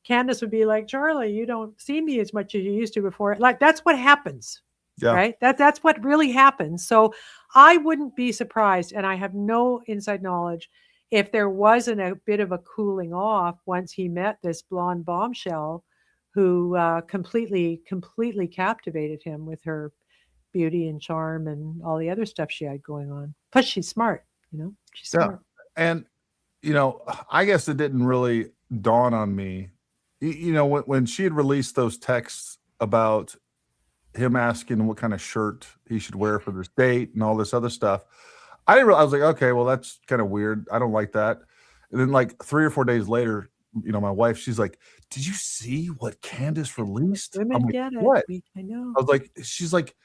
Candace would be like, Charlie, you don't see me as much as you used to before. Like, that's what happens. Yeah. Right. That's what really happens. So I wouldn't be surprised, and I have no inside knowledge, if there wasn't a bit of a cooling off once he met this blonde bombshell who completely captivated him with her beauty and charm and all the other stuff she had going on. Plus, she's smart. She's smart. And I guess it didn't really dawn on me. When she had released those texts about him asking what kind of shirt he should wear for this date and all this other stuff, I was like, okay, well, that's kind of weird. I don't like that. And then like 3 or 4 days later, my wife, she's like, did you see what Candace released? Women get it. What? I know. I was like, she's like,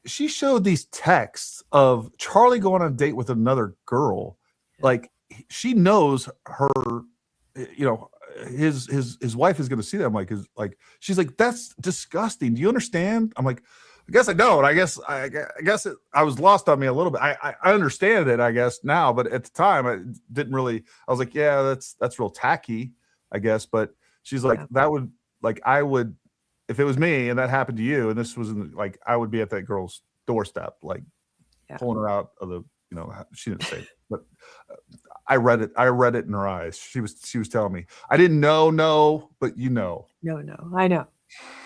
she showed these texts of Charlie going on a date with another girl. Like, she knows her, his wife is going to see that. I'm like, she's like, that's disgusting. Do you understand? I'm like, I guess I don't. I guess I was lost on me a little bit. I understand it, I guess now, but at the time I didn't really. I was like, yeah, that's real tacky, I guess. But she's like, that would, like, I would, if it was me and that happened to you, and this was like, I would be at that girl's doorstep, like pulling her out of the, she didn't say it, but I read it in her eyes. She was telling me, I didn't know, but No, I know.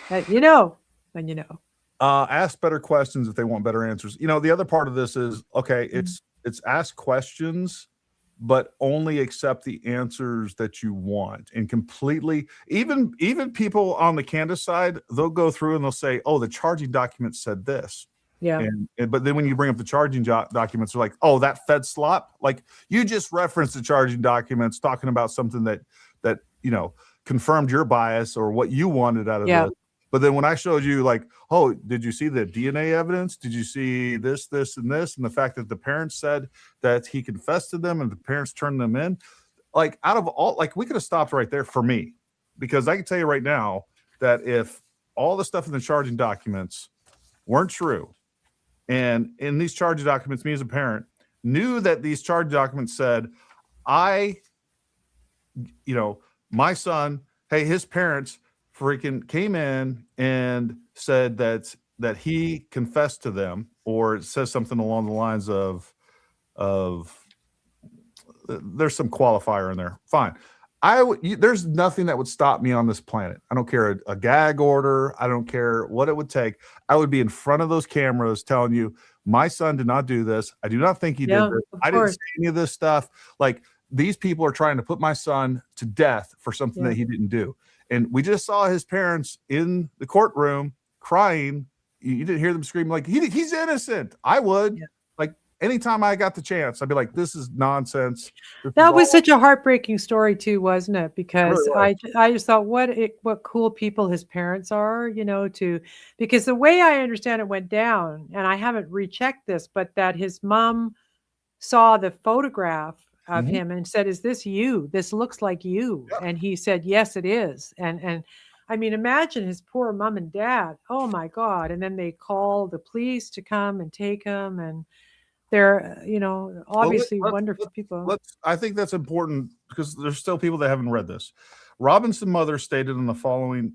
When you know. Ask better questions if they want better answers. The other part of this is, okay, it's ask questions, but only accept the answers that you want, and completely, even people on the Candace side, they'll go through and they'll say, oh, the charging document said this. Yeah. But then when you bring up the charging documents, they're like, oh, that Fed slop. Like, you just referenced the charging documents talking about something that confirmed your bias or what you wanted out of this. But then when I showed you, like, oh, did you see the DNA evidence? Did you see this, and this? And the fact that the parents said that he confessed to them and the parents turned them in. Like, out of all, like, we could have stopped right there for me, because I can tell you right now that if all the stuff in the charging documents weren't true. And in these charging documents, me as a parent knew that these charging documents said, my son, hey, his parents freaking came in and said that he confessed to them, or it says something along the lines of there's some qualifier in there. Fine. There's nothing that would stop me on this planet. I don't care a gag order. I don't care what it would take. I would be in front of those cameras telling you, my son did not do this. I do not think he did this. I didn't say any of this stuff. Like, these people are trying to put my son to death for something that he didn't do. And we just saw his parents in the courtroom crying. You didn't hear them screaming like, he's innocent. I would. Like, anytime I got the chance, I'd be like, this is nonsense. That was such a heartbreaking story too, wasn't it? Because really I just thought what cool people his parents are, because the way I understand it went down, and I haven't rechecked this, but that his mom saw the photograph of him and said, is this you? This looks like you. Yeah. And he said, yes, it is. And I mean, imagine his poor mom and dad. Oh my God. And then they call the police to come and take him. And they're, obviously wonderful people. I think that's important because there's still people that haven't read this. Robinson's mother stated the following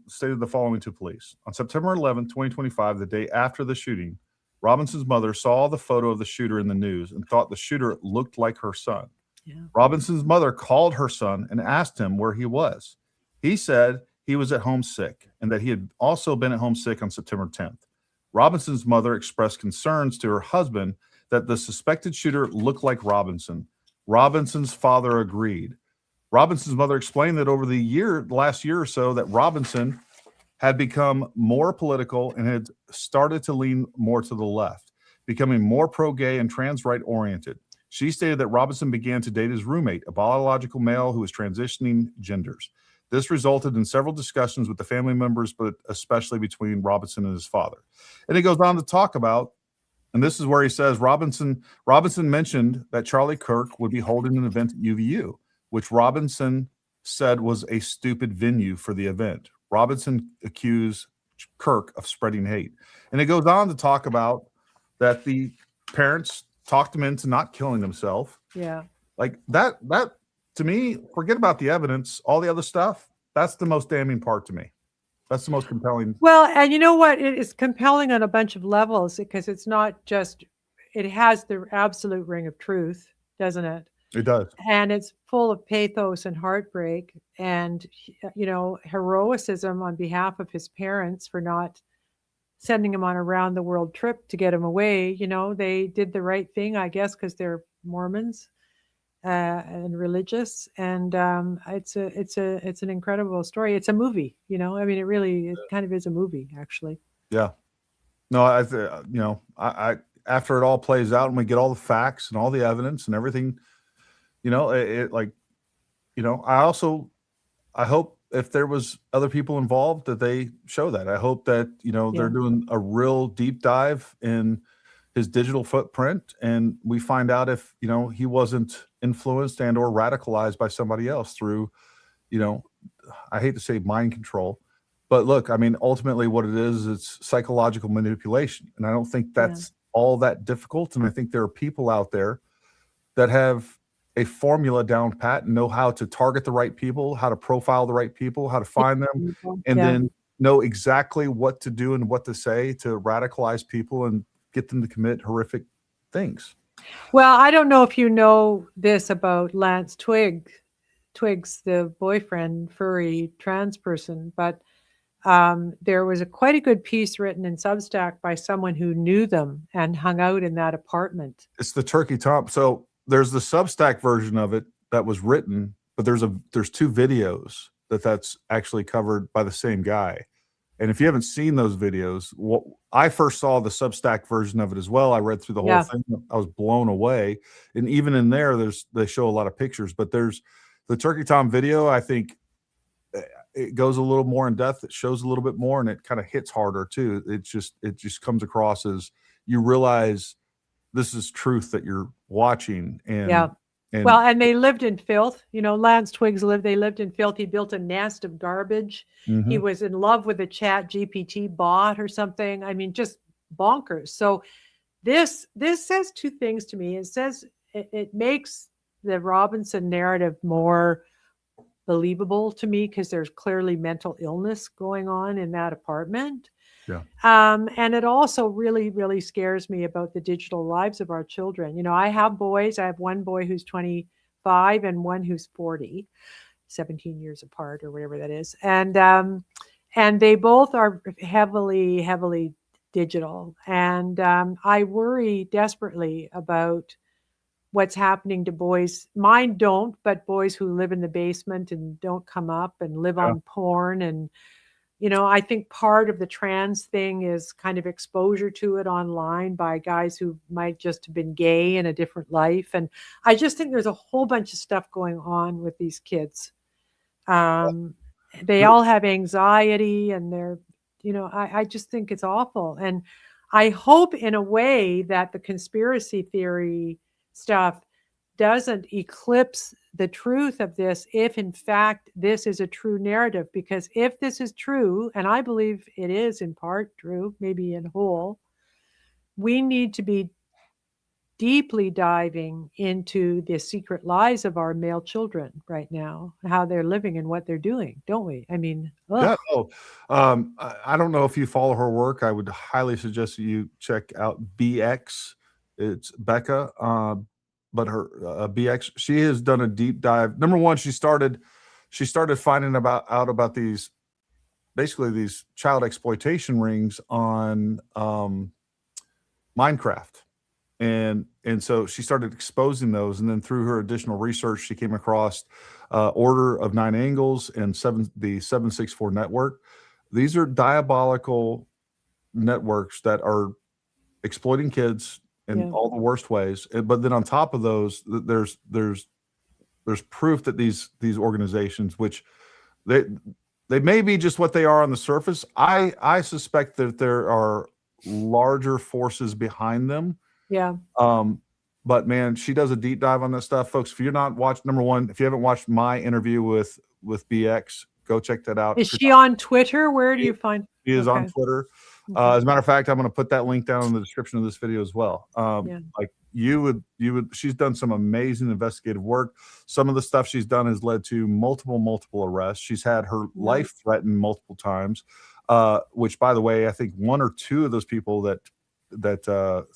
to police. On September 11, 2025, the day after the shooting, Robinson's mother saw the photo of the shooter in the news and thought the shooter looked like her son. Yeah. Robinson's mother called her son and asked him where he was. He said he was at home sick and that he had also been at home sick on September 10th. Robinson's mother expressed concerns to her husband that the suspected shooter looked like Robinson. Robinson's father agreed. Robinson's mother explained that over the last year or so, that Robinson had become more political and had started to lean more to the left, becoming more pro-gay and trans-right oriented. She stated that Robinson began to date his roommate, a biological male who was transitioning genders. This resulted in several discussions with the family members, but especially between Robinson and his father. And he goes on to talk about, and this is where he says, Robinson mentioned that Charlie Kirk would be holding an event at UVU, which Robinson said was a stupid venue for the event. Robinson accused Kirk of spreading hate. And it goes on to talk about that the parents talked him into not killing himself. Yeah. Like that to me, forget about the evidence, all the other stuff. That's the most damning part to me. That's the most compelling. Well, and you know what? It is compelling on a bunch of levels because it's not just, it has the absolute ring of truth, doesn't it? It does. And it's full of pathos and heartbreak and, heroicism on behalf of his parents for not sending him on a round the world trip to get him away. They did the right thing, I guess, because they're Mormons and religious. And it's an incredible story. It's a movie, it kind of is a movie, actually. Yeah. No, I after it all plays out and we get all the facts and all the evidence and everything, I hope if there was other people involved that they show that. I hope that, they're doing a real deep dive in his digital footprint and we find out if, he wasn't influenced and or radicalized by somebody else through, I hate to say mind control, but look, I mean, ultimately what it is, it's psychological manipulation. And I don't think that's all that difficult. And I think there are people out there that have a formula down pat and know how to target the right people, how to profile the right people, how to find them, and then know exactly what to do and what to say to radicalize people and get them to commit horrific things. Well, I don't know if you know this about Lance Twiggs, the boyfriend, furry trans person, but there was quite a good piece written in Substack by someone who knew them and hung out in that apartment. It's the Turkey Tom. So there's the Substack version of it that was written, but there's two videos that's actually covered by the same guy. And if you haven't seen those videos, I first saw the Substack version of it as well. I read through the whole thing. I was blown away. And even in there, they show a lot of pictures, but there's the Turkey Tom video. I think it goes a little more in depth. It shows a little bit more and it kind of hits harder too. It just comes across as you realize this is truth that you're watching. And And Well, and they lived in filth. Lance Twiggs they lived in filth. He built a nest of garbage. He was in love with a Chat GPT bot or something. I mean, just bonkers. So this says two things to me. It says it makes the Robinson narrative more believable to me because there's clearly mental illness going on in that apartment. Yeah. And it also really, really scares me about the digital lives of our children. I have boys. I have one boy who's 25 and one who's 40, 17 years apart or whatever that is. And they both are heavily, heavily digital. And I worry desperately about what's happening to boys. Mine don't, but boys who live in the basement and don't come up and live on porn. And, I think part of the trans thing is kind of exposure to it online by guys who might just have been gay in a different life. And I just think there's a whole bunch of stuff going on with these kids. They all have anxiety and they're, I just think it's awful. And I hope in a way that the conspiracy theory stuff doesn't eclipse the truth of this if in fact this is a true narrative, because if this is true, and I believe it is in part true, maybe in whole, we need to be deeply diving into the secret lives of our male children right now, how they're living and what they're doing, don't we? I mean, yeah, I don't know if you follow her work. I would highly suggest that you check out BX. It's Becca. But her BX, she has done a deep dive. Number one, she started finding out about these child exploitation rings on Minecraft, and so she started exposing those. And then through her additional research, she came across Order of Nine Angles and the 764 network. These are diabolical networks that are exploiting kids in all the worst ways. But then on top of those, there's proof that these organizations, which they may be just what they are on the surface, I suspect that there are larger forces behind them. Yeah. But man, she does a deep dive on that stuff, folks. If you're not watched, number one, if you haven't watched my interview with BX, go check that out. Is she on Twitter? Where do you find? She is on Twitter. As a matter of fact, I'm going to put that link down in the description of this video as well. Like you would, she's done some amazing investigative work. Some of the stuff she's done has led to multiple arrests. She's had her life threatened multiple times, which, by the way, I think one or two of those people that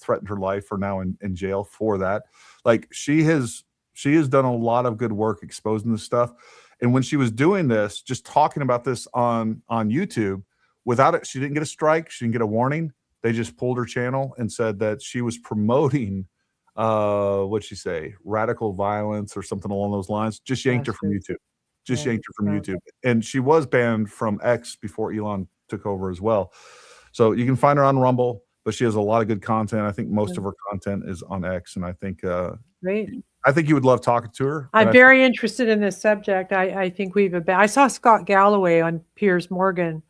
threatened her life are now in jail for that. Like she has done a lot of good work exposing this stuff. And when she was doing this, just talking about this on YouTube, without it, she didn't get a strike. She didn't get a warning. They just pulled her channel and said that she was promoting, what'd she say, radical violence or something along those lines. Just yanked her from YouTube. Yanked her from YouTube. And she was banned from X before Elon took over as well. So you can find her on Rumble, but she has a lot of good content. I think most of her content is on X. And I think great. I think you would love talking to her. I'm very interested in this subject. I think I saw Scott Galloway on Piers Morgan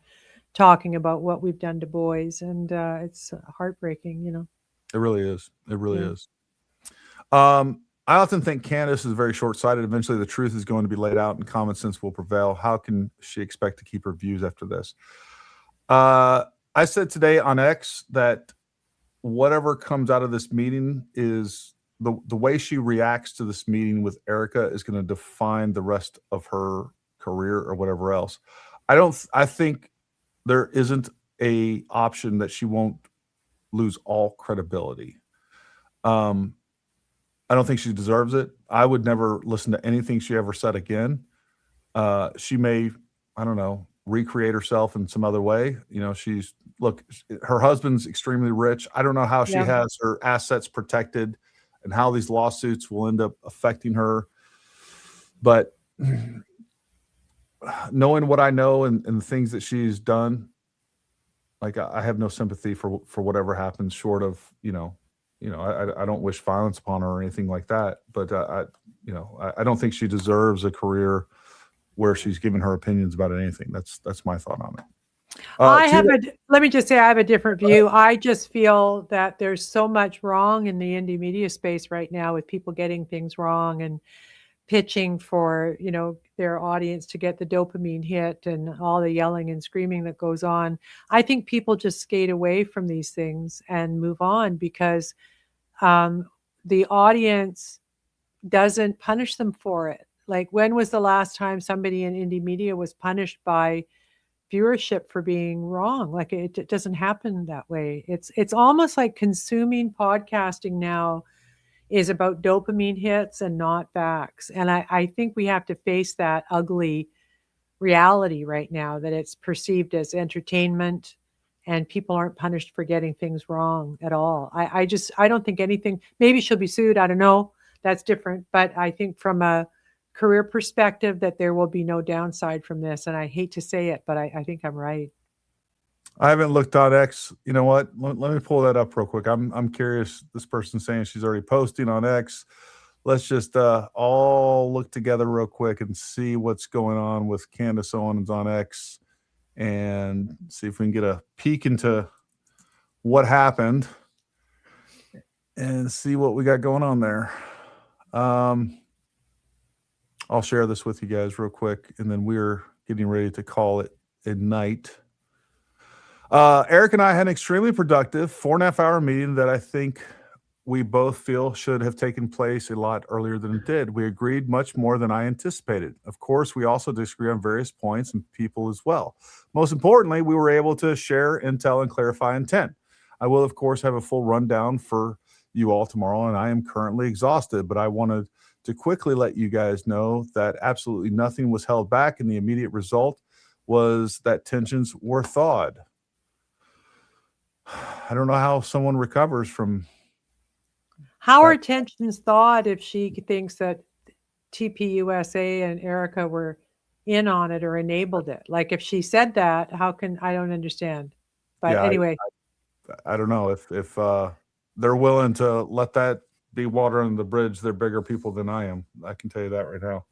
talking about what we've done to boys, and it's heartbreaking. It really is. It really is. I often think Candace is very short-sighted. Eventually the truth is going to be laid out and common sense will prevail. How can she expect to keep her views after this? I said today on X that whatever comes out of this meeting is the way she reacts to this meeting with Erica is going to define the rest of her career or whatever else. I think there isn't a option that she won't lose all credibility. I don't think she deserves it. I would never listen to anything she ever said again. She may, I don't know, recreate herself in some other way. Her husband's extremely rich. I don't know how she has her assets protected and how these lawsuits will end up affecting her. But knowing what I know and the things that she's done, like I have no sympathy for whatever happens short of, I don't wish violence upon her or anything like that. But I don't think she deserves a career where she's giving her opinions about anything. That's my thought on it. Let me just say, I have a different view. I just feel that there's so much wrong in the indie media space right now with people getting things wrong and pitching for, their audience to get the dopamine hit and all the yelling and screaming that goes on. I think people just skate away from these things and move on because the audience doesn't punish them for it. Like, when was the last time somebody in indie media was punished by viewership for being wrong? Like, it doesn't happen that way. It's almost like consuming podcasting now is about dopamine hits and not facts. And I think we have to face that ugly reality right now, that it's perceived as entertainment and people aren't punished for getting things wrong at all. I don't think anything, maybe she'll be sued. I don't know. That's different. But I think from a career perspective that there will be no downside from this. And I hate to say it, but I think I'm right. I haven't looked on X. You know what? Let me pull that up real quick. I'm curious. This person's saying she's already posting on X. Let's just all look together real quick and see what's going on with Candace Owens on X and see if we can get a peek into what happened and see what we got going on there. I'll share this with you guys real quick, and then we're getting ready to call it a night. Eric and I had an extremely productive 4.5-hour meeting that I think we both feel should have taken place a lot earlier than it did. We agreed much more than I anticipated. Of course, we also disagree on various points and people as well. Most importantly, we were able to share intel and clarify intent. I will, of course, have a full rundown for you all tomorrow, and I am currently exhausted, but I wanted to quickly let you guys know that absolutely nothing was held back, and the immediate result was that tensions were thawed. I don't know how someone recovers from. How are tensions thawed if she thinks that TPUSA and Erica were in on it or enabled it? Like, if she said that, I don't understand. But yeah, anyway. I don't know if they're willing to let that be water under the bridge. They're bigger people than I am. I can tell you that right now.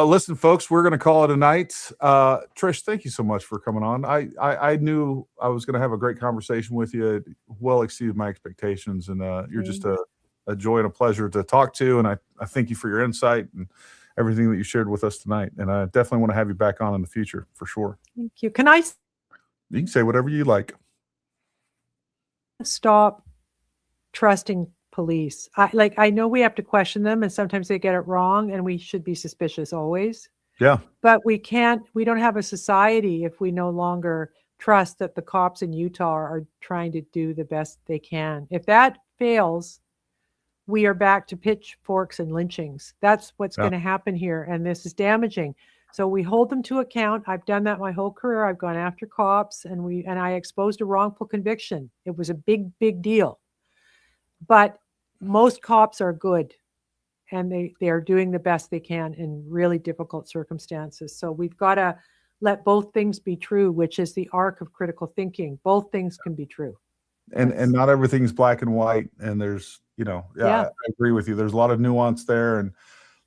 Listen, folks, we're going to call it a night. Trish, thank you so much for coming on. I knew I was going to have a great conversation with you. It well exceeded my expectations, and you're just a joy and a pleasure to talk to. And I thank you for your insight and everything that you shared with us tonight. And I definitely want to have you back on in the future for sure. Thank you. You can say whatever you like. Stop trusting police. I know we have to question them, and sometimes they get it wrong, and we should be suspicious always. Yeah. But we don't have a society if we no longer trust that the cops in Utah are trying to do the best they can. If that fails, we are back to pitchforks and lynchings. That's what's going to happen here, and this is damaging. So we hold them to account. I've done that my whole career. I've gone after cops, and I exposed a wrongful conviction. It was a big, big deal. But most cops are good, and they are doing the best they can in really difficult circumstances. So we've got to let both things be true, which is the arc of critical thinking. Both things can be true. And not everything's black and white. And there's, I agree with you. There's a lot of nuance there. And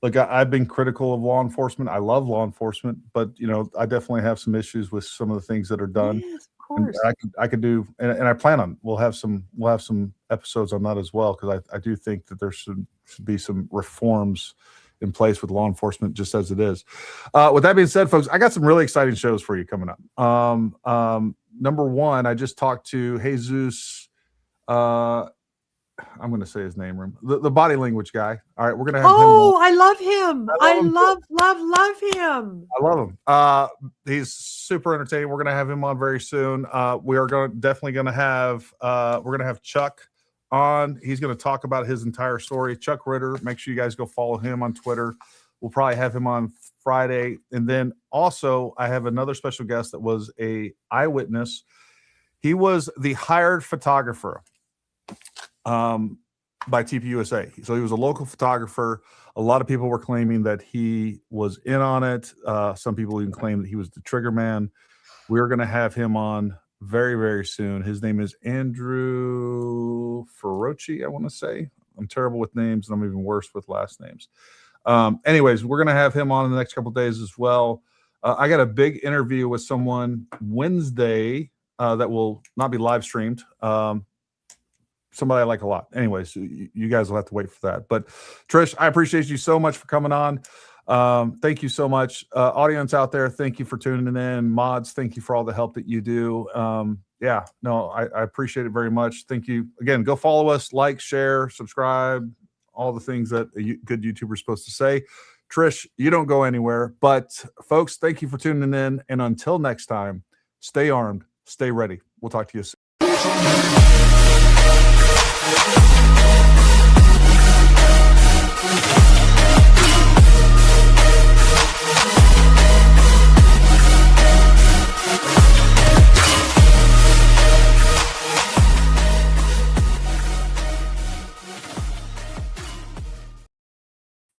look, I've been critical of law enforcement. I love law enforcement, but I definitely have some issues with some of the things that are done. Yes, of course. I could do, and I plan on. We'll have some episodes on that as well, because I do think that there should be some reforms in place with law enforcement, just as it is. With that being said, folks, I got some really exciting shows for you coming up. Number one, I just talked to Jesus. I'm going to say his name, the body language guy. All right, we're going to have him. Oh, I love him. I love him. I love him. He's super entertaining. We're going to have him on very soon. We are definitely going to have we're going to have Chuck on. He's going to talk about his entire story. Chuck Ritter. Make sure you guys go follow him on Twitter. We'll probably have him on Friday. And then also I have another special guest that was a eyewitness. He was the hired photographer by TPUSA. So he was a local photographer. A lot of people were claiming that he was in on it. Some people even claim that he was the trigger man. We're going to have him on very, very soon. His name is Andrew Ferrocci, I want to say. I'm terrible with names, and I'm even worse with last names. Anyways, we're going to have him on in the next couple of days as well. I got a big interview with someone Wednesday that will not be live streamed. Somebody I like a lot. Anyways, you guys will have to wait for that. But Trish, I appreciate you so much for coming on. Thank you so much. Audience out there, thank you for tuning in. Mods, thank you for all the help that you do. I appreciate it very much. Thank you. Again, go follow us, like, share, subscribe, all the things that a good YouTuber is supposed to say. Trish, you don't go anywhere. But folks, thank you for tuning in. And until next time, stay armed, stay ready. We'll talk to you soon.